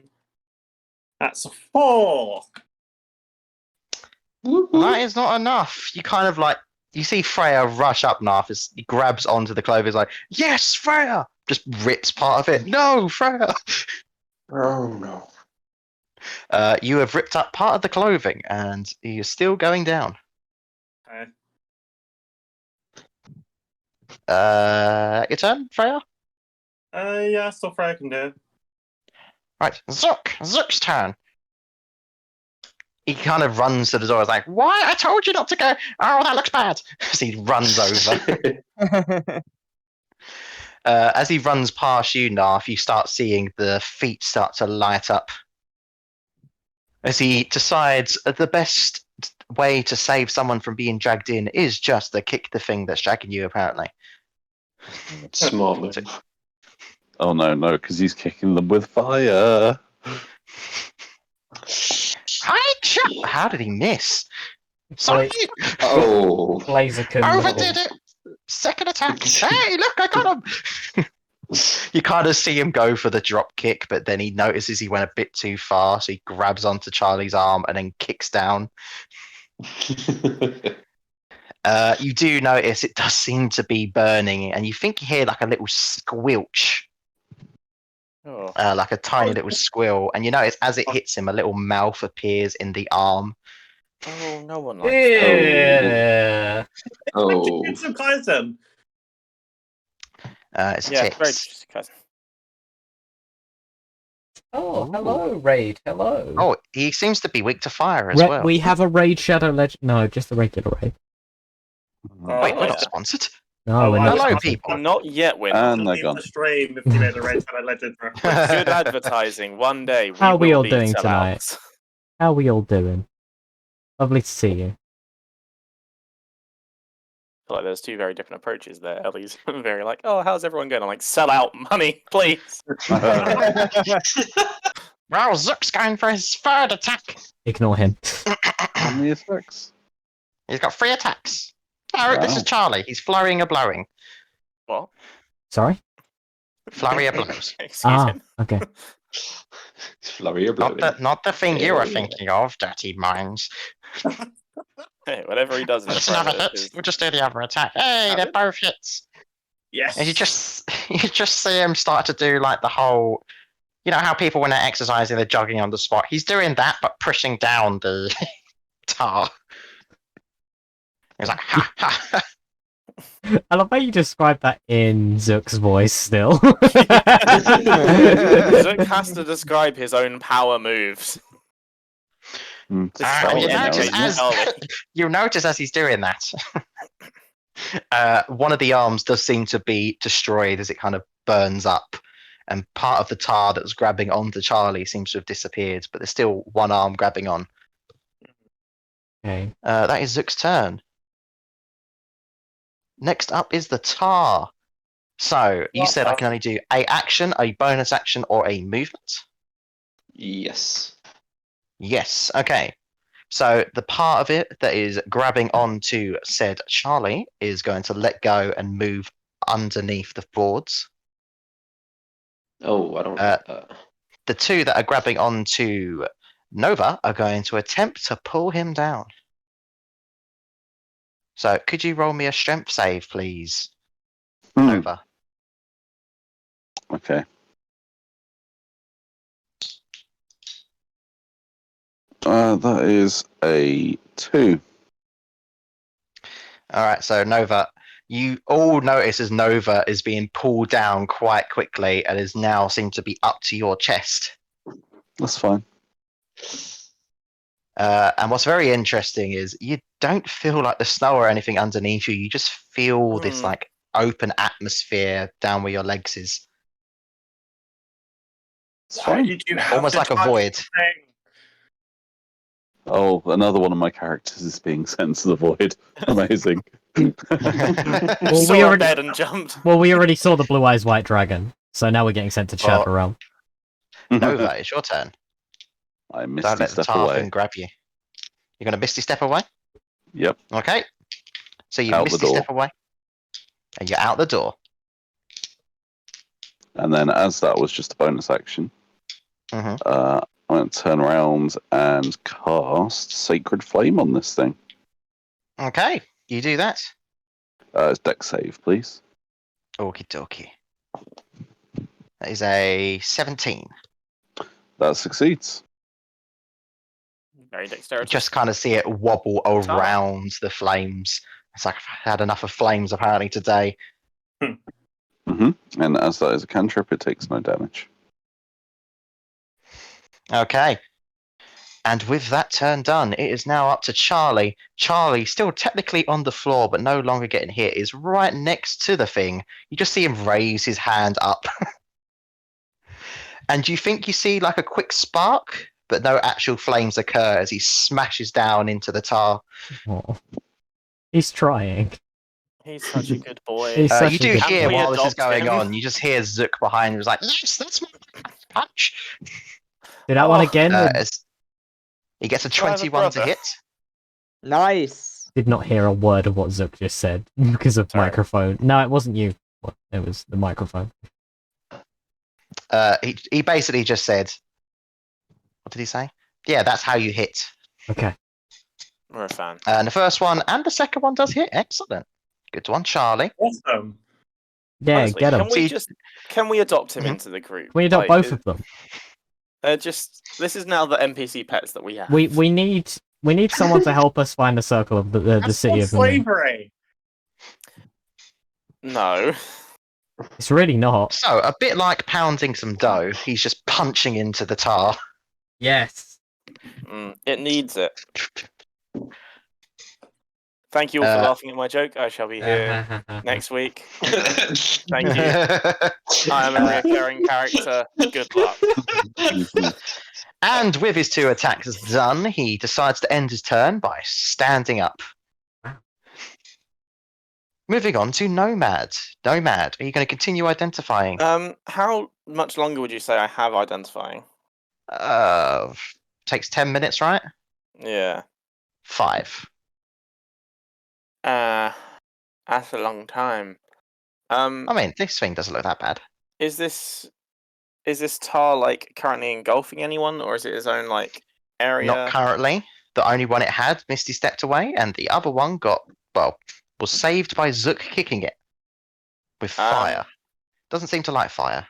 That's a 4. That is not enough. You kind of like, you see Freya rush up Narf as he grabs onto the clothing. He's like, yes, Freya! Just rips part of it. No, Freya! Oh, no. You have ripped up part of the clothing and he is still going down. Okay. Your turn, Freya? Yeah, that's all Freya can do. Right, Zook's turn. He kind of runs to the door. He's like, why? I told you not to go. Oh, that looks bad. So he runs over. As he runs past you, Narf, you start seeing the feet start to light up. As he decides the best way to save someone from being dragged in is just to kick the thing that's dragging you, apparently. Smart move. Oh no, because he's kicking them with fire. How did he miss? Sorry, Oh. Blaziken. overdid it. Second attack. Hey, look, I got him. You kind of see him go for the drop kick, but then he notices he went a bit too far, so he grabs onto Charlie's arm and then kicks down. You do notice it does seem to be burning, and you think you hear like a little squelch. Oh. Like a tiny little squeal, and you notice as it hits him, a little mouth appears in the arm. Oh, no one likes Yeah. Oh. It's some Kaizen. It's that. Yeah, very ticks. cousin. Oh, Ooh. hello, Raid. Hello. Oh, he seems to be weak to fire as well. We have a Raid Shadow Legend. No, just the regular Raid. Wait, we're not sponsored. No, we're not hello, sponsored. people. Not yet, we're And not. they're gone. The stream if you made a Red Shadow Legend reference. Good advertising. One day we How are we will all be doing sellouts. tonight? How are we all doing? Lovely to see you. I feel like there's two very different approaches there. Ellie's very like, oh, how's everyone going? I'm like, sell out money, please. Well, Zook's going for his third attack. Ignore him. How many attacks? He's got 3 attacks. Oh, this Wow. is Charlie. He's flurrying a blowing. What? Sorry? Flurry of blows. Excuse him. Okay. Flurry of Not blowing. not the thing you were Yeah. thinking of, dirty minds. Hey, whatever he does in the That's another perimeter hit. is We'll just do the other attack. Hey, they're Savage. both hits. Yes. And you just see him start to do like the whole, you know how people when they're exercising they're jogging on the spot. He's doing that but pushing down the tar. He's like ha ha. Ha. I love how you described that in Zook's voice still. Zook has to describe his own power moves. Mm, This is Uh, how you he Charlie now, notice educates isn't it? as Charlie. you notice as he's doing that, one of the arms does seem to be destroyed as it kind of burns up, and part of the tar that was grabbing onto Charlie seems to have disappeared, but there's still one arm grabbing on. Okay. That is Zook's turn. Next up is the tar. So you said I can only do a action, a bonus action, or a movement. Yes. Yes. Okay. So the part of it that is grabbing onto said Charlie is going to let go and move underneath the boards. Oh, I don't Uh, like that. The two that are grabbing onto Nova are going to attempt to pull him down. So could you roll me a strength save, please, Nova? Okay. That is a 2. All right, so Nova, you all notice as Nova is being pulled down quite quickly and is now seem to be up to your chest. That's fine. And what's very interesting is you don't feel like the snow or anything underneath you. You just feel this like open atmosphere down where your legs is, It's fine. Did you have almost to like a touch void. the thing? Oh, another one of my characters is being sent to the void. Amazing. Well, Saw we a already- bed and jumped. Well, we already saw the Blue Eyes White Dragon, so now we're getting sent to Shadow Realm. Nova, it's your turn. I Don't misty let the step tar away. thing grab you. You're going to misty step away? Yep. Okay. So you Out the misty door. step away. And you're out the door. And then, as that was just a bonus action, Mhm. I'm going to turn around and cast Sacred Flame on this thing. Okay, you do that. It's deck save, please. Okie dokie. That is a 17. That succeeds. Very You dexterous. just kind of see it wobble Tar. around the flames. It's like I've had enough of flames apparently today. And as that is a cantrip, it takes no damage. Okay. And with that turn done, it is now up to Charlie. Charlie, still technically on the floor, but no longer getting hit, is right next to the thing. You just see him raise his hand up. And you think you see like a quick spark, but no actual flames occur as he smashes down into the tar. Oh. He's trying. He's such a good boy. He's such You a do good hear boy. while this is Adopt going him. on, you just hear Zook behind him. He's like, yes, that's my punch. Do that one Oh, again. As he gets a Private 21 to brother. hit. Nice. Did not hear a word of what Zook just said because of Sorry. microphone. No, it wasn't you. It was the microphone. He basically just said, what did he say? Yeah, that's how you hit. Okay. We're a fan. And the first one and the second one does hit. Excellent. Good one, Charlie. Awesome. Yeah, Honestly, get him. Can we adopt him Mhm. into the group? We adopt Like, both of them. This is now the NPC pets that we have. We need someone to help us find the circle of the That's city not of the moon. slavery. No. It's really not. So, a bit like pounding some dough, he's just punching into the tar. Yes. It needs it. Thank you all for laughing at my joke. I shall be here next week. Thank you. I am a recurring character. Good luck. And with his 2 attacks done, he decides to end his turn by standing up. Wow. Moving on to Nomad. Nomad, are you going to continue identifying? How much longer would you say I have identifying? Takes 10 minutes, right? Yeah. 5. That's a long time. I mean, this thing doesn't look that bad. Is this Is this tar like currently engulfing anyone, or is it his own like area? Not currently. The only one it had, Misty stepped away, and the other one was saved by Zook kicking it with fire. Doesn't seem to like fire.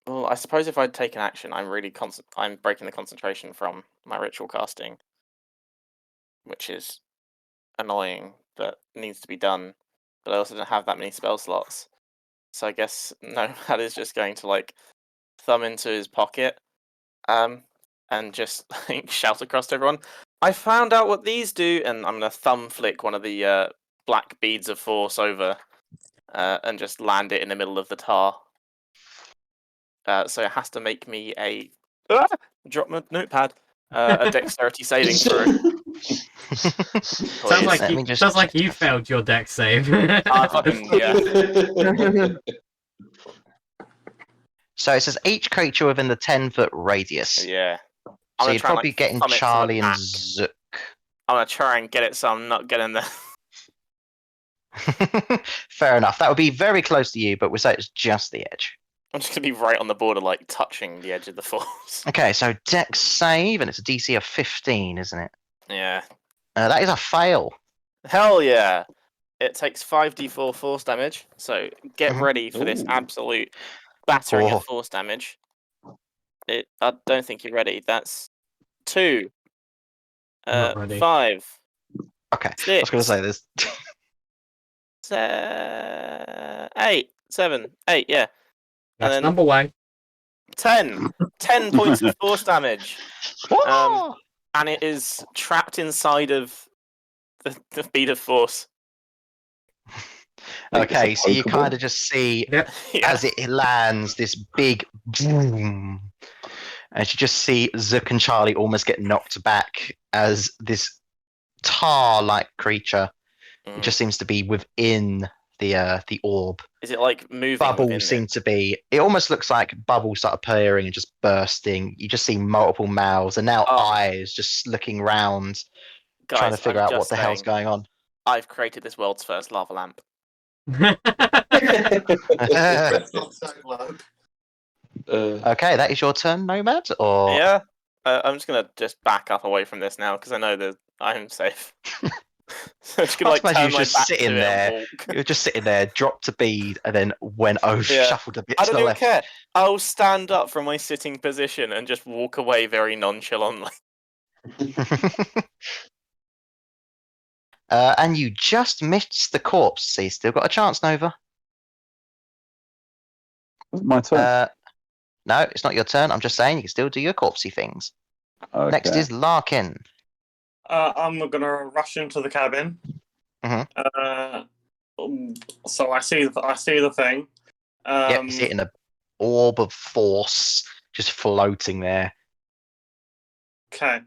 Well, I suppose if I'd taken action, I'm breaking the concentration from my ritual casting, which is annoying, but needs to be done. But I also don't have that many spell slots, so I guess Nomad is just going to like thumb into his pocket, and just like, shout across to everyone, "I found out what these do!" And I'm gonna thumb flick one of the black beads of force over, and just land it in the middle of the tar. So it has to make me a drop my notepad. A dexterity saving throw. Sounds like you failed your dex save. Yeah. So it says each creature within the 10-foot radius. Yeah. So you're probably getting Charlie and Zook. I'm gonna try and get it so I'm not getting there. Fair enough. That would be very close to you, but we'll say it's just the edge. I'm just gonna be right on the border, like touching the edge of the force. Okay, so dex save, and it's a DC of 15, isn't it? Yeah. That is a fail. Hell yeah! It takes 5d4 force damage, so get ready for this absolute battering of force damage. I don't think you're ready. That's 2. Not ready. 5. Okay, 6, I was going to say this. 8. 7. 8, yeah. That's then number 1. 10. 10 points of force damage. Whoa! And it is trapped inside of the bead of force. Okay, so you kind of just see as it lands this big boom, and you just see Zook and Charlie almost get knocked back as this tar-like creature just seems to be within the orb. Is it like moving? Bubbles seem to be. It almost looks like bubbles start appearing and just bursting. You just see multiple mouths and now eyes just looking round, trying to figure out what the hell's going on. I've created this world's first lava lamp. Okay, that is your turn, Nomad. Or yeah, I'm just gonna back up away from this now because I know that I'm safe. So just gonna, I suppose you're just sitting there. You're just sitting there, dropped a bead, and then went shuffled a bit to the left. I don't care. I'll stand up from my sitting position and just walk away very nonchalantly. And you just missed the corpse. So you still got a chance, Nova. My turn. No, it's not your turn. I'm just saying you can still do your corpsey things. Okay. Next is Larkin. I'm gonna rush into the cabin. So I see the thing. Yep, you see it in an orb of force just floating there. Okay.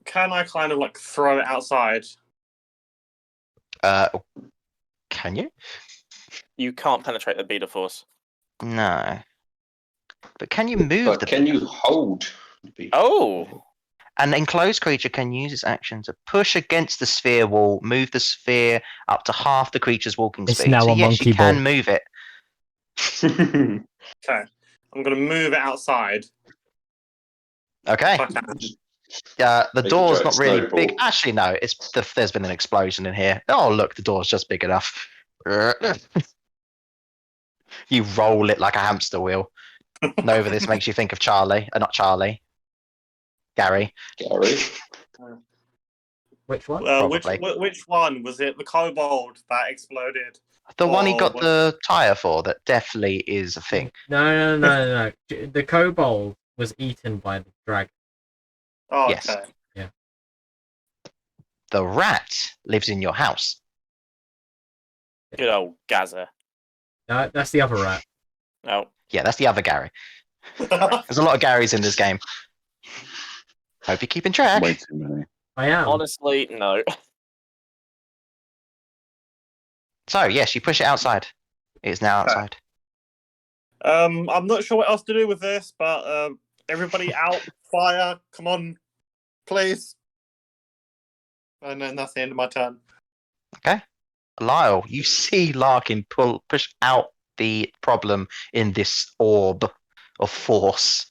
Can I kind of like throw it outside? Can you? You can't penetrate the bead of force. No. But can you move Can you hold? An enclosed creature can use its action to push against the sphere wall, move the sphere up to half the creature's walking speed. Now so a yes, monkey you can ball. move it. Okay. I'm going to move it outside. Okay. The door's not really snowball. big. Actually, no. There's been an explosion in here. Oh, look, the door's just big enough. You roll it like a hamster wheel. Nova, this makes you think of Charlie. Not Charlie. Gary. Which one? Which one? Was it the kobold that exploded? The one he got the tire for, that definitely is a thing. No. The kobold was eaten by the dragon. Oh, yes. Okay. Yeah. The rat lives in your house. Good old Gaza. No, that's the other rat. No. Yeah, that's the other Gary. There's a lot of Garys in this game. Hope you're keeping track. Way too many. I am. Honestly, no. So, yes, you push it outside. It is now outside. I'm not sure what else to do with this, but everybody out, fire, come on, please. And then that's the end of my turn. Okay. Lyle, you see Larkin push out the problem in this orb of force?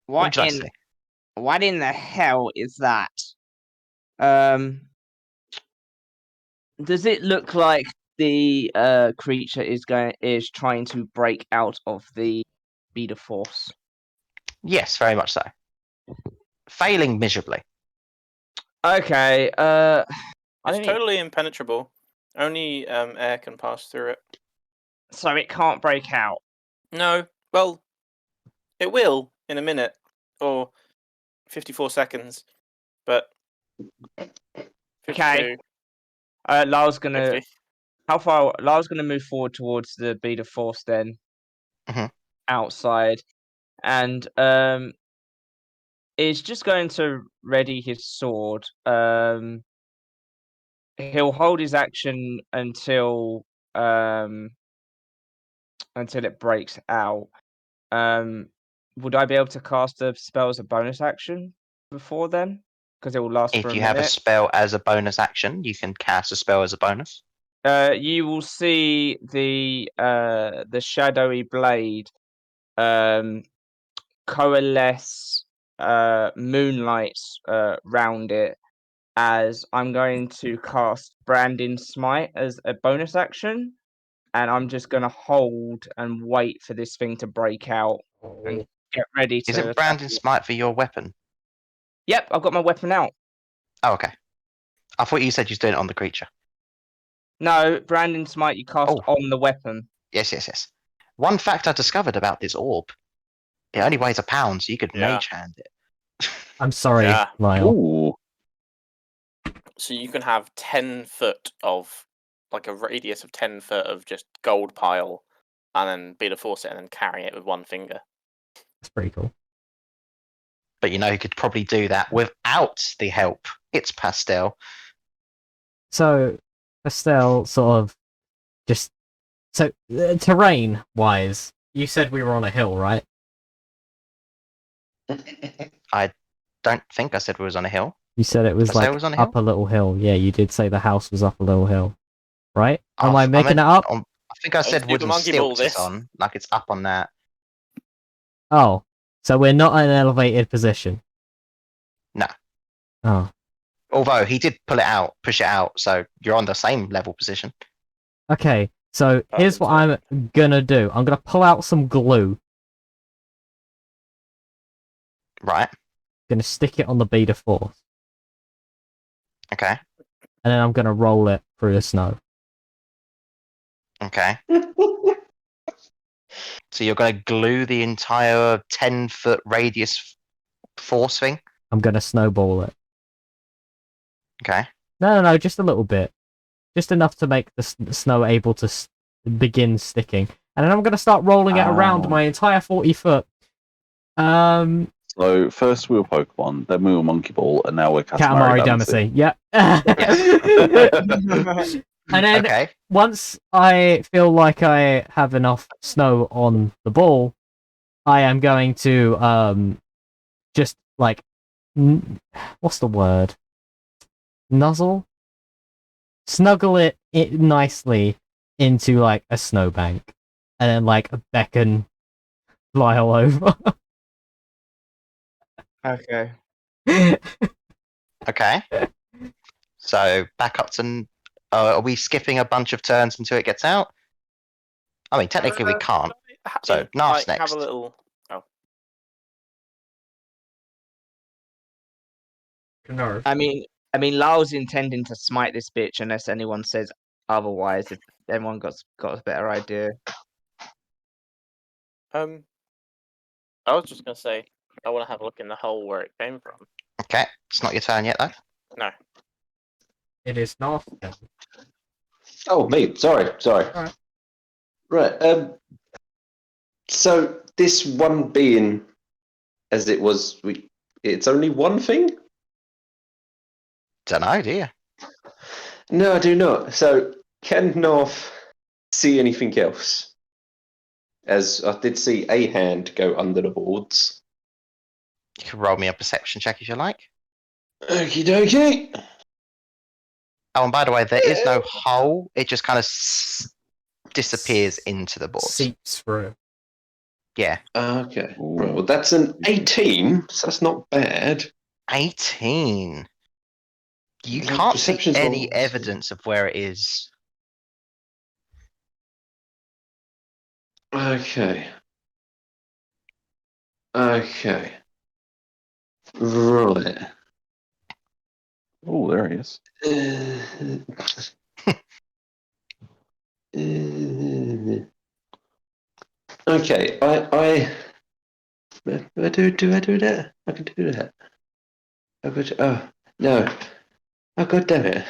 What would you like to say? What in the hell is that? Does it look like the creature is trying to break out of the bead of force? Yes, very much so. Failing miserably. Okay. I It's don't totally impenetrable. Only air can pass through it. So it can't break out. No, well, it will in a minute or 54 seconds, but 52, Okay. Lyle's gonna 50. How far? Lyle's gonna move forward towards the bead of force then, Mhm. outside, and is just going to ready his sword. He'll hold his action until it breaks out. Would I be able to cast a spell as a bonus action before then? Because it will last for If a you have a minute. spell as a bonus action, you can cast a spell as a bonus. You will see the shadowy blade coalesce moonlight round it as I'm going to cast Branding Smite as a bonus action, and I'm just going to hold and wait for this thing to break out and get ready to Is it attack Brandon it. Smite for your weapon? Yep, I've got my weapon out. Oh, okay. I thought you said you was doing it on the creature. No, Branding Smite you cast Oh. on the weapon. Yes. One fact I discovered about this orb: it only weighs a pound, so you could Yeah. mage hand it. I'm sorry, Yeah. Lyle. Ooh. So you can have 10 foot of, like a radius of 10 foot of just gold pile, and then beat a force it and then carry it with one finger. That's pretty cool. But you know, you could probably do that without the help. It's Pastel. So, Estelle, sort of, just so terrain wise, you said we were on a hill, right? I don't think I said we was on a hill. You said it was Did I say like it was on a up hill? a little hill. Yeah, you did say the house was up a little hill, right? Am Oh, I making that up? I think I said Super wooden Monkey Ball stilts is this. on, like it's up on that. Oh, so we're not in an elevated position. No. Oh, Although he did push it out, so you're on the same level position. okay. So here's what I'm gonna do. I'm gonna pull out some glue. Right. Gonna stick it on the bead of force, Okay. and then I'm gonna roll it through the snow. Okay. So you're going to glue the entire 10-foot radius force thing? I'm gonna snowball it. Okay. No, just a little bit, just enough to make the snow able to begin sticking, and then I'm gonna start rolling it around my entire 40 foot. So first we were Pokemon, then we were Monkey Ball, and now we're Katamari Katamari Damacy. Yep. And then Okay. once I feel like I have enough snow on the ball, I am going to just like what's the word? Nuzzle? Snuggle it nicely into like a snowbank, and then like beckon Lyle over. Okay. Okay. So back up to... are we skipping a bunch of turns until it gets out? I mean, technically we can't. So, Narf's Have next. a little. Oh, No. I mean, Lyle's intending to smite this bitch unless anyone says otherwise. If anyone got a better idea. I was just gonna say I want to have a look in the hole where it came from. Okay. It's not your turn yet, though. No. It is not. Oh, me. Sorry. Alright. Right. So this one being, as it was, it's only one thing. Don't know, do you? No, I do not. So can North see anything else? As I did see a hand go under the boards. You can roll me a perception check if you like. Okie dokie. Oh, and by the way, there is no hole. It just kind of disappears into the boards. Seeps through. Yeah, Okay. Right, well, that's an 18, so that's not bad. 18. You Like, can't see perception's any not- evidence of where it is. Okay. Okay. Right. Oh, there he is. Okay, do I do that? I can do that. Oh no. Oh god damn it.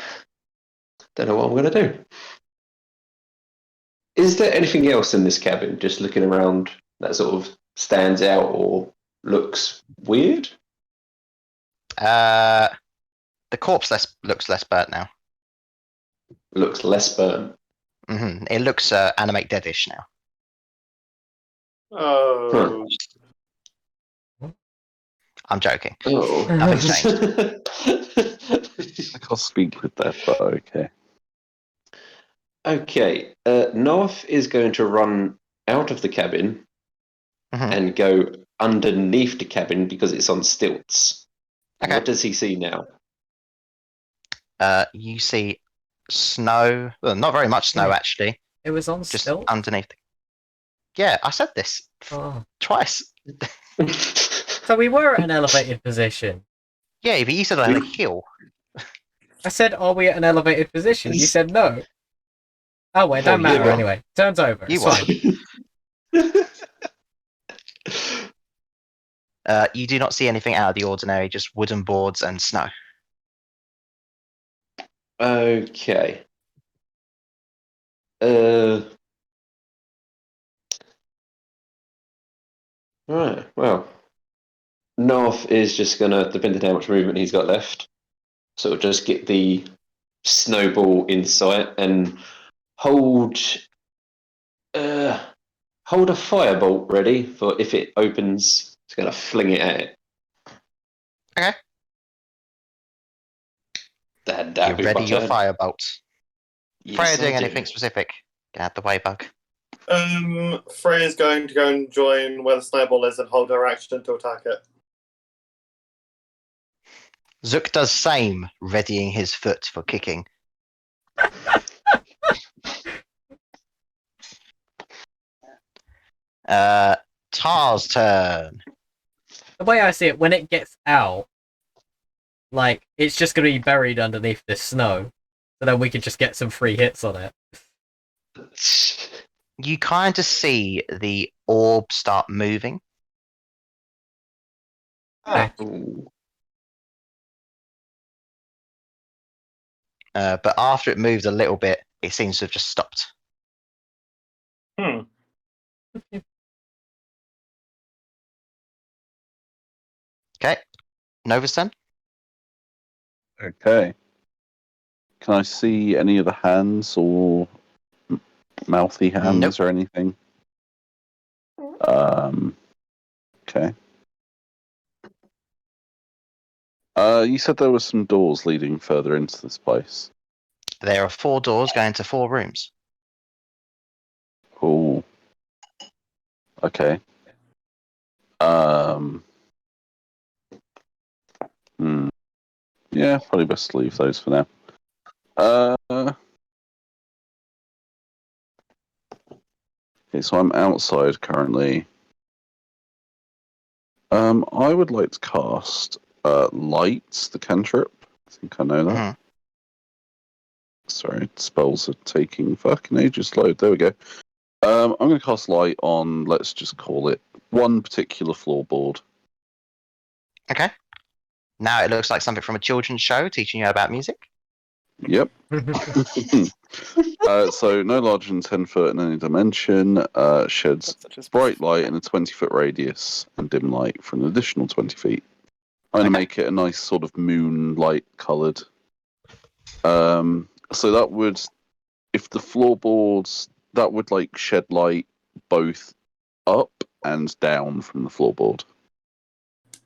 Don't know what I'm gonna do. Is there anything else in this cabin, just looking around, that sort of stands out or looks weird? The corpse looks less burnt now. Looks less burnt. It looks animate deadish now. Oh. I'm joking. Oh. Nothing's I can't speak with that, but okay. Okay. North is going to run out of the cabin Mhm. and go underneath the cabin because it's on stilts. Okay. What does he see now? You see snow. Well, not very much snow, Yeah. actually. It was on Just stilt. underneath. Yeah, I said this Oh. twice. So we were at an elevated position. Yeah, but you said on a hill. I said, "Are we at an elevated position?" You said no. Oh well, it don't Well, matter yeah. anyway. Turns over. You It's fine. You do not see anything out of the ordinary, just wooden boards and snow. Okay. Right. Well, North is just gonna, depending on how much movement he's got left, sort of just get the snowball in sight and hold hold a firebolt ready for if it opens. It's gonna fling it at it. Okay. That'd You be ready my your turn. firebolt. Yes, Freya I doing do. anything specific? Get out the way, bug. Freya's going to go and join where the snowball is and hold her action to attack it. Zook does same, readying his foot for kicking. Tar's turn. The way I see it, when it gets out, like it's just gonna be buried underneath this snow, so then we can just get some free hits on it. You kind of see the orb start moving. Okay. Ooh. But after it moves a little bit, it seems to have just stopped. Okay. Nova's turn. Okay. Can I see any of the hands or mouthy hands Nope. or anything? Okay. You said there were some doors leading further into this place. There are 4 doors going to 4 rooms. Cool. Okay. Yeah, probably best to leave those for now. Okay, so I'm outside currently. I would like to cast Light, the cantrip. I think I know that. Sorry, spells are taking fucking ages to load. There we go. I'm going to cast Light on, let's just call it, one particular floorboard. Okay. Now it looks like something from a children's show teaching you about music. Yep. So no larger than 10 foot in any dimension, sheds bright light in a 20-foot radius and dim light for an additional 20 feet. I'm going to make it a nice sort of moonlight coloured. So that would, if the floorboards, that would like shed light both up and down from the floorboard.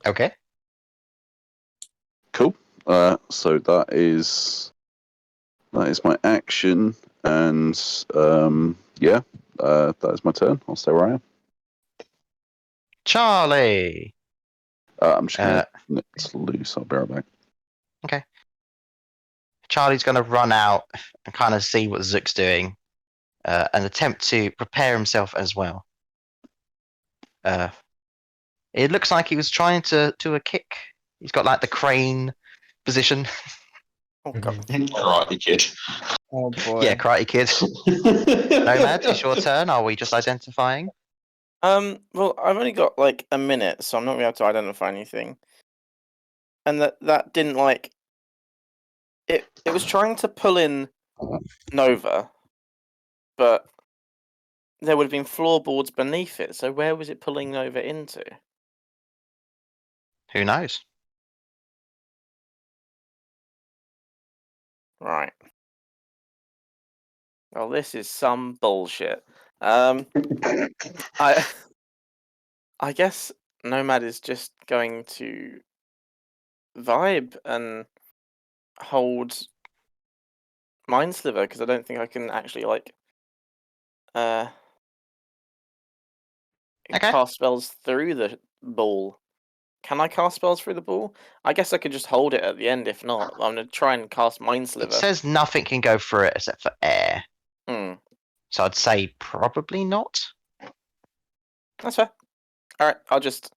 Okay. Cool. So that is my action, And that is my turn. I'll stay where I am. Charlie. I'm just going to knit loose. I'll be right back. Charlie's going to run out and kind of see what Zook's doing and attempt to prepare himself as well. It looks like he was trying to do a kick. He's got like the crane position. Oh god. Karate Kid. Oh boy. Yeah, Karate Kid. Nomad, it's your turn. Are we just identifying? Well, I've only got like a minute, so I'm not gonna be able to identify anything. And that didn't like it was trying to pull in Nova, but there would have been floorboards beneath it, so where was it pulling Nova into? Who knows? Right. Well, this is some bullshit. I guess Nomad is just going to vibe and hold Mind Sliver because I don't think I can actually like cast spells through the ball. Can I cast spells through the ball? I guess I could just hold it at the end. If not, I'm gonna try and cast Mind It Sliver. says nothing can go through it except for air. So I'd say probably not. That's fair. All right, I'm just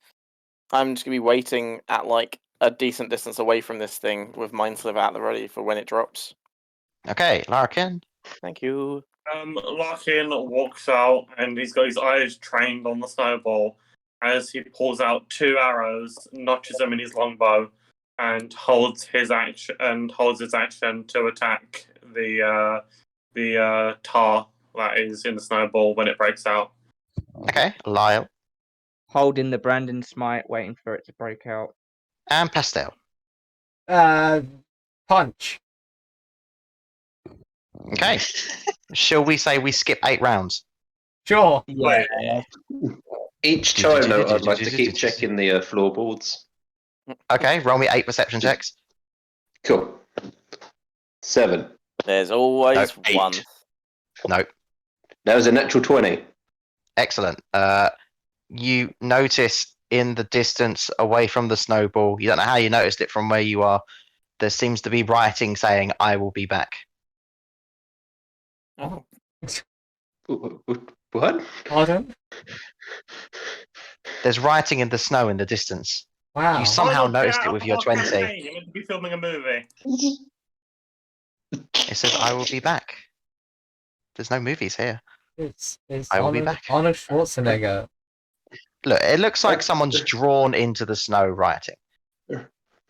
gonna be waiting at like a decent distance away from this thing with Mind Sliver at the ready for when it drops. Okay, Larkin. Thank you. Larkin walks out and he's got his eyes trained on the snowball as he pulls out 2 arrows, notches them in his longbow, and holds his action to attack the tar that is in the snowball when it breaks out. Okay, Lyle. Holding the Brandon Smite, waiting for it to break out. And Pastel. Punch. Okay. Shall we say we skip 8 rounds? Sure. Yeah. Each time, though, I'd like to keep checking the floorboards. Okay, roll me 8 perception checks. Cool. 7. There's always No, 1. Nope. That was a natural 20. Excellent. You notice in the distance away from the snowball, you don't know how you noticed it from where you are, there seems to be writing saying, "I will be back." Oh. What? Pardon? There's writing in the snow in the distance. Wow. You somehow noticed it with your 20. You're meant to be filming a movie. It says, "I will be back." There's no movies here. It's I will be Arnold, back. Arnold Schwarzenegger. Look, it looks like someone's drawn into the snow writing.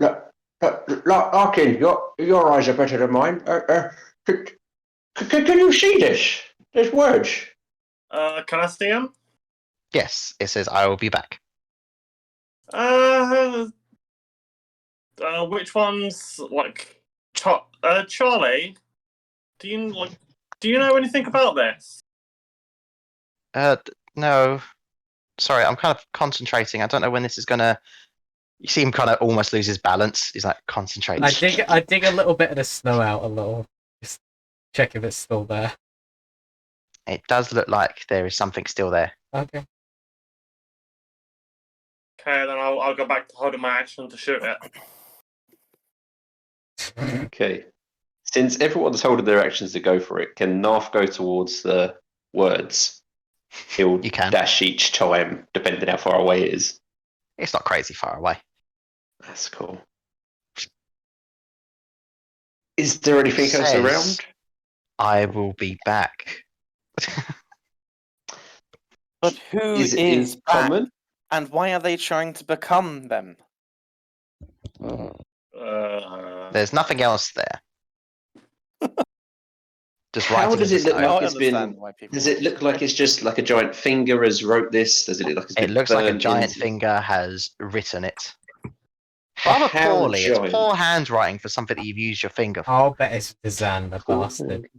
Larkin, your eyes are better than mine. Can you see this? There's words. Can I see him? Yes, it says, "I will be back." Which one's like Charlie? Do you know anything about this? No. Sorry, I'm kind of concentrating. I don't know when this is gonna. You see him kind of almost lose his balance. He's like concentrating. I dig a little bit of the snow out a little. Just check if it's still there. It does look like there is something still there. Okay. Okay, then I'll go back to holding my action to shoot it. Okay. Since everyone's holding their actions to go for it, can Narf go towards the words? He'll You can. dash each time, depending how far away it is. It's not crazy far away. That's cool. Is there anything else Says- around? I will be back. But who Is it is in back? common? And why are they trying to become them? There's nothing else there. Just How writing does in it the look snow. like it's been? Does it look like it's just like a giant finger has wrote this? Does it look like it's been It looks like a burnt giant into- finger has written it. Rather How poorly. It's giant? poor handwriting for something that you've used your finger for. I'll bet it's Dazan, the bastard.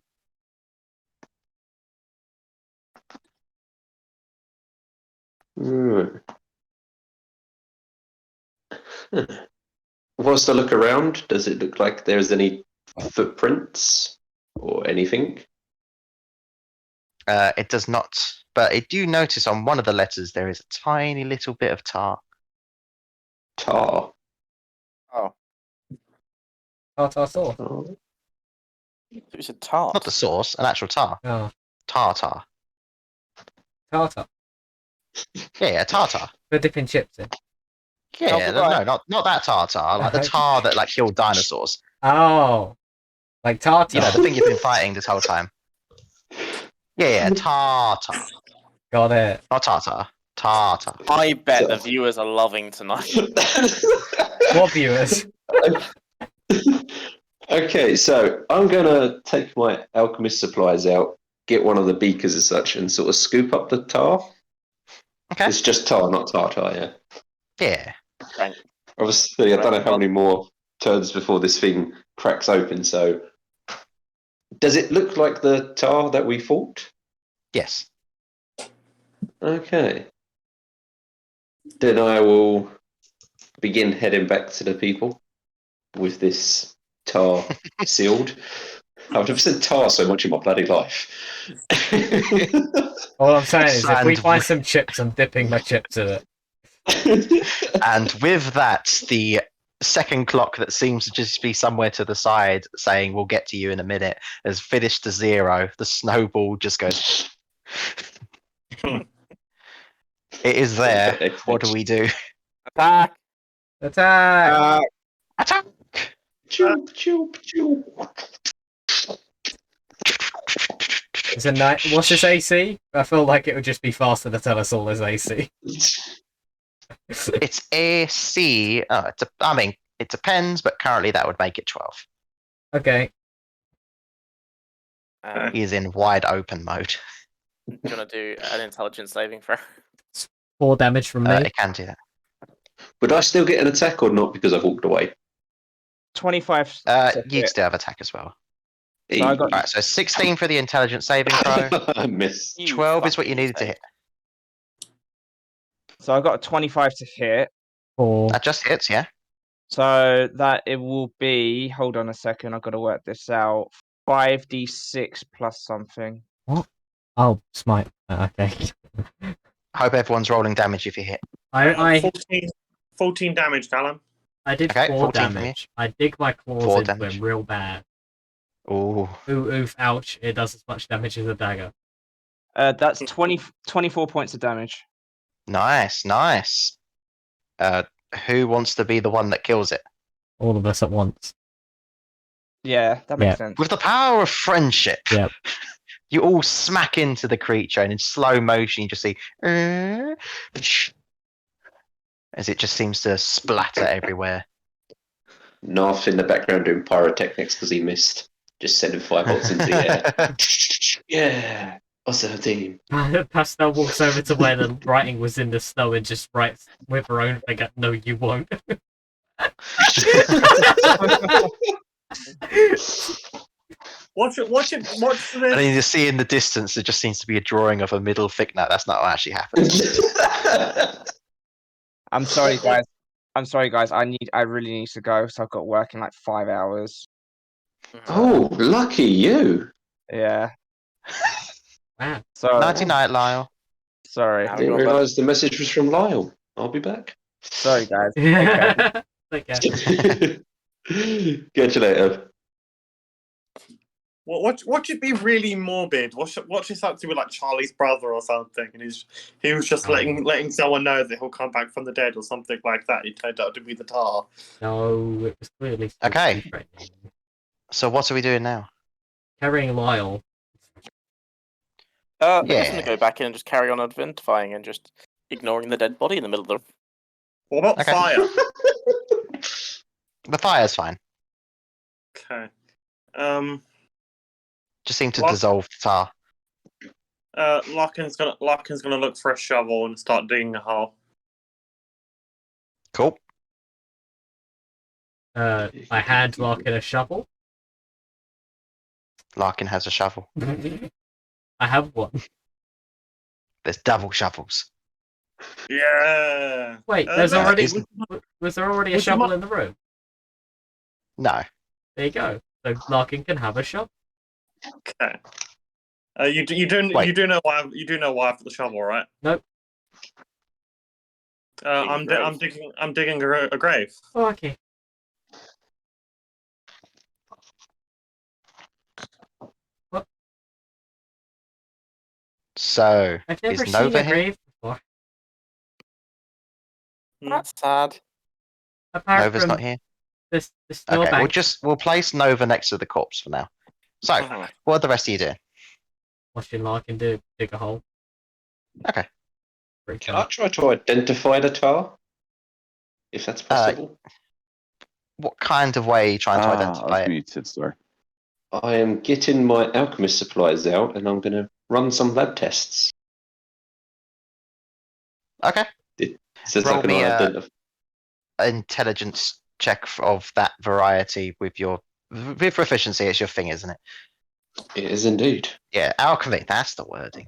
Whilst I look around, does it look like there's any footprints or anything? It does not, but I do notice on one of the letters there is a tiny little bit of tar. Tar. Oh, Tartar sauce. Oh. it was a tart. Not the sauce, an actual tar. Oh, Tartar. tartar. Yeah, tartar. For dipping chips in. Yeah, no, right. not that tartar. Like the tar that like killed dinosaurs. Oh, like tartar. You know, the thing you've been fighting this whole time. Yeah, tartar. Got it. Not tartar. Tartar. I bet So- the viewers are loving tonight. What viewers? Okay, so I'm gonna take my alchemist supplies out, get one of the beakers as such, and sort of scoop up the tar. Okay. It's just tar, not tartar, yeah. Yeah. Right. Obviously, I don't know how many more turns before this thing cracks open, so... Does it look like the tar that we fought? Yes. Okay. Then I will begin heading back to the people with this tar sealed. I've never said tar so much in my bloody life. All I'm saying is, if we And find some chips, I'm dipping my chips in it. And with that, the second clock that seems to just be somewhere to the side saying we'll get to you in a minute has finished to 0. The snowball just goes. It is there. What do we do? Attack! Attack! Attack! Choop, choop, choop. It's a What's his AC? I feel like it would just be faster to tell us all his AC. It's AC. I mean, it depends, but currently that would make it 12. Okay. He's in wide open mode. Do you want to do an intelligence saving throw? 4 damage from me. It can do that. Would I still get an attack or not because I've walked away? 25. You'd still have attack as well. So I got- Alright, so 16 for the intelligence saving throw. I missed. 12 is what you needed to hit. So I got a 25 to hit. 4. That just hits, yeah? So that it will be. Hold on a second. I've got to work this out. 5d6 plus something. Oh, smite. Okay. I hope everyone's rolling damage if you hit. I 14 damage, Callum. did Okay, 4 14 from damage. I dig my claws 4 into damage. him real bad. Ooh. Ooh, oof, ouch. It does as much damage as a dagger. That's 24 points of damage. Nice, nice. Who wants to be the one that kills it? All of us at once. Yeah, that makes Yeah. sense. With the power of friendship, Yep. you all smack into the creature, and in slow motion, you just see as it just seems to splatter everywhere. Narf in the background doing pyrotechnics because he missed. Just sending firebolts into the air. Yeah, awesome team. Pastel walks over to where the writing was in the snow and just writes with her own finger, "No, you won't." Watch And this. then you see in the distance, there just seems to be a drawing of a middle finger. No, that's not what actually happened. I'm sorry, guys. I really need to go. So I've got work in like 5 hours. Oh, lucky you. Yeah. Wow. So Nighty night, Lyle. sorry. I didn't realise the message was from Lyle. I'll be back. Sorry, guys. Okay. Okay. Catch you later. What should be really morbid? What should start to be like Charlie's brother or something? And he was just letting someone know that he'll come back from the dead or something like that. He turned out to be the tar. No, it was clearly supposed Okay. to be threatening. So what are we doing now? Carrying Lyle. I'm just Yeah. going to go back in and just carry on identifying and just ignoring the dead body in the middle of the. What about Okay. fire? The fire's fine. Okay. Just seem to What? dissolve the tar. Larkin's gonna look for a shovel and start digging a hole. Cool. I hand Larkin a shovel. Larkin has a shovel. I have one. There's double shovels. Yeah. Wait, there's already isn't- was there already a Would you shovel mi- in the room? No. There you go. So Larkin can have a shovel. Okay. You do Wait. know why I've got the shovel, right? Nope. I'm digging a grave. Oh, okay. So, I've never is seen Nova a here? grave before. That's sad. Apart Nova's from not here. this Okay, snowbank. we'll place Nova next to the corpse for now. So, Mhm. what are the rest of you doing? Watching Larkin dig a hole. Okay. Pretty Can I cool. try to identify the tar? If that's possible. What kind of way are you trying to I identify was it? muted, sorry. I am getting my alchemist supplies out and I'm going to run some lab tests. Okay. So Roll I can me a- identify. Intelligence check of that variety with proficiency. It's your thing, isn't it? It is indeed. Yeah, alchemy. That's the wording.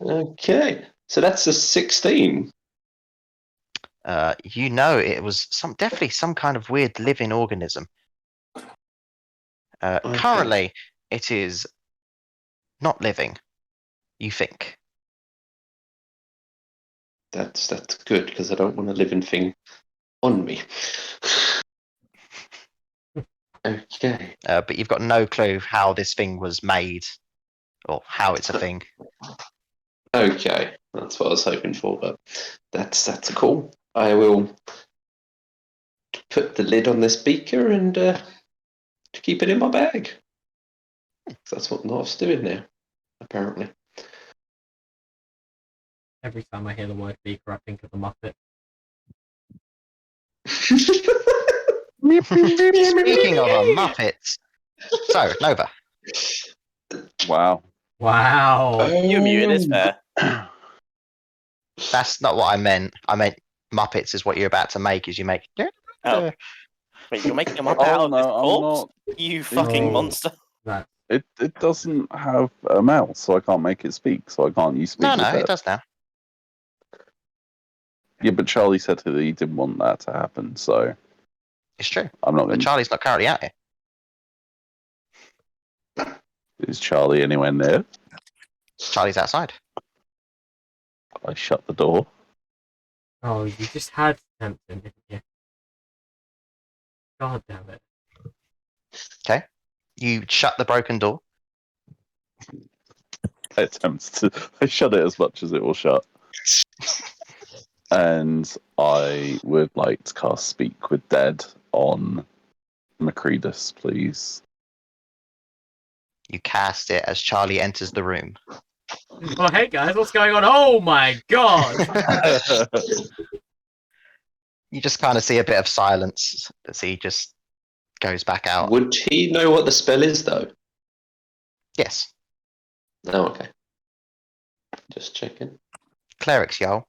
Okay. So that's a 16. You know, it was definitely some kind of weird living organism. Okay. Currently, it is not living. You think? That's good because I don't want a living thing on me. Okay. But you've got no clue how this thing was made or how it's a thing. Okay. That's what I was hoping for, but that's cool. I will put the lid on this beaker and keep it in my bag. That's what North's doing now, apparently. Every time I hear the word beaker, I think of the Muppet. Speaking of Muppets, so Nova. Wow. Wow. You're muted, it's fair. That's not what I meant. I meant Muppets is what you're about to make. Is you make? Oh. Wait, you're making a Muppet Oh, out of no, this I'm corpse? not. You fucking Oh. monster. That It doesn't have a mouth, so I can't make it speak, so I can't use speak No, with no, that. it does now. Yeah, but Charlie said that he didn't want that to happen, so It's true. I'm not But going to. Charlie's not currently out here. Is Charlie anywhere near? Charlie's outside. I shut the door. Oh, you just had Hampton, didn't you? God damn it. Okay. You shut the broken door. I shut it as much as it will shut. And I would like to cast Speak with Dead on Macredus, please. You cast it as Charlie enters the room. Oh, hey guys, what's going on? Oh my god! You just kind of see a bit of silence as he just goes back out. Would he know what the spell is, though? Yes. Oh, okay. Just checking. Clerics, y'all.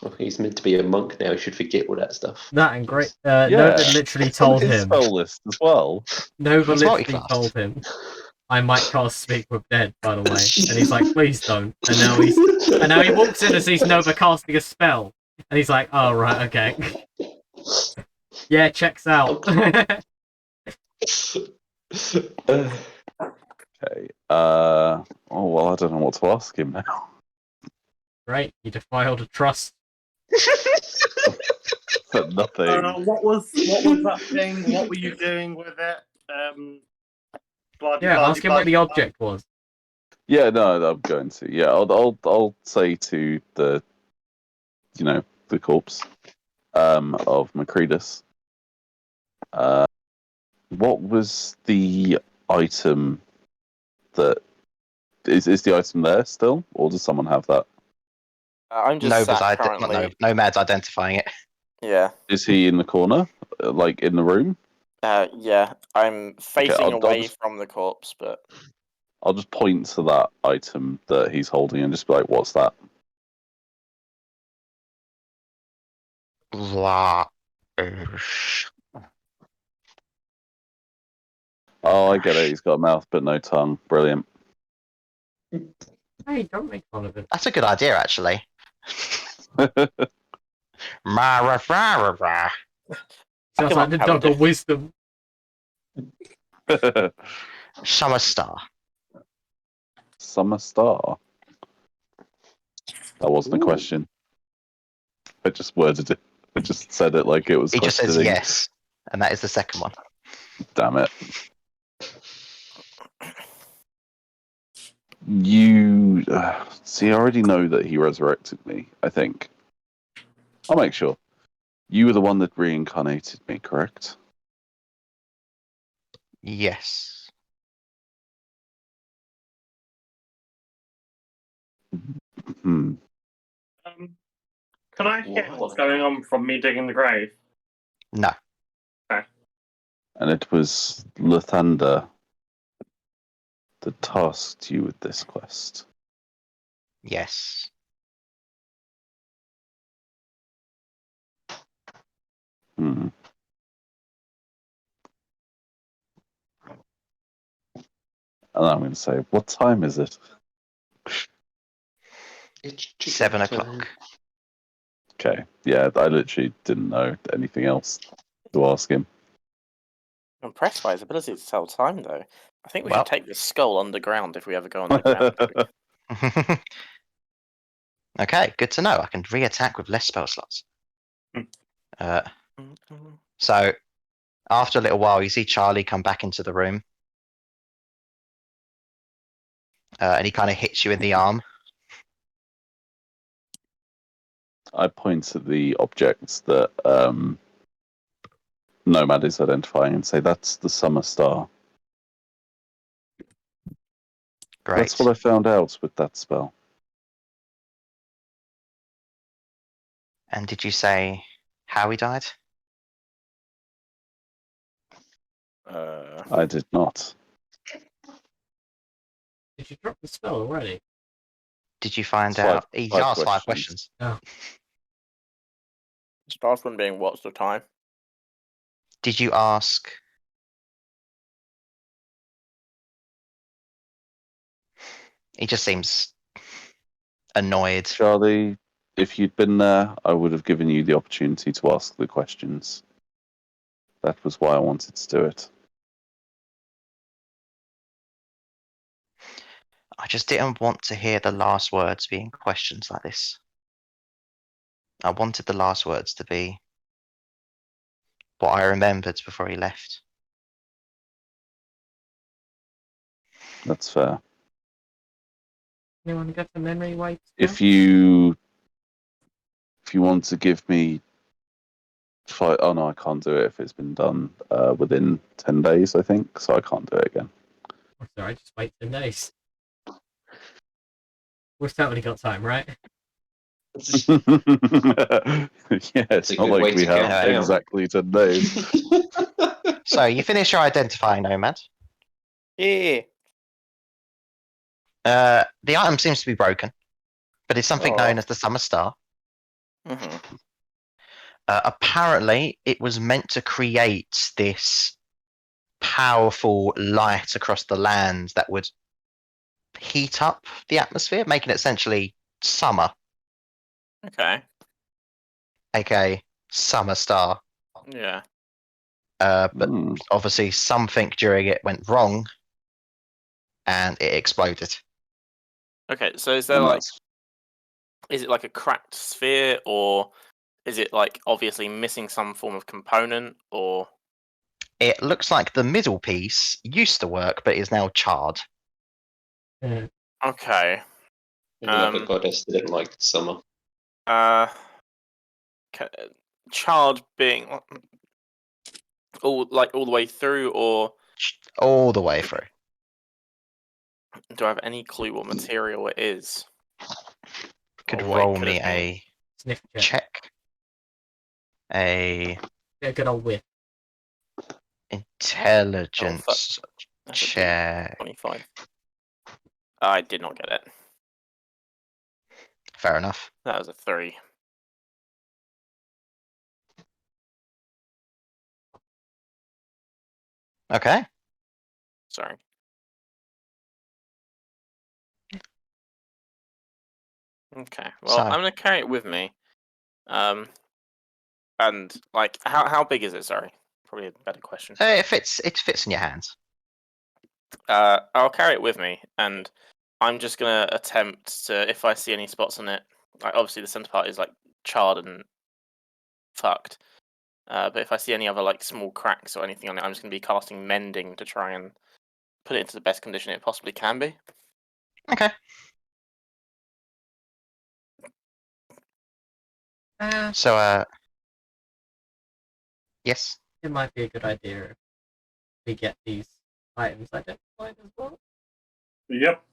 Well, he's meant to be a monk now. He should forget all that stuff. That and great. Yeah. Nova literally It's on told his him. spell list as well. Nova He's literally multi-classed. told him, I might cast Speak with Dead, by the way. And he's like, please don't. And now he walks in and sees Nova casting a spell. And he's like, oh, right, okay. Yeah, checks out. Okay. Oh well, I don't know what to ask him now. Right, you defiled a trust. But nothing. What was that thing? What were you doing with it? Yeah, ask him what the object was. Yeah, no, I'm going to. Yeah, I'll say to the, the corpse, of Macredus. What was the item that is the item there still, or does someone have that? I'm just Nova's sat currently. Nomad's identifying it. Yeah. Is he in the corner, like in the room? Yeah. I'm facing I'll away just- from the corpse, but I'll just point to that item that he's holding and just be like, "What's that?" Blah. Oh, I get it. He's got a mouth but no tongue. Brilliant. Hey, don't make fun of it. That's a good idea, actually. Mara, Sounds come like up, the have a dog of diff. wisdom. Summer Star. summer star? That wasn't a Ooh. question. I just worded it. I just said it like it was He just says questioning. yes, and that is the second one. Damn it. You see, I already know that he resurrected me, I think. I'll make sure. You were the one that reincarnated me, correct? Yes. Hmm. Can I hear What? what's going on from me digging the grave? No. And it was Lathander that tasked you with this quest. Yes. Hmm. And I'm going to say, what time is it? It's 7 chicken o'clock. time. Okay. Yeah, I literally didn't know anything else to ask him. I'm impressed by his ability to tell time, though. I think we Well. should take this skull underground if we ever go underground. Okay, good to know. I can re-attack with less spell slots. So, after a little while, you see Charlie come back into the room. And he kind of hits you in the arm. I point at the objects that Nomad is identifying and say, that's the summer star. Great. That's what I found out with that spell. And did you say how he died? I did not. Did you drop the spell already? Did you find It's five- out? He five asked 5 questions. questions. Start one being what's the time? Did you ask? He just seems annoyed. Charlie, if you'd been there, I would have given you the opportunity to ask the questions. That was why I wanted to do it. I just didn't want to hear the last words being questions like this. I wanted the last words to be what I remembered before he left. That's fair. Anyone got the memory wipes? If you want to give me 5, oh no, I can't do it if it's been done within 10 days, I think, so I can't do it again. Oh, sorry, just wait 10 days. We've totally got time, right? Yeah, it's a not good like way we to count have down. exactly 10 days. So you finish your identifying, Nomad. Yeah. The item seems to be broken, but it's something known Oh. as the Summer Star. Mm-hmm. Apparently, it was meant to create this powerful light across the land that would heat up the atmosphere, making it essentially summer, Okay. aka Summer Star. Yeah. But Hmm. obviously, something during it went wrong, and it exploded. Okay. So is there And like, that's- is it like a cracked sphere, or is it like obviously missing some form of component, or? It looks like the middle piece used to work, but is now charred. Yeah. Okay. Like a goddess that didn't like summer. Charred being all the way through, or All the way through. do I have any clue what material it is? Could Or what it roll could me have been? a Sniff check. check. A Get a good old whiff. intelligence That's a check. 25. I did not get it. Fair enough. That was a 3. Okay. Sorry. Okay. Well, So- I'm gonna carry it with me. And like, how big is it? Sorry, probably a better question. It fits in your hands. I'll carry it with me, and I'm just gonna attempt to, if I see any spots on it, like obviously the center part is like charred and fucked. But if I see any other like small cracks or anything on it, I'm just gonna be casting mending to try and put it into the best condition it possibly can be. Okay. So, yes. It might be a good idea if we get these items identified as well. Yep.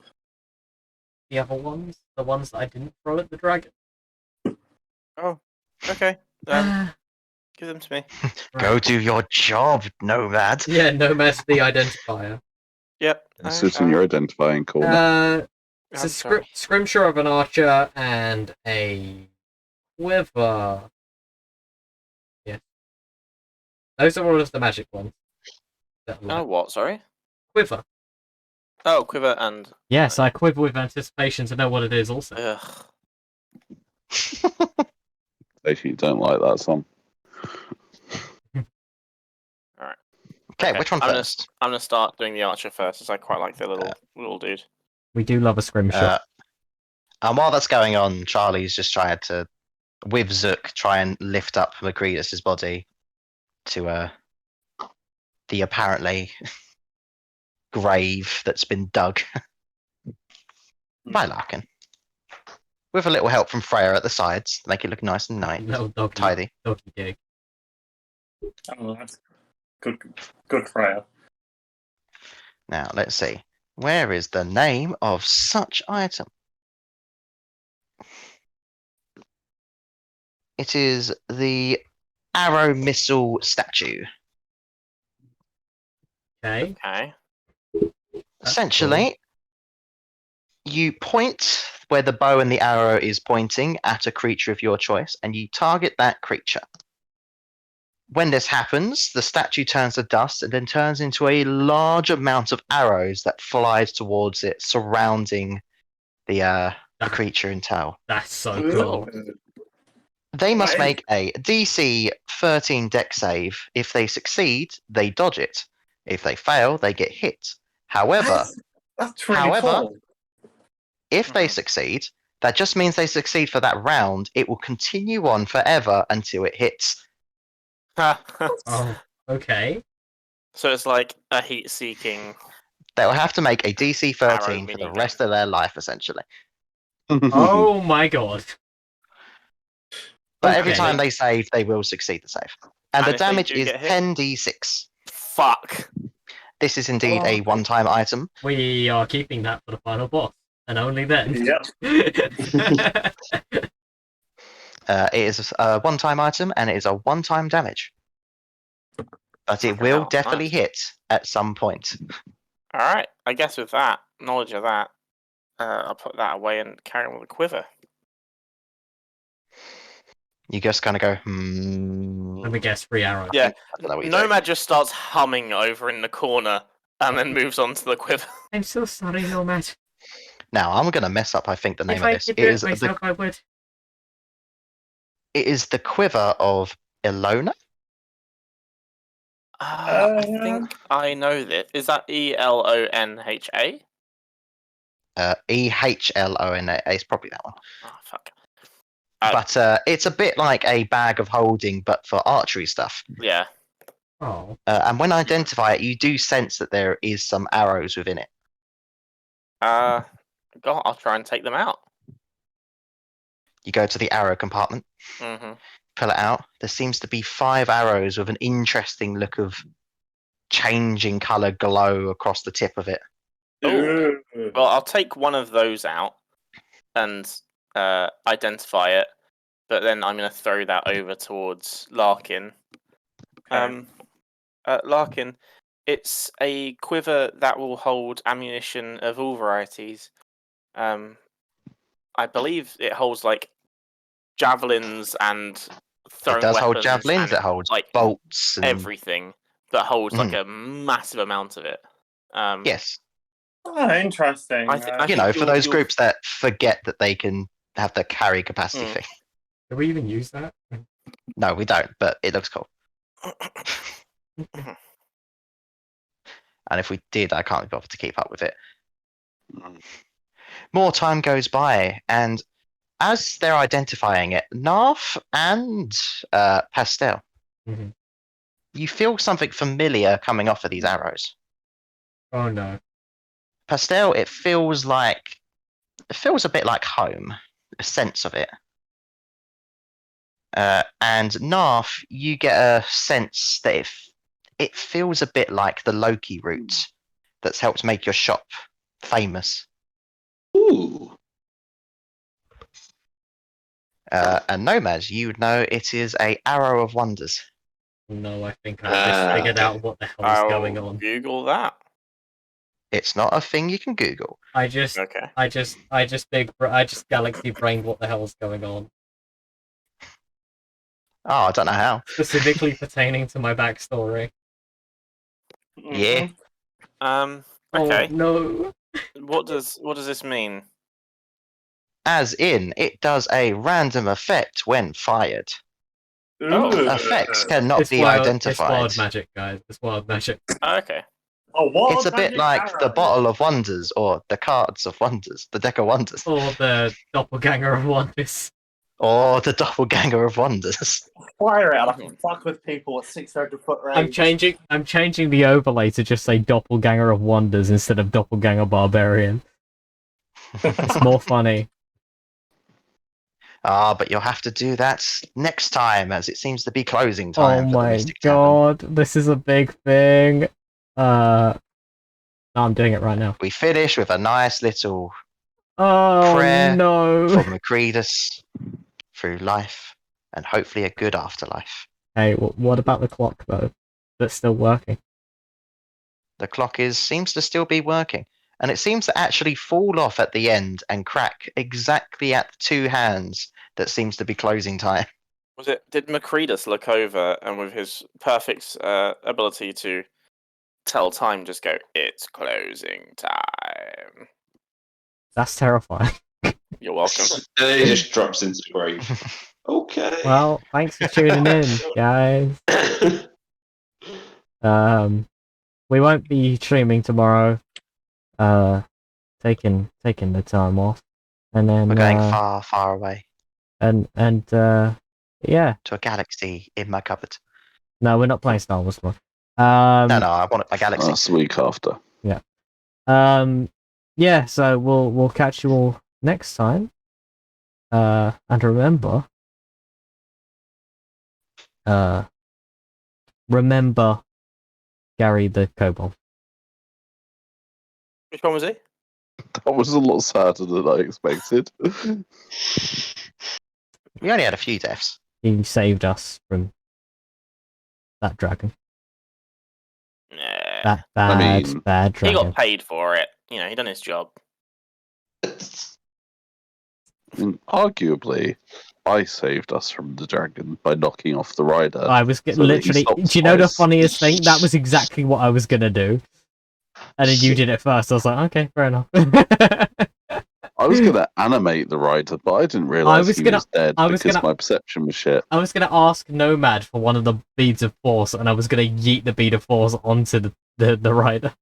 The other ones, the ones that I didn't throw at the dragon. Oh, okay. Give them to me. Go do your job, Nomad. Yeah, Nomad's the identifier. Yep. This isn't your identifying corner. It's I'm a sorry. scrimshaw of an archer and a quiver. Yeah. Those are all of the magic ones. Oh, what? Sorry. Quiver. Oh, quiver and. Yes, I quiver with anticipation to know what it is also. Ugh. If you don't like that song. Okay, which one first? I'm gonna start doing the archer first, as I quite like the little dude. We do love a scrimshaw. And while that's going on, Charlie's just trying to, with Zook, try and lift up Macredus's body to the apparently grave that's been dug by Larkin. With a little help from Freya at the sides to make it look nice and Little doggy, tidy. doggy dig. Oh, that's good Freya. Now, let's see. Where is the name of such item? It is the arrow missile statue. Okay. Okay. Essentially, you point where the bow and the arrow is pointing at a creature of your choice, and you target that creature. When this happens, the statue turns to dust and then turns into a large amount of arrows that flies towards it, surrounding the creature in tow. That's so cool. They must make a DC 13 deck save. If they succeed, they dodge it. If they fail, they get hit. However, That's really cool. if they succeed, that just means they succeed for that round. It will continue on forever until it hits. Oh, okay. So it's like a heat-seeking. They will have to make a DC 13 Arrow for the minigun. rest of their life, essentially. Oh my god. But every Okay. time they save, they will succeed the save. And the if they damage do is get hit? 10d6. Fuck. This is indeed a one-time item. We are keeping that for the final boss, and only then. Yep. It is a one-time item, and it is a one-time damage. But it Fucking will hell, definitely nice. hit at some point. All right. I guess with that knowledge of that, I'll put that away and carry on with the quiver. You just kind of go, Let me guess, 3 arrows. Yeah. I don't know what you're doing. Nomad just starts humming over in the corner and then moves on to the quiver. I'm so sorry, Nomad. Now, I'm going to mess up, I think, the name If of I this. could It do is, it myself, I would. it is the quiver of Ilona. I think I know this. Is that Elonha? Ehlona. It's probably that one. Oh, fuck. But it's a bit like a bag of holding, but for archery stuff. Yeah. Oh. And when I identify it, you do sense that there is some arrows within it. God, I'll try and take them out. You go to the arrow compartment, Mm-hmm. pull it out. There seems to be 5 arrows with an interesting look of changing color glow across the tip of it. Ooh. Well, I'll take one of those out and identify it, but then I'm going to throw that over towards Larkin. Okay. Larkin, it's a quiver that will hold ammunition of all varieties. I believe it holds like javelins and thrown It does hold weapons javelins, and, it holds like bolts and everything, but holds like a massive amount of it. yes. Oh, interesting. I You think know, for those you'll- groups that forget that they can have the carry capacity thing. Do we even use that? No, we don't, but it looks cool. And if we did, I can't be bothered to keep up with it. More time goes by, and as they're identifying it, Narf and Pastel, Mhm. you feel something familiar coming off of these arrows. Oh no. Pastel, it feels a bit like home, a sense of it. And Narf, you get a sense that it feels a bit like the Loki route that's helped make your shop famous. Ooh. And Nomad, you would know it is a Arrow of Wonders. No, I think I just figured out what the hell is I'll going on. Google that. It's not a thing you can Google. I just Okay. galaxy brained what the hell is going on. Oh, I don't know how. Specifically pertaining to my backstory. Yeah. Okay. Oh no. What does this mean? As in, it does a random effect when fired. Oh. Effects cannot It's be wild, identified. It's wild magic, guys. It's wild magic. Okay. Oh, what? It's a bit like the Bottle of Wonders or the Cards of Wonders, the Deck of Wonders, Or the doppelganger of wonders. or the Doppelganger of Wonders. Fire it! I can fuck with people at 600-foot range. I'm changing the overlay to just say doppelganger of wonders instead of doppelganger barbarian. It's more funny. But you'll have to do that next time, as it seems to be closing Oh time for the my Mystic Tavern. god, this is a big thing. No, I'm doing it right now. We finish with a nice little Oh prayer no. for Macredus through life, and hopefully a good afterlife. Hey, what about the clock though? That's still working. The clock seems to still be working, and it seems to actually fall off at the end and crack exactly at the 2 hands that seems to be closing time. Did Macredus look over and with his perfect ability to tell time just go, it's closing time? That's terrifying. You're welcome. And he just drops into the grave. Okay. Well, thanks for tuning in, guys. We won't be streaming tomorrow. Taking the time off, and then We're going far, far away yeah. to a galaxy in my cupboard. No, we're not playing Star Wars tomorrow. No, I want a galaxy. That's the week after. Yeah. So we'll catch you all next time. And remember, Gary the Kobold. Which one was he? That was a lot sadder than I expected. We only had a few deaths. He saved us from that dragon. Yeah. That I bad He dragon. got paid for it. You know, he done his job. Arguably, I saved us from the dragon by knocking off the rider. I was so that he literally. stopped Do you know the twice. funniest thing? That was exactly what I was gonna do, and then you did it first. I was like, okay, fair enough. I was gonna animate the rider, but I didn't realize was he gonna- was dead I was because gonna- my perception was shit. I was gonna ask Nomad for one of the beads of force, and I was gonna yeet the bead of force onto the rider.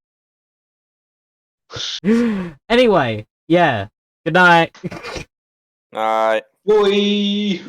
Anyway, yeah. Good night. Alright. Boy.